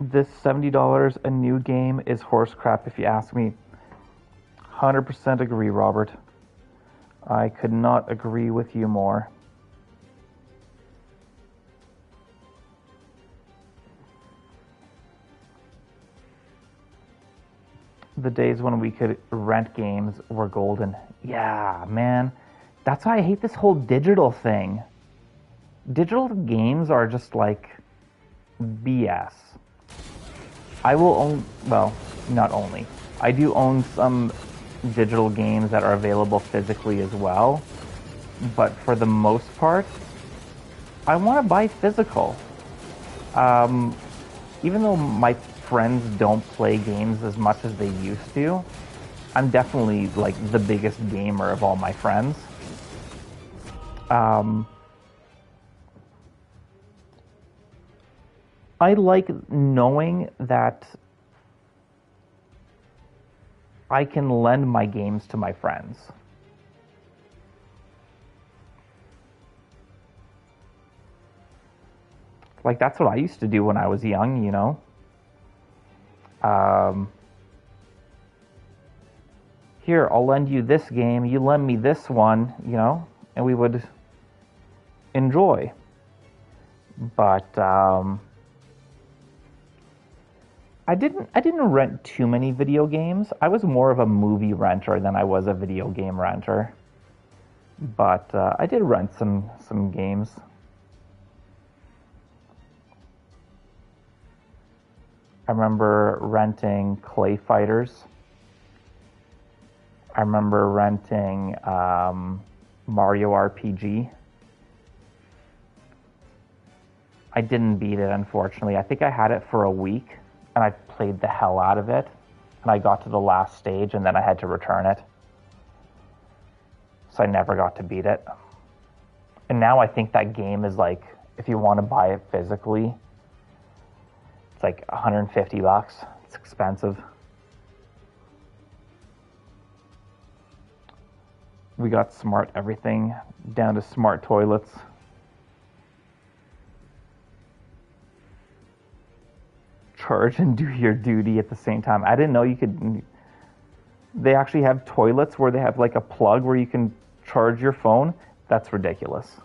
this $70 a new game is horse crap if you ask me. 100% agree, Robert. I could not agree with you more. The days when we could rent games were golden. Yeah, man. That's why I hate this whole digital thing. Digital games are just like BS. I will own, well, not only. I do own some digital games that are available physically as well, but for the most part, I want to buy physical. Even though my friends don't play games as much as they used to, I'm definitely like the biggest gamer of all my friends. I like knowing that I can lend my games to my friends. Like, that's what I used to do when I was young, you know? Here, I'll lend you this game, you lend me this one, you know? And we would enjoy. But, I didn't rent too many video games. I was more of a movie renter than I was a video game renter. But I did rent some games. I remember renting Clay Fighters. I remember renting Mario RPG. I didn't beat it, unfortunately. I think I had it for a week, and I played the hell out of it. And I got to the last stage, and then I had to return it. So I never got to beat it. And now I think that game is like, if you want to buy it physically, it's like $150. It's expensive. We got smart everything, down to smart toilets. Charge and do your duty at the same time. I didn't know you could. They actually have toilets where they have like a plug where you can charge your phone. That's ridiculous.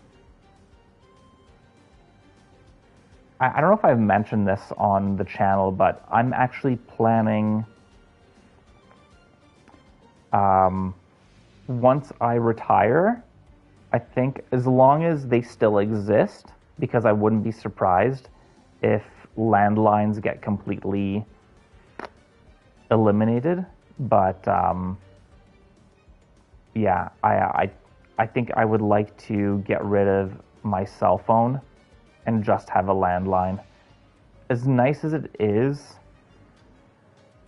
I don't know if I've mentioned this on the channel, but I'm actually planning, once I retire, I think as long as they still exist, because I wouldn't be surprised if landlines get completely eliminated. But yeah, I think I would like to get rid of my cell phone and just have a landline. As nice as it is,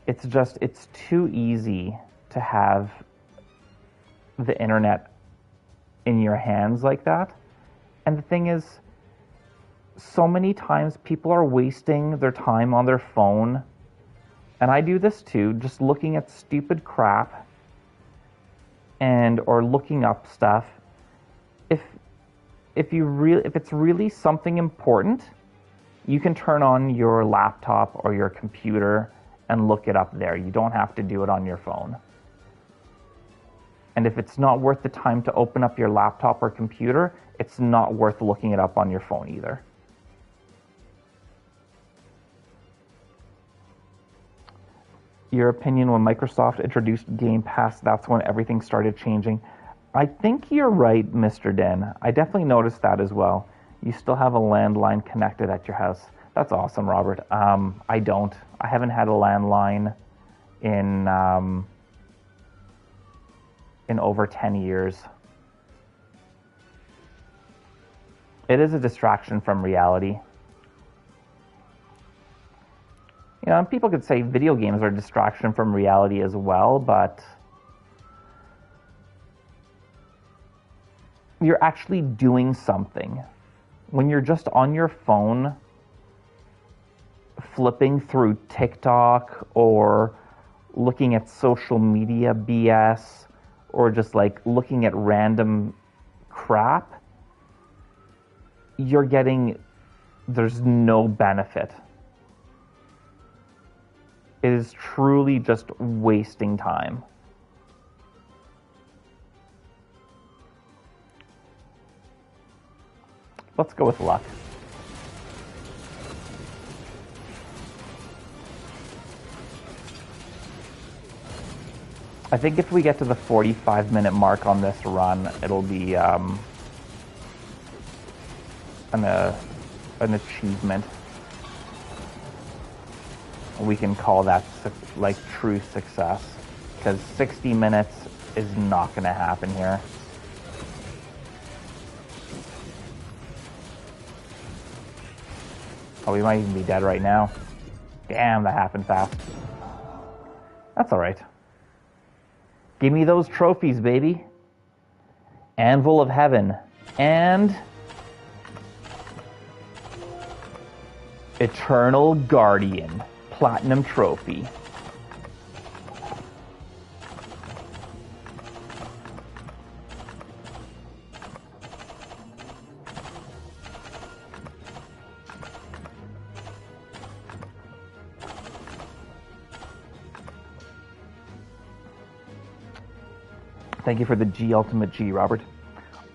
it's too easy to have the internet in your hands like that. And the thing is, so many times people are wasting their time on their phone, and I do this too, just looking at stupid crap or looking up stuff. If it's really something important, you can turn on your laptop or your computer and look it up there. You don't have to do it on your phone. And if it's not worth the time to open up your laptop or computer, it's not worth looking it up on your phone either. Your opinion, when Microsoft introduced Game Pass, that's when everything started changing. I think you're right, Mr. Den. I definitely noticed that as well. You still have a landline connected at your house. That's awesome, Robert. I don't. I haven't had a landline in over 10 years. It is a distraction from reality. You know, and people could say video games are a distraction from reality as well, but you're actually doing something. When you're just on your phone, flipping through TikTok or looking at social media BS or just like looking at random crap, there's no benefit. It is truly just wasting time. Let's go with luck. I think if we get to the 45-minute mark on this run, it'll be an achievement. We can call that like true success, because 60 minutes is not going to happen here. Oh, we might even be dead right now. Damn, that happened fast. That's all right. Give me those trophies, baby. Anvil of Heaven and Eternal Guardian Platinum Trophy. Thank you for the G Ultimate G, Robert.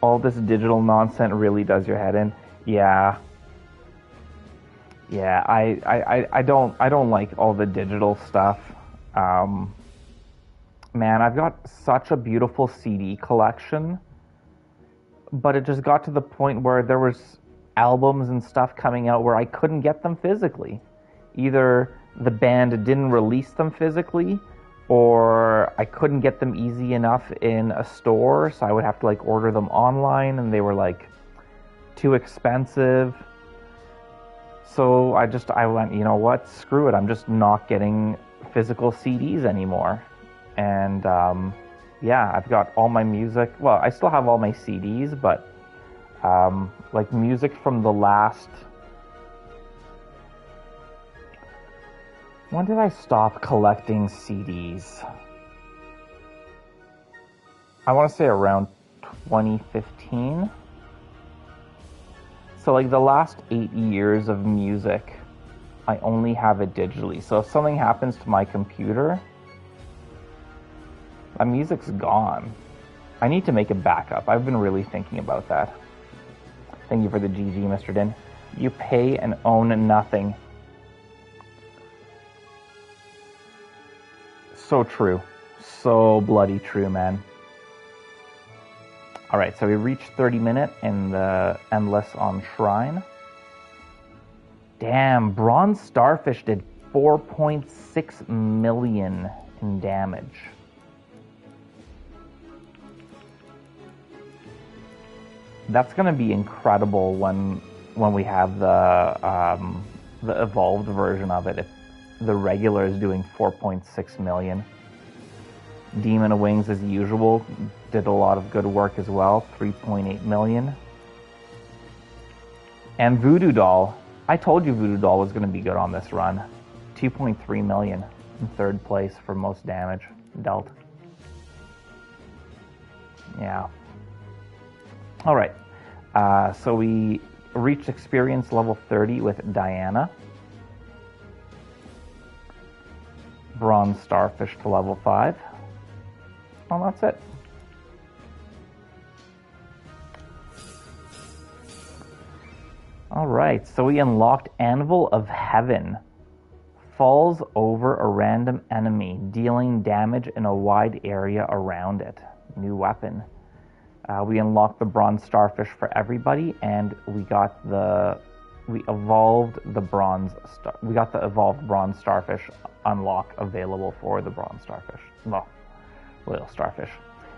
All this digital nonsense really does your head in. Yeah. Yeah, I don't like all the digital stuff. Man, I've got such a beautiful CD collection, but it just got to the point where there was albums and stuff coming out where I couldn't get them physically. Either the band didn't release them physically, or I couldn't get them easy enough in a store, so I would have to like order them online, and they were like too expensive. So I went, you know what, screw it, I'm just not getting physical CDs anymore. And yeah, I've got all my music. Well, I still have all my CDs, but like music from the last... When did I stop collecting CDs? I want to say around 2015. So like the last 8 years of music, I only have it digitally. So if something happens to my computer, my music's gone. I need to make a backup. I've been really thinking about that. Thank you for the GG, Mr. Din. You pay and own nothing. So true. So bloody true, man. Alright, so we reached 30 minutes in the Endless on Shrine. Damn, Bronze Starfish did 4.6 million in damage. That's gonna be incredible when we have the evolved version of it. If the regular is doing 4.6 million. Demon of Wings, as usual, did a lot of good work as well, 3.8 million. And Voodoo Doll, I told you Voodoo Doll was going to be good on this run. 2.3 million in third place for most damage dealt. Yeah. All right. So we reached experience level 30 with Diana. Bronze Starfish to level 5. Well, that's it. All right, so we unlocked Anvil of Heaven. Falls over a random enemy, dealing damage in a wide area around it. New weapon. We unlocked the Bronze Starfish for everybody, and we evolved the we got the evolved Bronze Starfish unlock available for the Bronze Starfish. Well, Royal Starfish.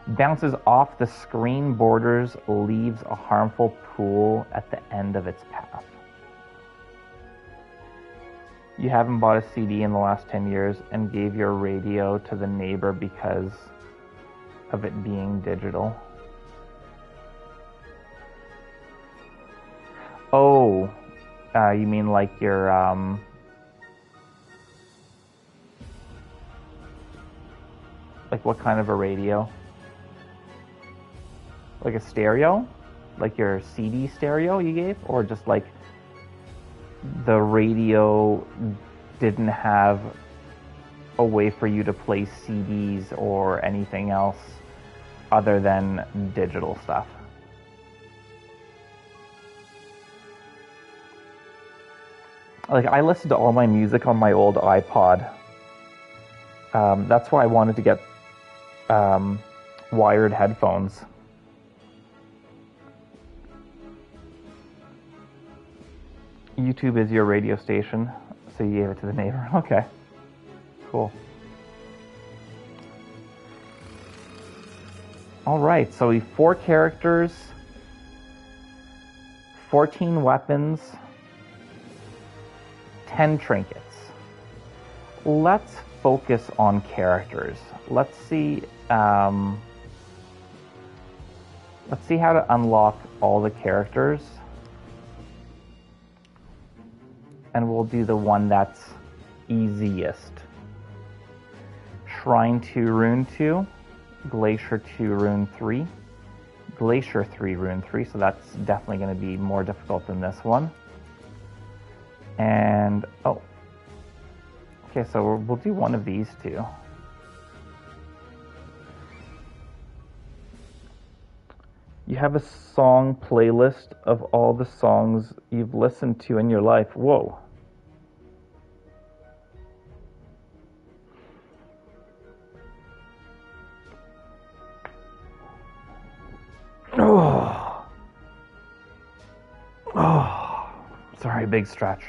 Bounces off the screen borders, leaves a harmful pool at the end of its path. You haven't bought a CD in the last 10 years and gave your radio to the neighbor because of it being digital. Oh, you mean like your, like what kind of a radio? Like a stereo? Like your CD stereo you gave? Or just like the radio didn't have a way for you to play CDs or anything else other than digital stuff? Like, I listened to all my music on my old iPod. That's why I wanted to get wired headphones. YouTube is your radio station, so you gave it to the neighbor. Okay, cool. All right, so we 4 characters, 14 weapons, 10 trinkets. Let's focus on characters. Let's see how to unlock all the characters. And we'll do the one that's easiest. Shrine 2, Rune 2. Glacier 2, Rune 3. Glacier 3, Rune 3, so that's definitely going to be more difficult than this one. And, oh. Okay, so we'll do one of these two. You have a song playlist of all the songs you've listened to in your life. Whoa. Oh. Oh. Sorry, big stretch.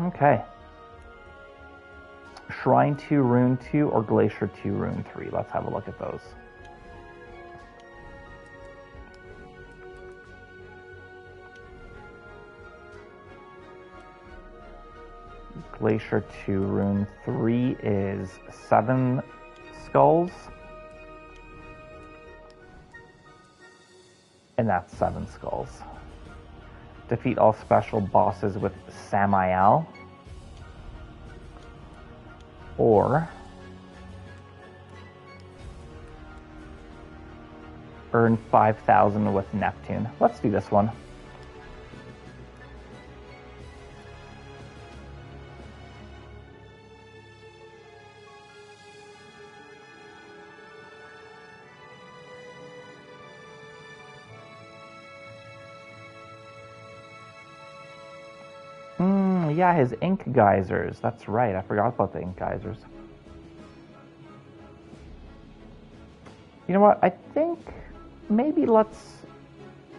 Okay. Shrine 2, Rune 2, or Glacier 2, Rune 3. Let's have a look at those. Glacier 2, Rune 3 is 7 skulls. And that's 7 skulls. Defeat all special bosses with Samael. Or earn 5,000 with Neptune. Let's do this one. Yeah, his ink geysers. That's right. I forgot about the ink geysers. You know what? I think maybe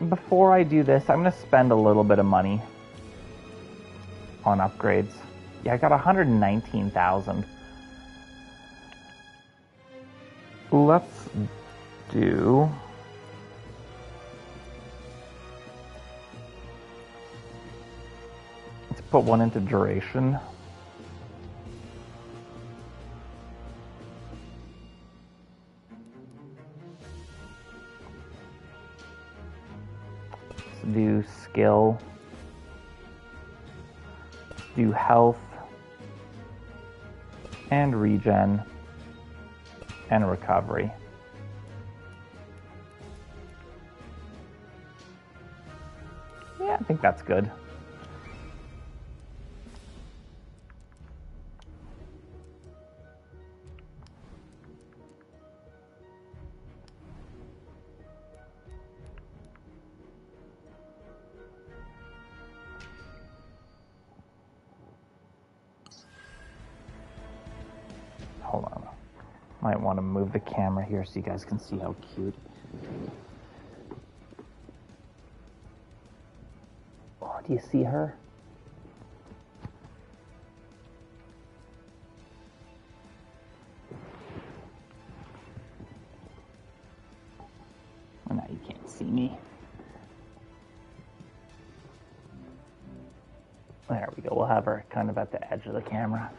before I do this, I'm going to spend a little bit of money on upgrades. Yeah, I got 119,000. Let's do... Let's put one into duration. Let's do skill. Let's do health. And regen. And recovery. Yeah, I think that's good. Hold on. Might want to move the camera here so you guys can see how cute. Oh, do you see her? Oh, now you can't see me. There we go. We'll have her kind of at the edge of the camera.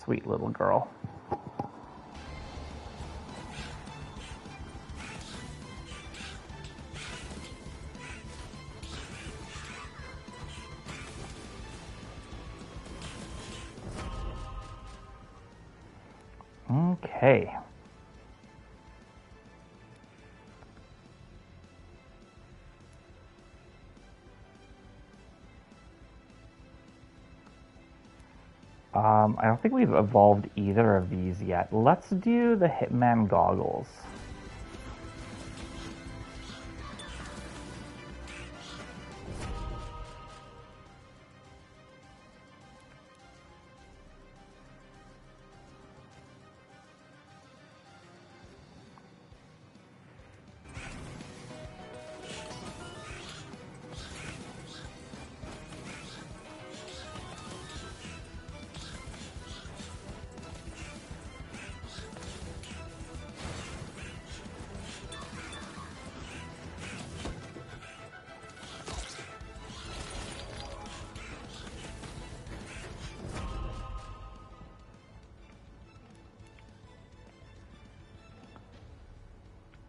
Sweet little girl. Okay. I don't think we've evolved either of these yet. Let's do the Hitman goggles.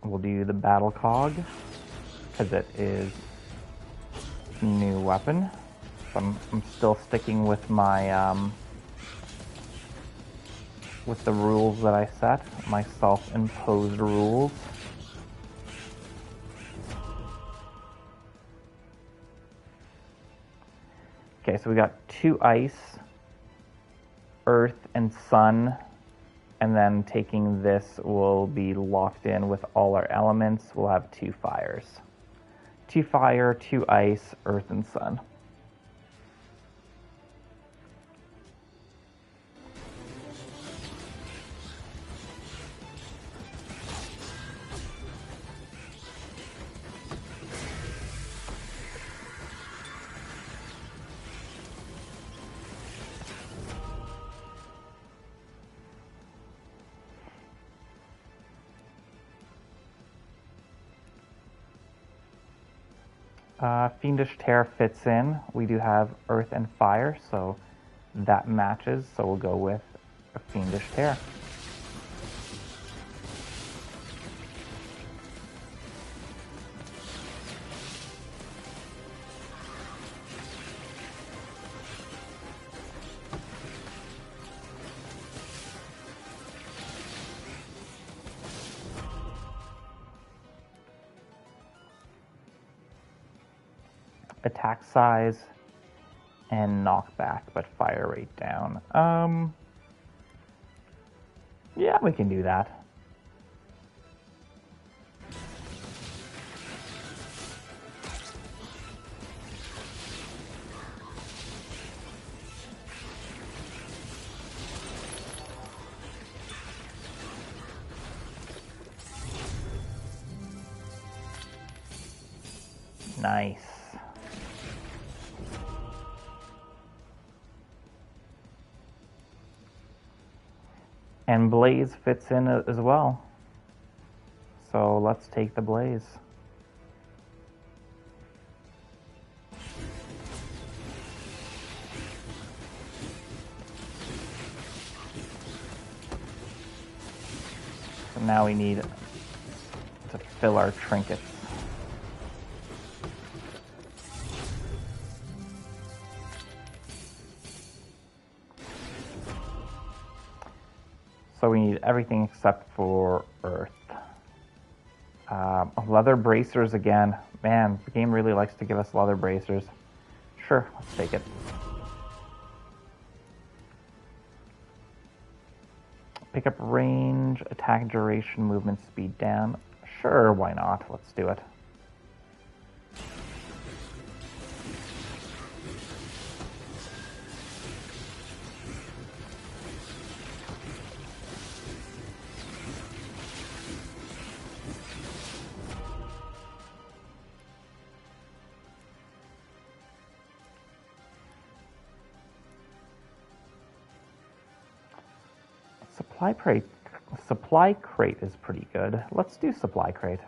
We'll do the battle cog because it is a new weapon. So I'm still sticking with my with the rules that I set, my self-imposed rules. Okay, so we got 2 ice, earth, and sun. And then taking this, we'll be locked in with all our elements. We'll have 2 fires. 2 fire, 2 ice, earth, and sun. Fiendish Tear fits in. We do have Earth and Fire, so that matches. So we'll go with a Fiendish Tear. Attack size and knockback, but fire rate down. Yeah, we can do that. Nice. And Blaze fits in as well. So let's take the Blaze. So now we need to fill our trinkets. So we need everything except for Earth. Leather bracers again. Man, the game really likes to give us leather bracers. Sure, let's take it. Pick up range, attack duration, movement speed down. Sure, why not? Let's do it. Supply crate is pretty good. Let's do supply crate.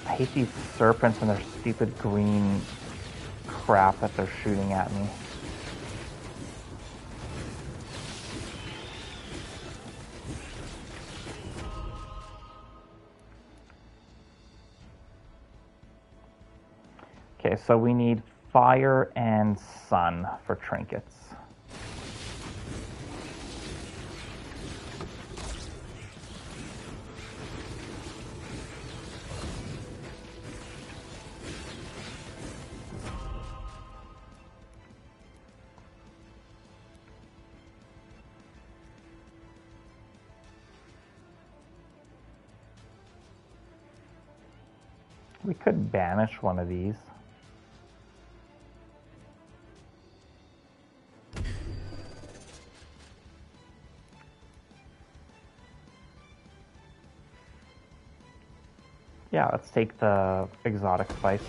I hate these serpents and their stupid green crap that they're shooting at me. Okay, so we need fire and sun for trinkets. We could banish one of these. Yeah, let's take the exotic spice.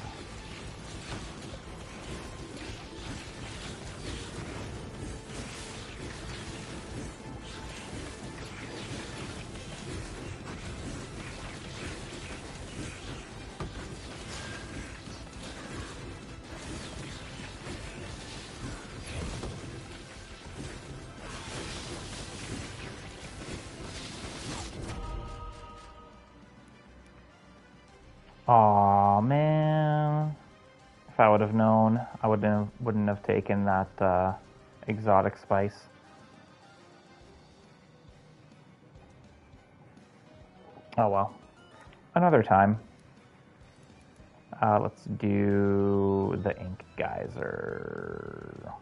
Aw, man. If I would have known, I wouldn't have taken that exotic spice. Oh well. Another time. Let's do the ink geyser.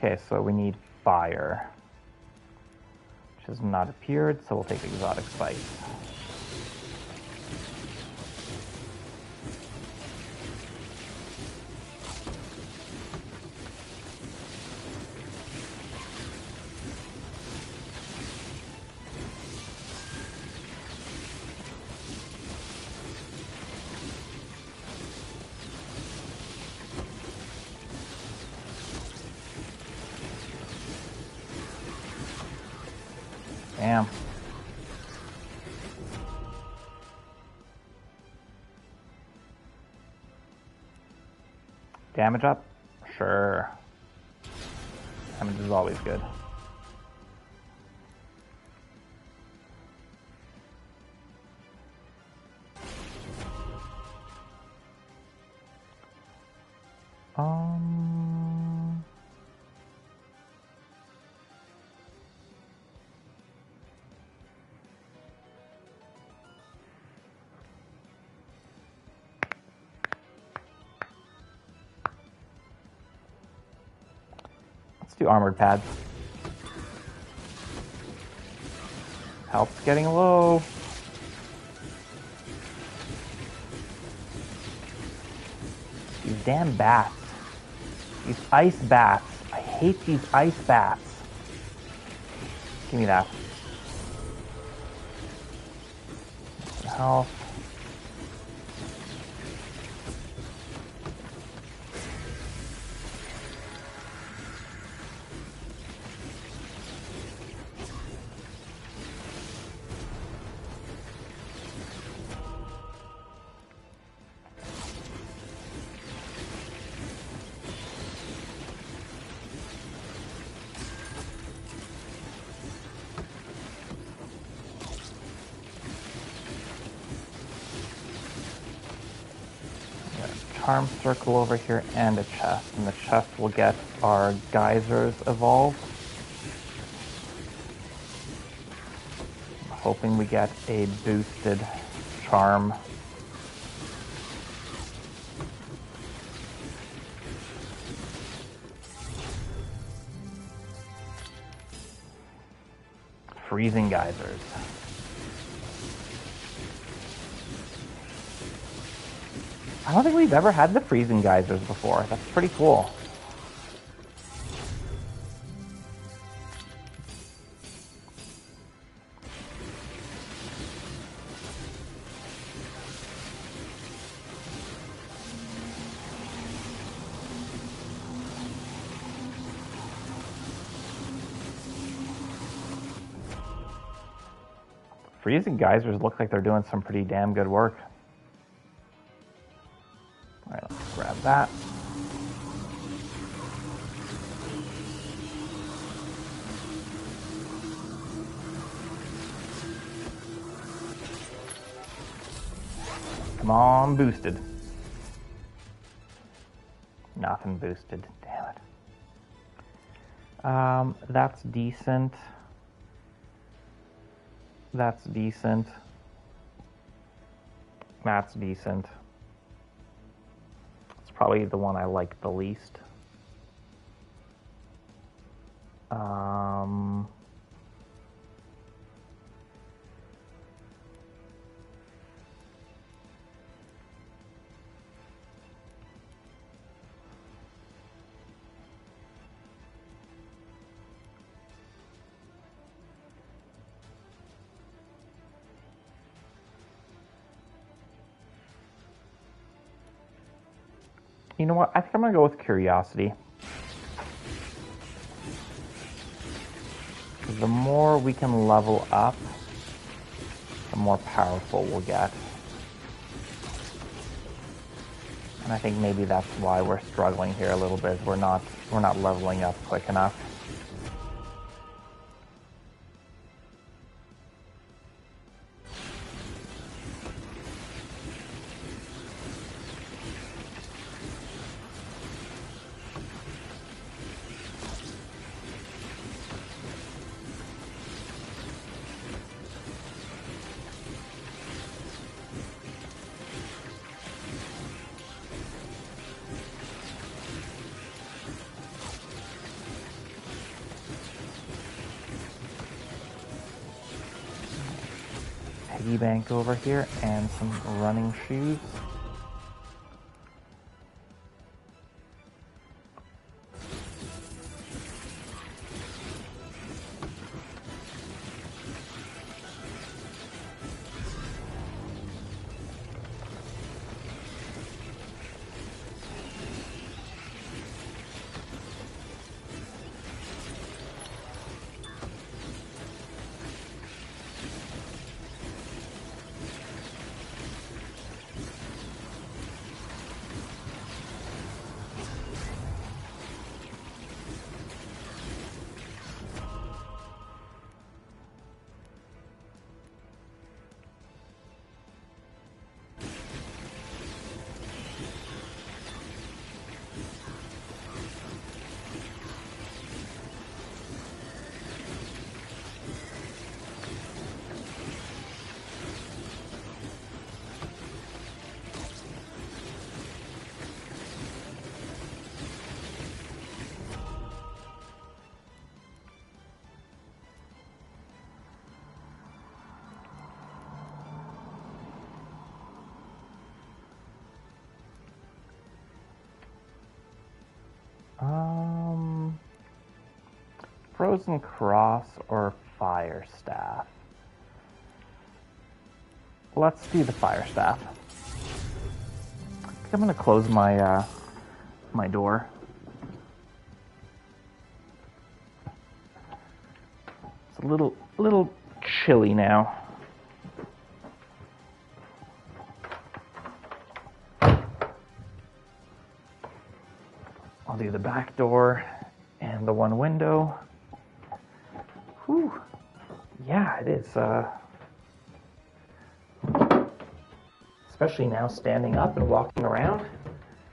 Okay, so we need fire, which has not appeared, so we'll take exotic spice. Damn. Damage up? Sure. Damage is always good. Let's do armored pads. Health's getting low. These damn bats. These ice bats. I hate these ice bats. Give me that. Health. Charm circle over here and a chest, and the chest will get our geysers evolved. I'm hoping we get a boosted charm. Freezing geysers. I don't think we've ever had the freezing geysers before. That's pretty cool. Freezing geysers look like they're doing some pretty damn good work. Alright, let's grab that. Come on, boosted. Nothing boosted. Damn it. That's decent. That's decent. That's decent. It's probably the one I like the least. You know what? I think I'm going to go with Curiosity. The more we can level up, the more powerful we'll get. And I think maybe that's why we're struggling here a little bit. We're not leveling up quick enough. piggy bank over here and some running shoes. Frozen Cross or Fire Staff? Let's do the Fire Staff. I think I'm gonna close my my door. It's a little chilly now. I'll do the back door and the one window. Whew. Yeah, it is. Especially now standing up and walking around,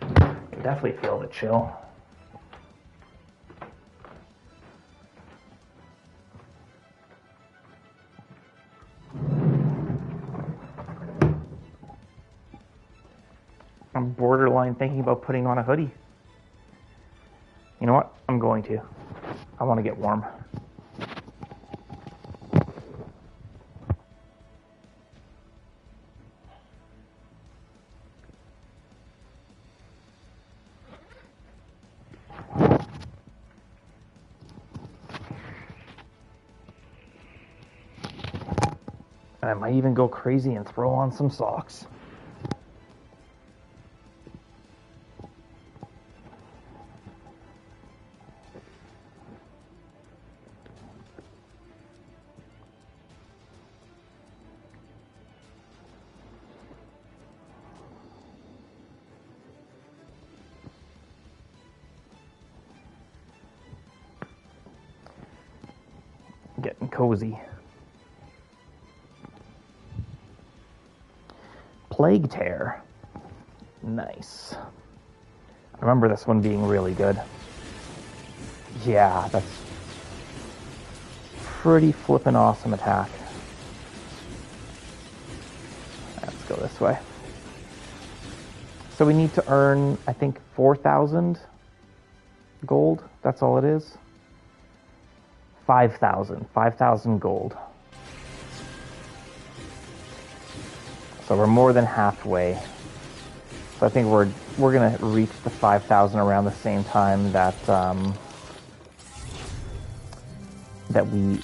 you definitely feel the chill. I'm borderline thinking about putting on a hoodie. You know what? I'm going to. I want to get warm. And I might even go crazy and throw on some socks. Getting cozy. Plague Tear. Nice. I remember this one being really good. Yeah, that's pretty flippin' awesome attack. Let's go this way. So we need to earn, I think, 4,000 gold. That's all it is. 5,000 gold. So we're more than halfway. So I think we're gonna reach the 5,000 around the same time that that we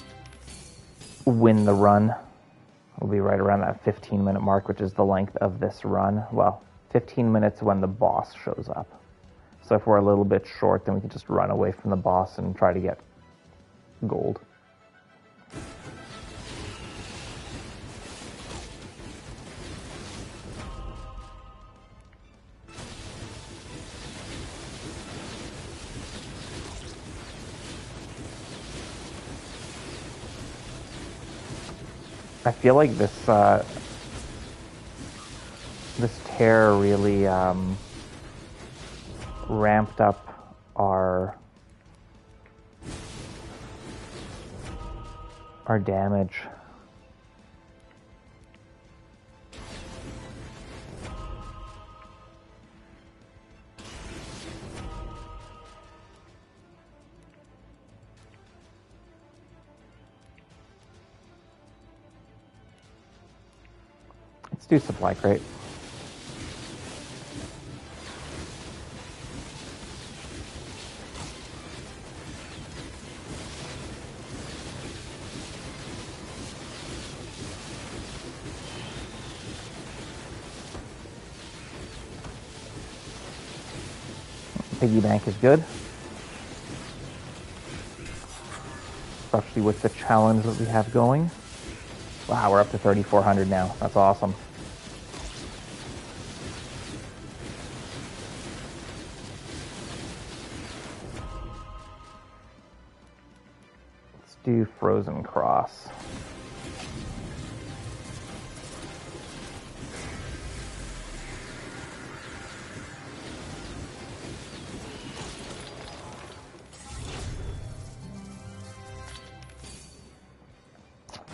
win the run. We'll be right around that 15-minute mark, which is the length of this run. Well, 15 minutes when the boss shows up. So if we're a little bit short, then we can just run away from the boss and try to get gold. I feel like this this tear really ramped up our damage. Let's do supply crate. Piggy bank is good. Especially with the challenge that we have going. Wow, we're up to 3,400 now. That's awesome. Let's do Frozen Cross.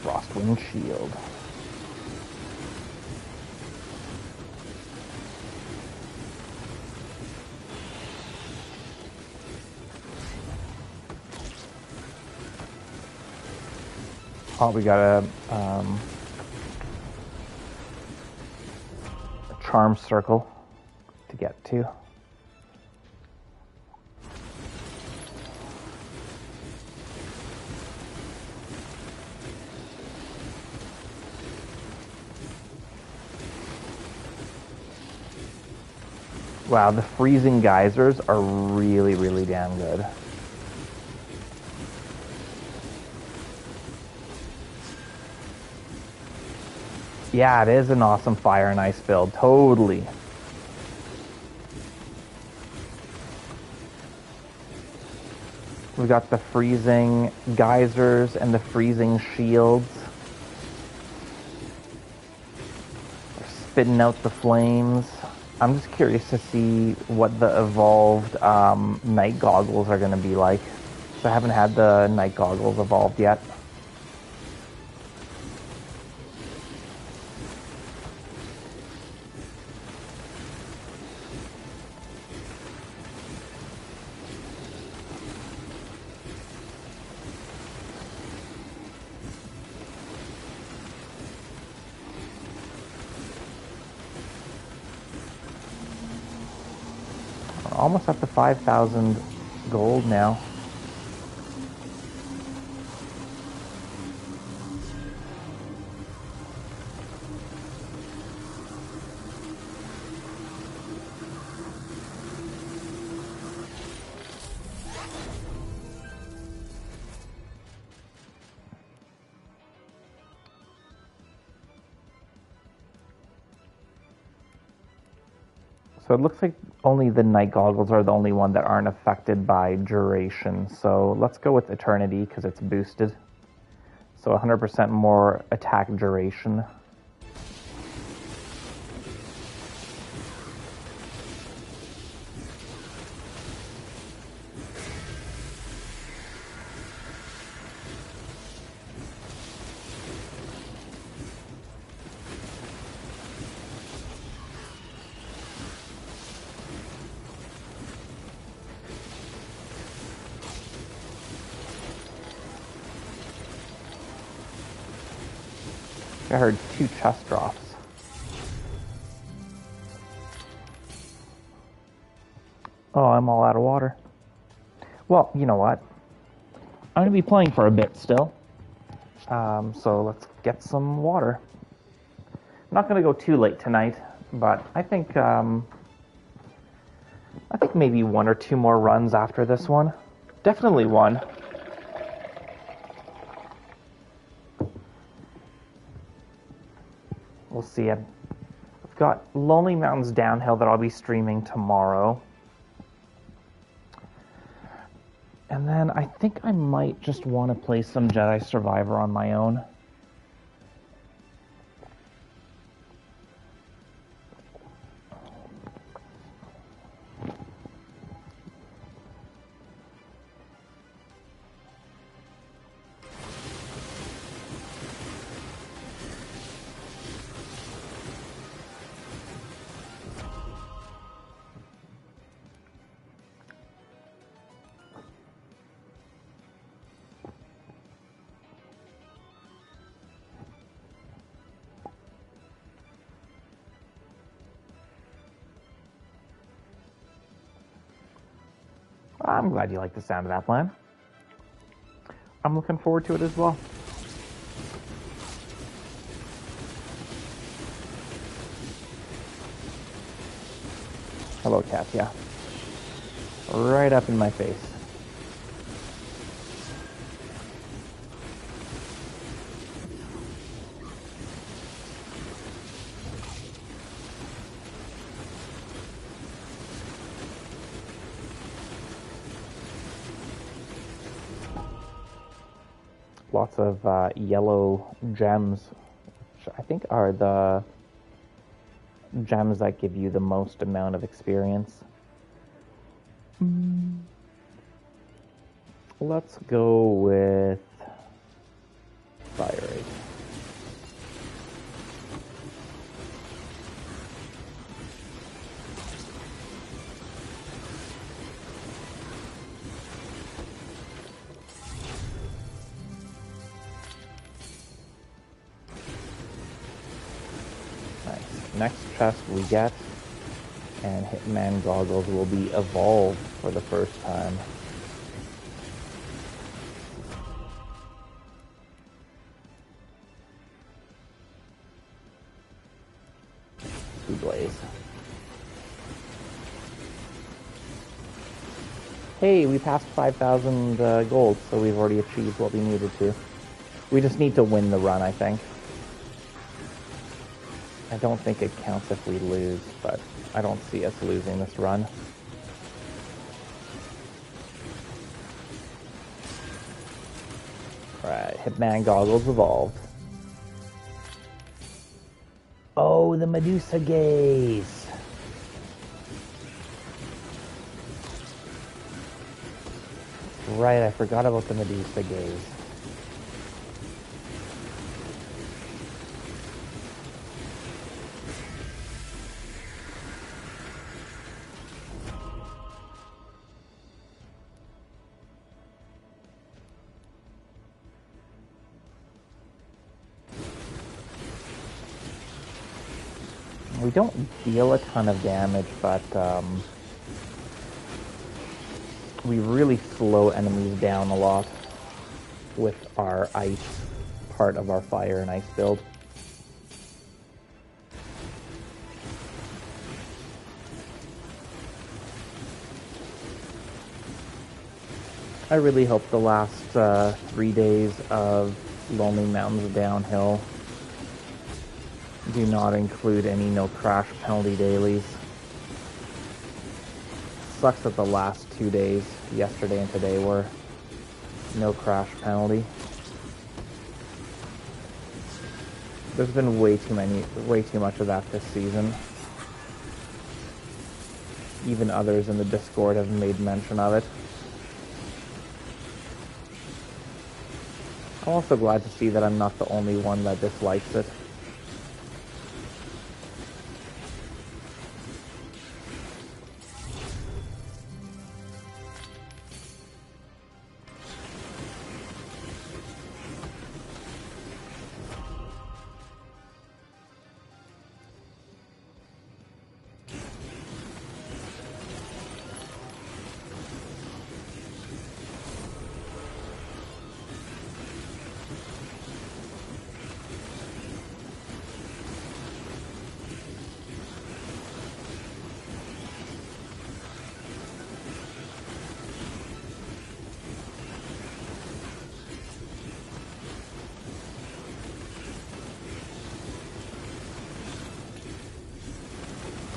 Frostwind Shield. Oh, we got a Charm Circle to get to. Wow, the freezing geysers are really, really damn good. Yeah, it is an awesome fire and ice build, totally. We got the freezing geysers and the freezing shields. They're spitting out the flames. I'm just curious to see what the evolved night goggles are going to be like. So I haven't had the night goggles evolved yet. Almost up to 5,000 gold now. So it looks like only the night goggles are the only one that aren't affected by duration. So let's go with Eternity because it's boosted. So 100% more attack duration. I heard 2 chest drops. Oh, I'm all out of water. Well, you know what? I'm going to be playing for a bit still. So let's get some water. I'm not going to go too late tonight, but I think maybe 1 or 2 more runs after this one. Definitely 1. We'll see. I've got Lonely Mountains Downhill that I'll be streaming tomorrow. And then I think I might just want to play some Jedi Survivor on my own. I'm glad you like the sound of that plan. I'm looking forward to it as well. Hello, Katya. Right up in my face. Lots of yellow gems, which I think are the gems that give you the most amount of experience. Let's go with Fire Rate. Nice. Next chest we get, and Hitman Goggles will be evolved for the first time. Blaze. Hey, we passed 5,000 gold, so we've already achieved what we needed to. We just need to win the run, I think. I don't think it counts if we lose, but I don't see us losing this run. Alright, Hitman Goggles evolved. Oh, the Medusa Gaze! Right, I forgot about the Medusa Gaze. We don't deal a ton of damage, but we really slow enemies down a lot with our ice part of our fire and ice build. I really hope the last 3 days of Lonely Mountains Downhill do not include any no crash penalty dailies. Sucks that the last 2 days, yesterday and today, were no crash penalty. There's been way too much of that this season. Even others in the Discord have made mention of it. I'm also glad to see that I'm not the only one that dislikes it.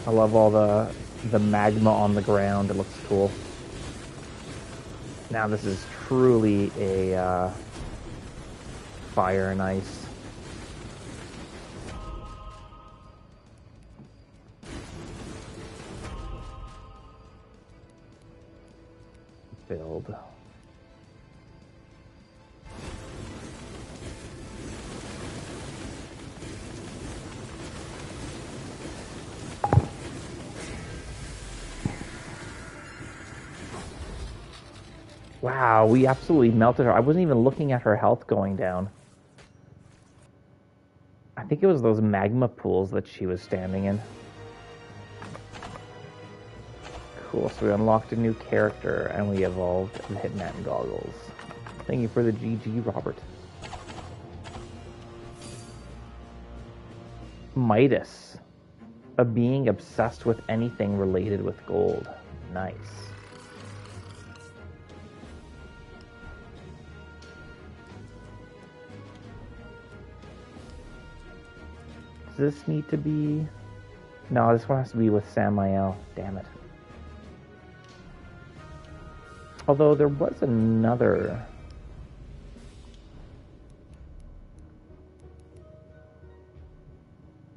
I love all the magma on the ground. It looks cool. Now this is truly a fire and ice build. Wow, we absolutely melted her. I wasn't even looking at her health going down. I think it was those magma pools that she was standing in. Cool, so we unlocked a new character and we evolved the Hitman goggles. Thank you for the GG, Robert. Midas. A being obsessed with anything related with gold. Nice. Does this need to be... No, this one has to be with Samael. Damn it. Although there was another...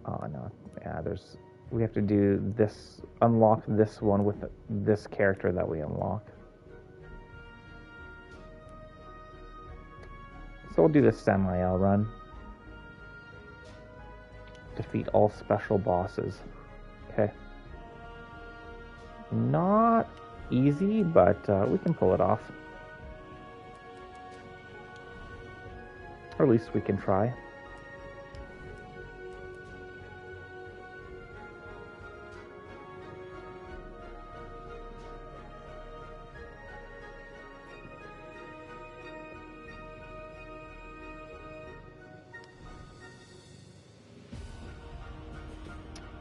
Oh, no. Yeah, there's... We have to do this... Unlock this one with this character that we unlock. So we'll do this Samael run. Defeat all special bosses. Okay. Not easy, but we can pull it off. Or at least we can try.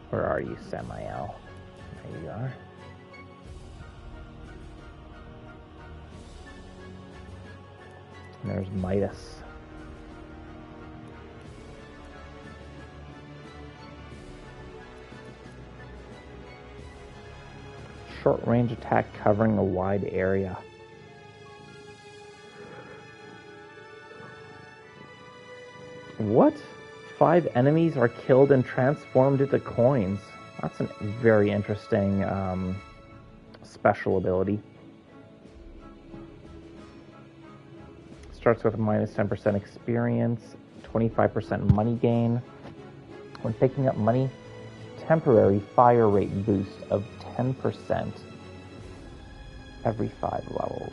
Where are you, Samael? There you are. And there's Midas. Short range attack covering a wide area. What? 5 enemies are killed and transformed into coins. That's a very interesting special ability. Starts with a minus 10% experience, 25% money gain. When picking up money, temporary fire rate boost of 10% every 5 levels.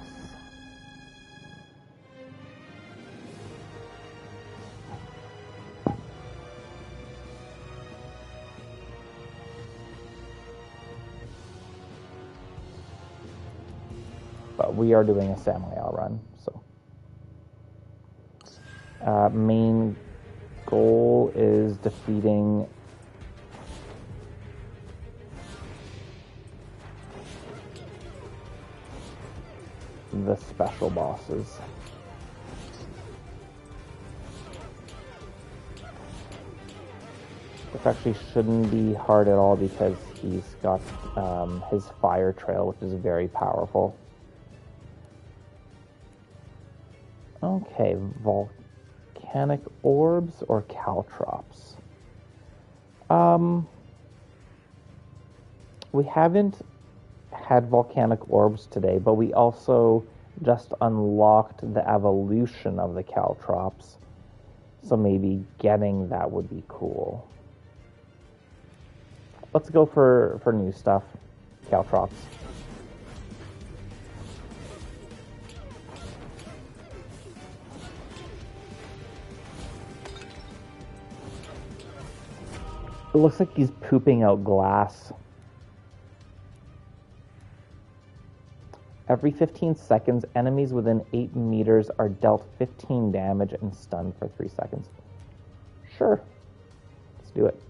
But we are doing a Samael run, so. Main goal is defeating the special bosses. This actually shouldn't be hard at all because he's got his fire trail, which is very powerful. Okay, volcanic orbs or caltrops? We haven't had volcanic orbs today, but we also just unlocked the evolution of the caltrops. So maybe getting that would be cool. Let's go for new stuff. Caltrops. It looks like he's pooping out glass. Every 15 seconds, enemies within 8 meters are dealt 15 damage and stunned for 3 seconds. Sure. Let's do it.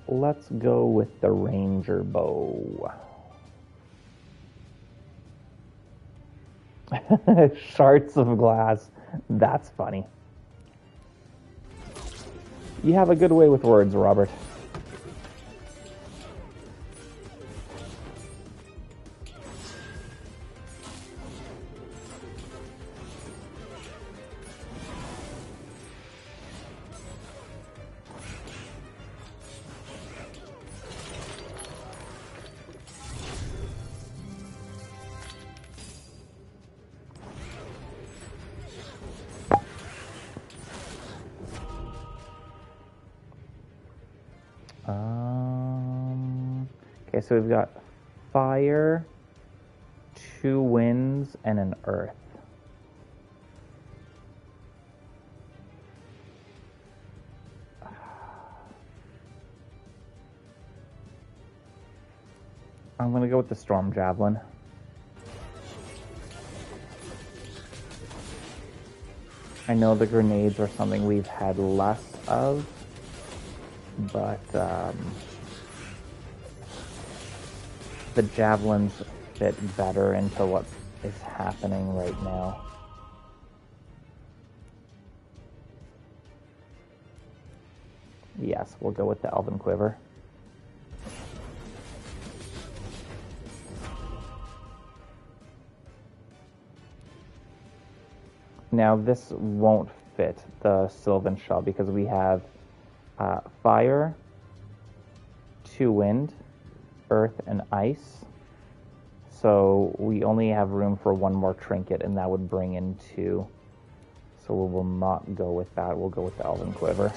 Let's go with the Ranger bow. Shards of glass. That's funny. You have a good way with words, Robert. Okay, so we've got fire, 2 winds, and an earth. I'm gonna go with the Storm Javelin. I know the grenades are something we've had less of, but the javelins fit better into what is happening right now. Yes, we'll go with the Elven Quiver. Now this won't fit the Sylvan Shell because we have fire, 2 wind, earth, and ice. So we only have room for 1 more trinket, and that would bring in 2. So we will not go with that. We'll go with the Elven Quiver.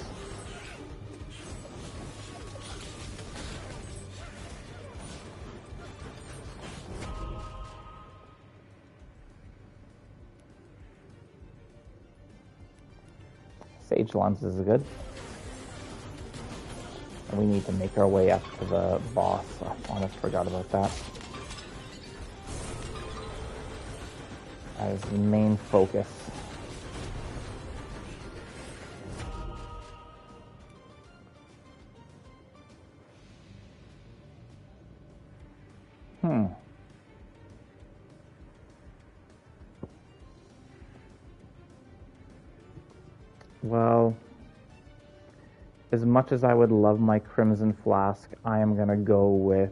Sage Lens is good. And we need to make our way up to the boss. I almost forgot about that. That is the main focus. Well, as much as I would love my Crimson Flask, I am going to go with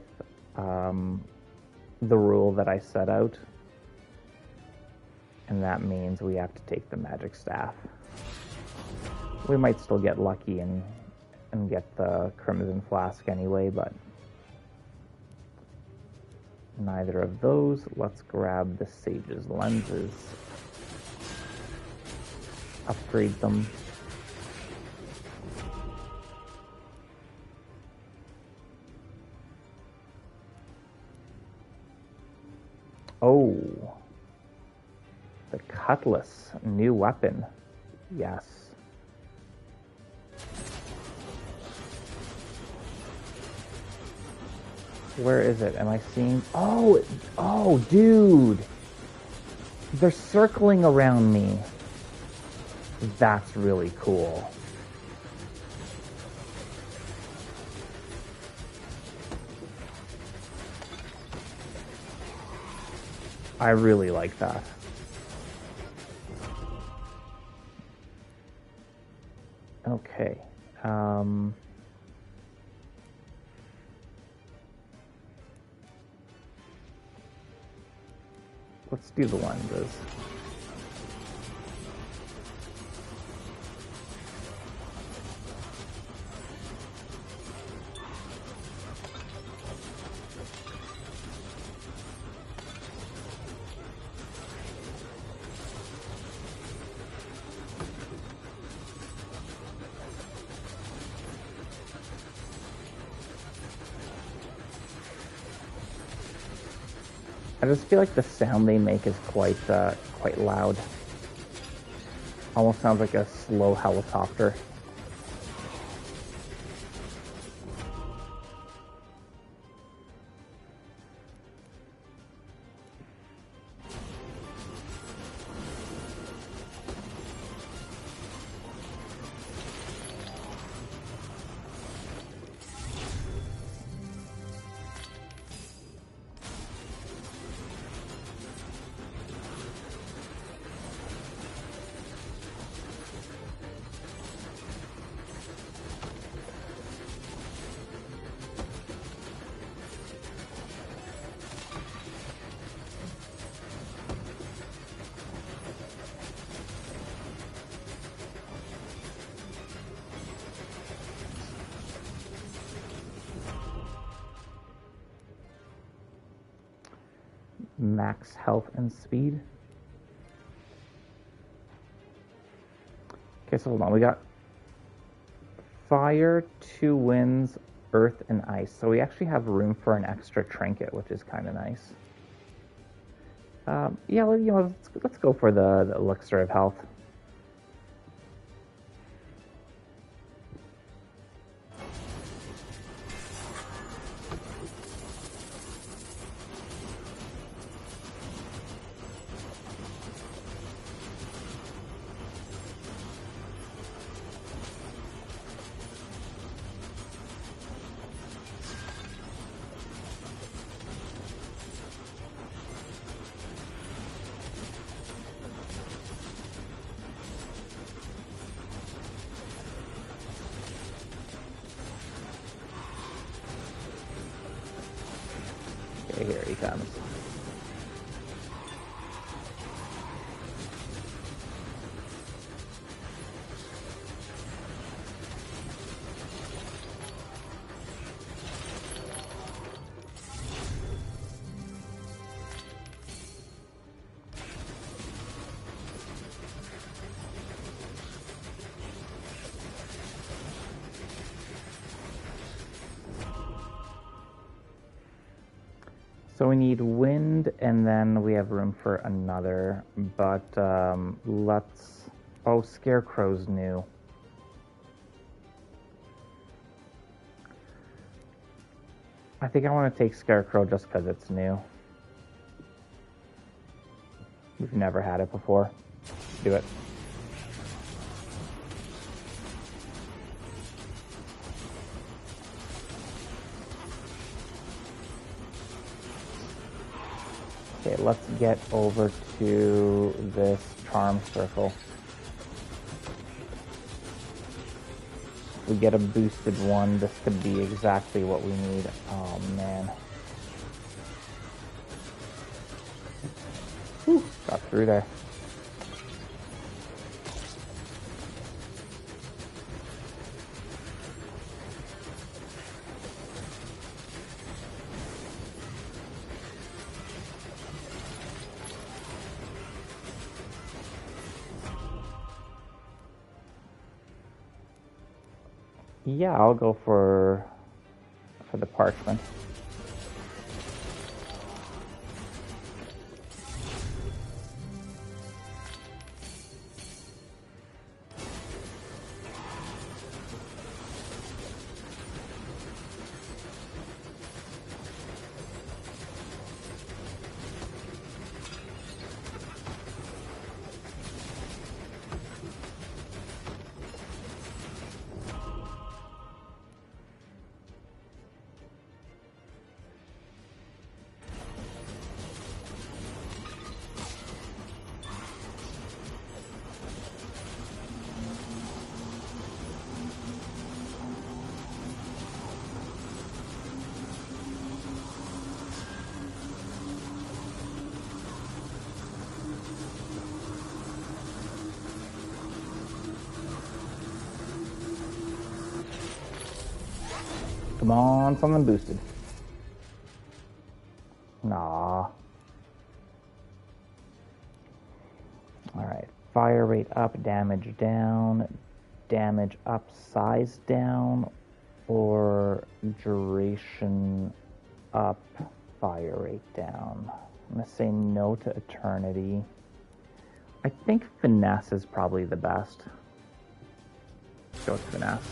the rule that I set out. And that means we have to take the Magic Staff. We might still get lucky and get the Crimson Flask anyway, but neither of those. Let's grab the Sage's Lenses. Upgrade them. Oh, the Cutlass, new weapon. Yes. Where is it? Am I seeing? Oh, dude. They're circling around me. That's really cool. I really like that. Okay. Let's do the lenses. I just feel like the sound they make is quite loud. Almost sounds like a slow helicopter. Max health and speed. Okay, so hold on. We got fire, 2 winds, earth and ice. So we actually have room for an extra trinket, which is kind of nice. Yeah, well, let's go for the elixir of health. Okay, here he comes. So we need wind, and then we have room for another, but let's... Oh, Scarecrow's new. I think I want to take Scarecrow just because it's new. We've never had it before. Do it. Okay, let's get over to this charm circle. If we get a boosted one, this could be exactly what we need. Oh man. Whew, got through there. Yeah, I'll go for the parchment. Come on, something boosted. Nah. Alright, fire rate up, damage down, damage up, size down, or duration up, fire rate down. I'm going to say no to Eternity. I think Finesse is probably the best. Let's go with Finesse.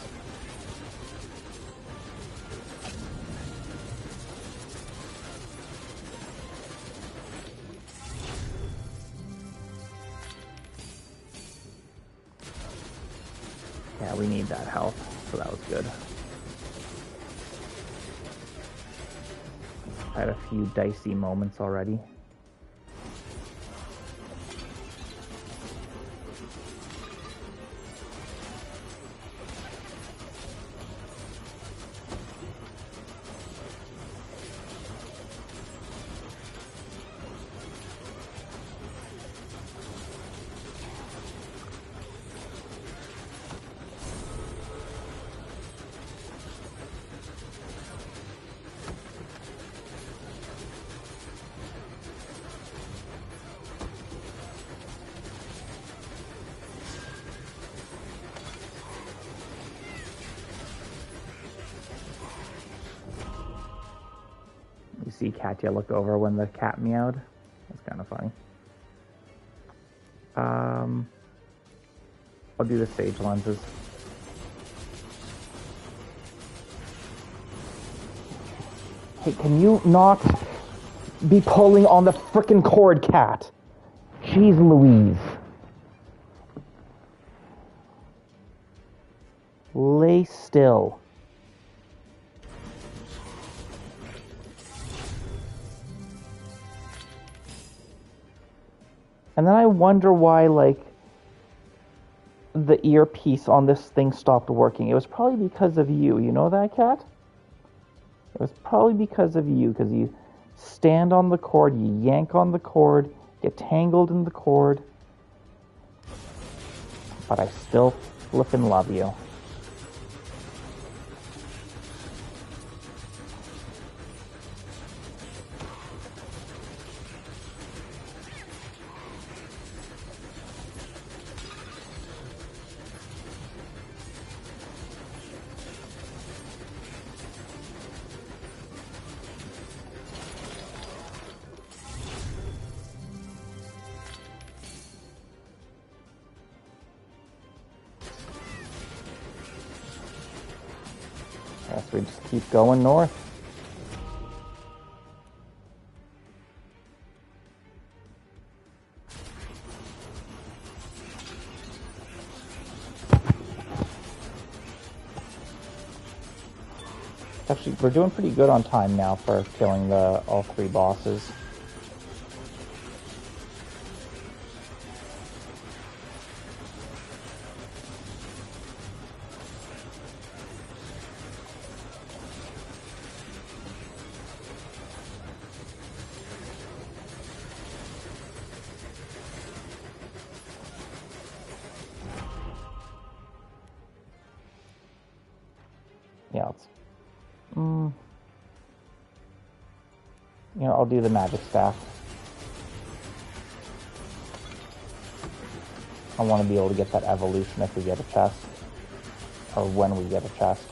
Yeah, we need that health, so that was good. I had a few dicey moments already. see Katya look over when the cat meowed. That's kind of funny. I'll do the sage lenses. Hey, can you not be pulling on the frickin' cord, cat? Jeez Louise. Lay still. And then I wonder why, like, the earpiece on this thing stopped working. It was probably because of you. You know that, cat? It was probably because of you, because you stand on the cord, you yank on the cord, get tangled in the cord. But I still flippin' love you. Guess we just keep going north. Actually, we're doing pretty good on time now for killing all 3 bosses. Yeah, you know, I'll do the magic staff. I want to be able to get that evolution if we get a chest. Or when we get a chest.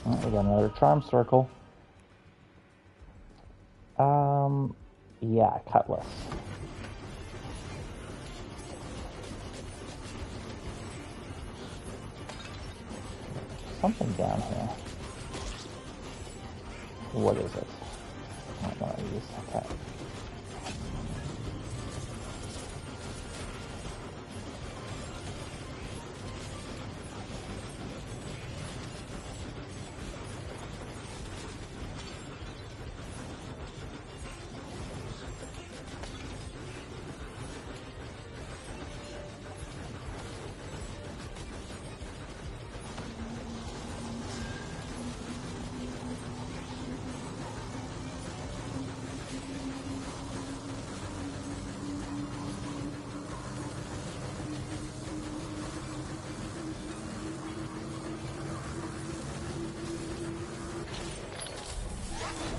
Oh, we got another charm circle. Yeah, cutlass. Something down here. What is it? Not one of these. Okay.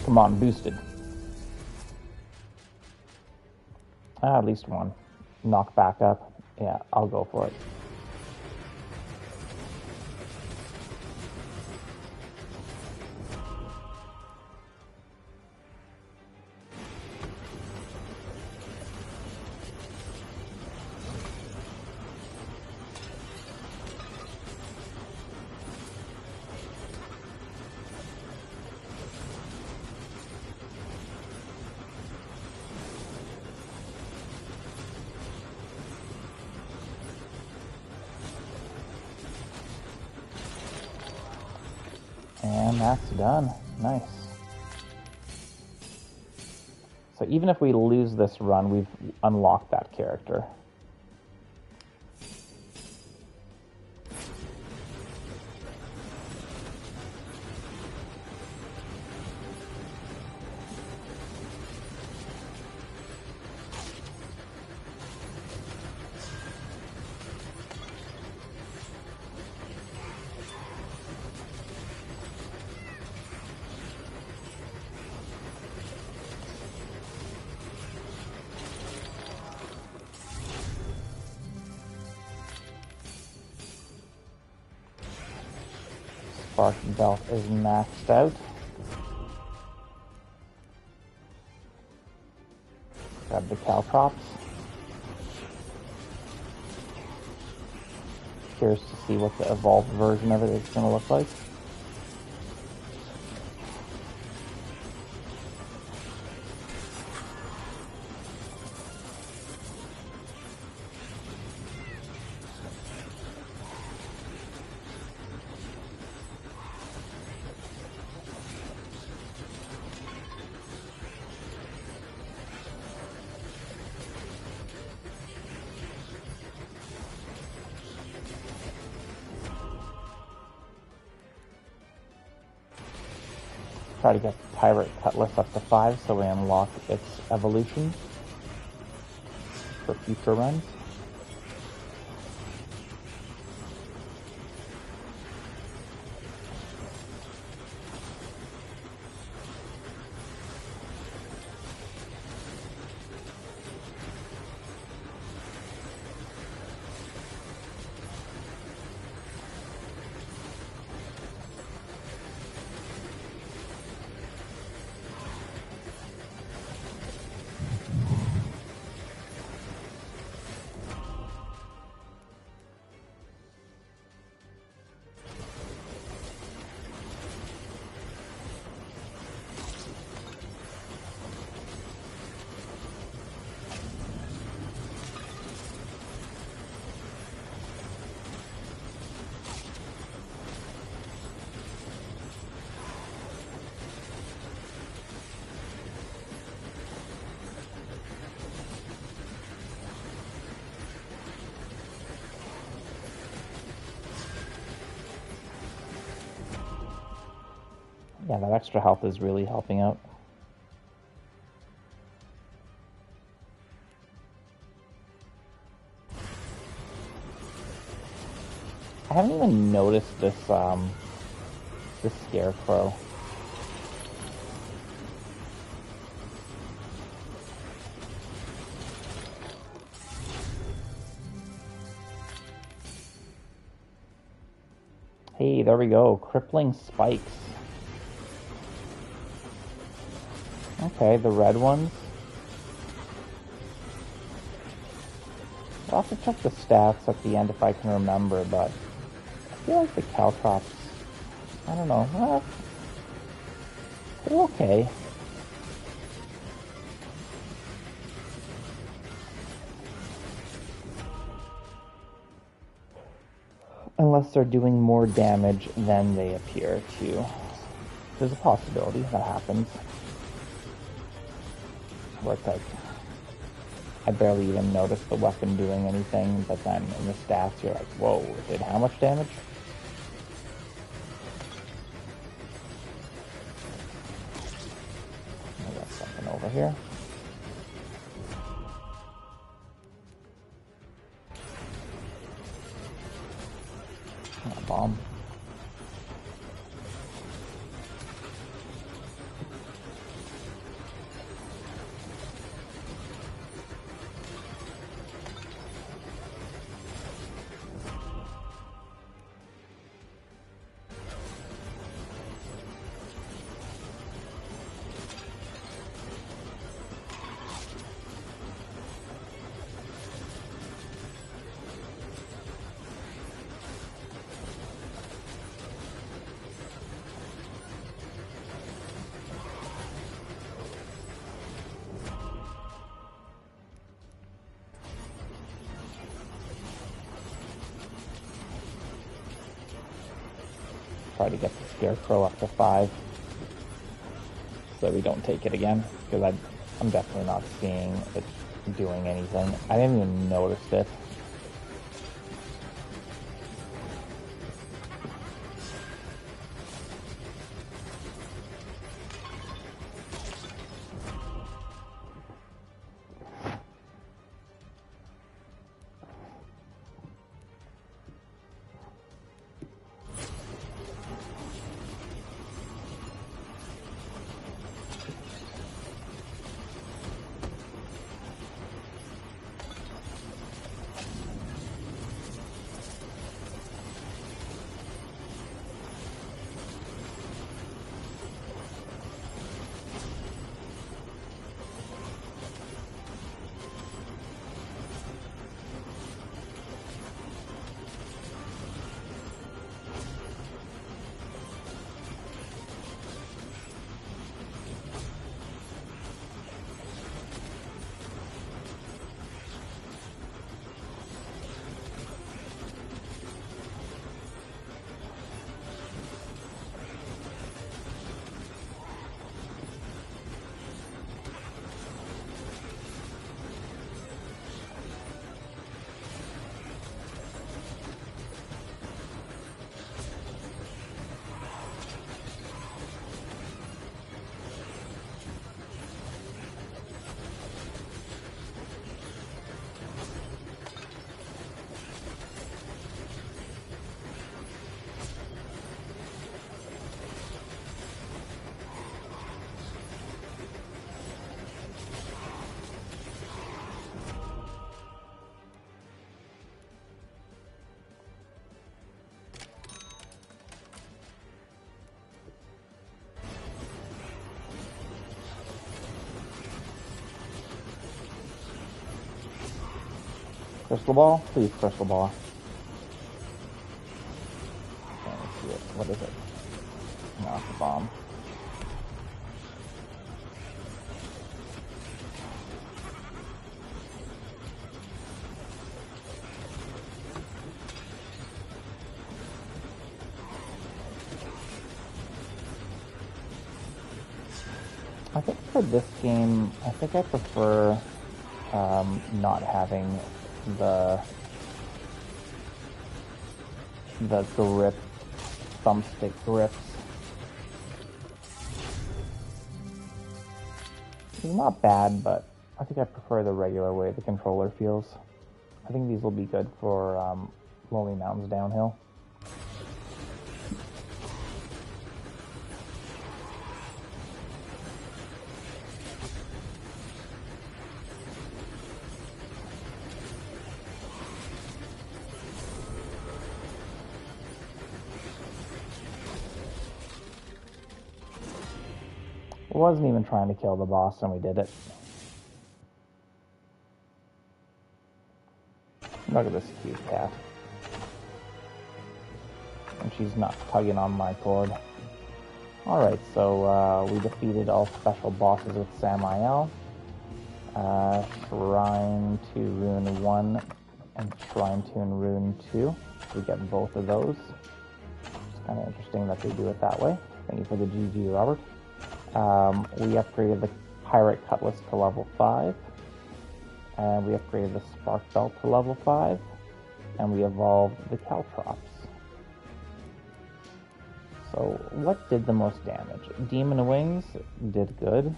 Come on, boosted. At least one. Knock back up. Yeah, I'll go for it. And that's done. Nice. So even if we lose this run, we've unlocked that character. Spark Belt is maxed out. Grab the Caltrops. Curious to see what the evolved version of it is going to look like. Try to get Pirate Cutlass up to 5 so we unlock its evolution for future runs. Yeah, that extra health is really helping out. I haven't even noticed this this Scarecrow. Hey, there we go. Crippling spikes. Okay, the red ones. I'll have to check the stats at the end if I can remember, but I feel like the Caltrops, I don't know, they're okay. Unless they're doing more damage than they appear to. There's a possibility that happens. Where it's like, I barely even noticed the weapon doing anything, but then in the stats you're like, whoa, it did how much damage? I got something over here. A bomb. Try to get this Scarecrow up to 5 so that we don't take it again, because I'm definitely not seeing it doing anything. I didn't even notice it. Crystal ball? Please, crystal ball. Okay, let's see it. What is it? No, it's a bomb. I think for this game, I think I prefer not having the grip, thumbstick grips. It's not bad, but I think I prefer the regular way the controller feels. I think these will be good for Lonely Mountains downhill. I wasn't even trying to kill the boss, and we did it. Look at this cute cat. And she's not tugging on my cord. Alright, so we defeated all special bosses with Samael. Shrine to Rune 1 and Shrine to Rune 2. We get both of those. It's kind of interesting that they do it that way. Thank you for the GG, Robert. We upgraded the Pirate Cutlass to level 5, and we upgraded the Spark Belt to level 5, and we evolved the Caltrops. So, what did the most damage? Demon Wings did good.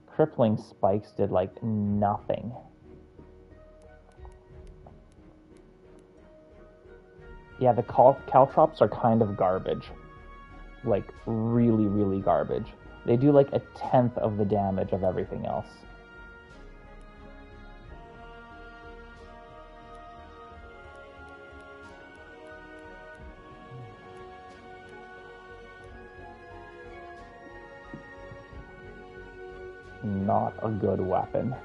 Crippling Spikes did like nothing. Yeah, the Caltrops are kind of garbage. Like, really, really garbage. They do like 1/10 of the damage of everything else. Not a good weapon.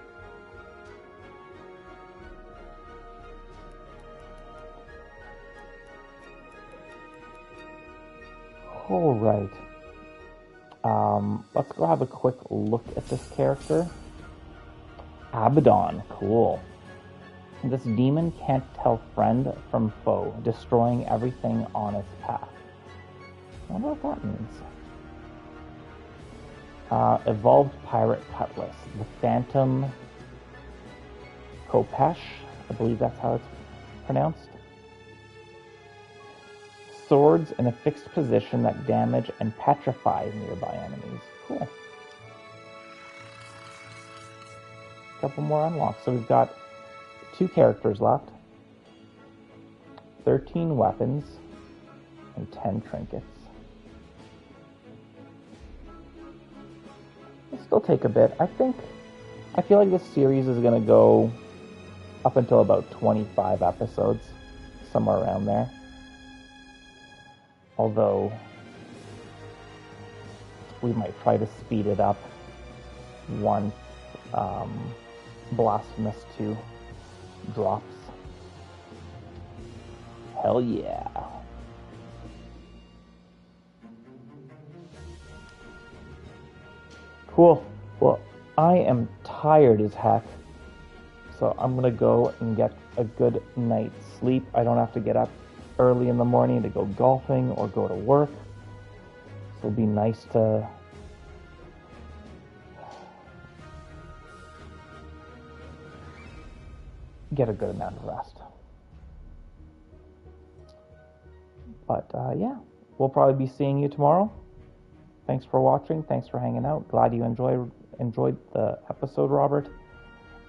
All right. Let's go have a quick look at this character. Abaddon, cool. This demon can't tell friend from foe, destroying everything on its path. I wonder what that means. Evolved pirate cutlass. The Phantom Khopesh. I believe that's how it's pronounced. Swords in a fixed position that damage and petrify nearby enemies. Cool. Couple more unlocks. So we've got 2 characters left, 13 weapons, and 10 trinkets. It'll still take a bit. I feel like this series is going to go up until about 25 episodes, somewhere around there. Although, we might try to speed it up once Blasphemous 2 drops. Hell yeah. Cool. Well, I am tired as heck, so I'm gonna go and get a good night's sleep. I don't have to get up early in the morning to go golfing or go to work, so it'll be nice to get a good amount of rest. But yeah, we'll probably be seeing you tomorrow. Thanks for watching. Thanks for hanging out. Glad you enjoyed the episode, Robert.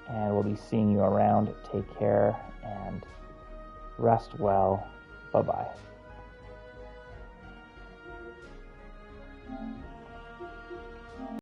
And we'll be seeing you around. Take care and rest well. Bye-bye.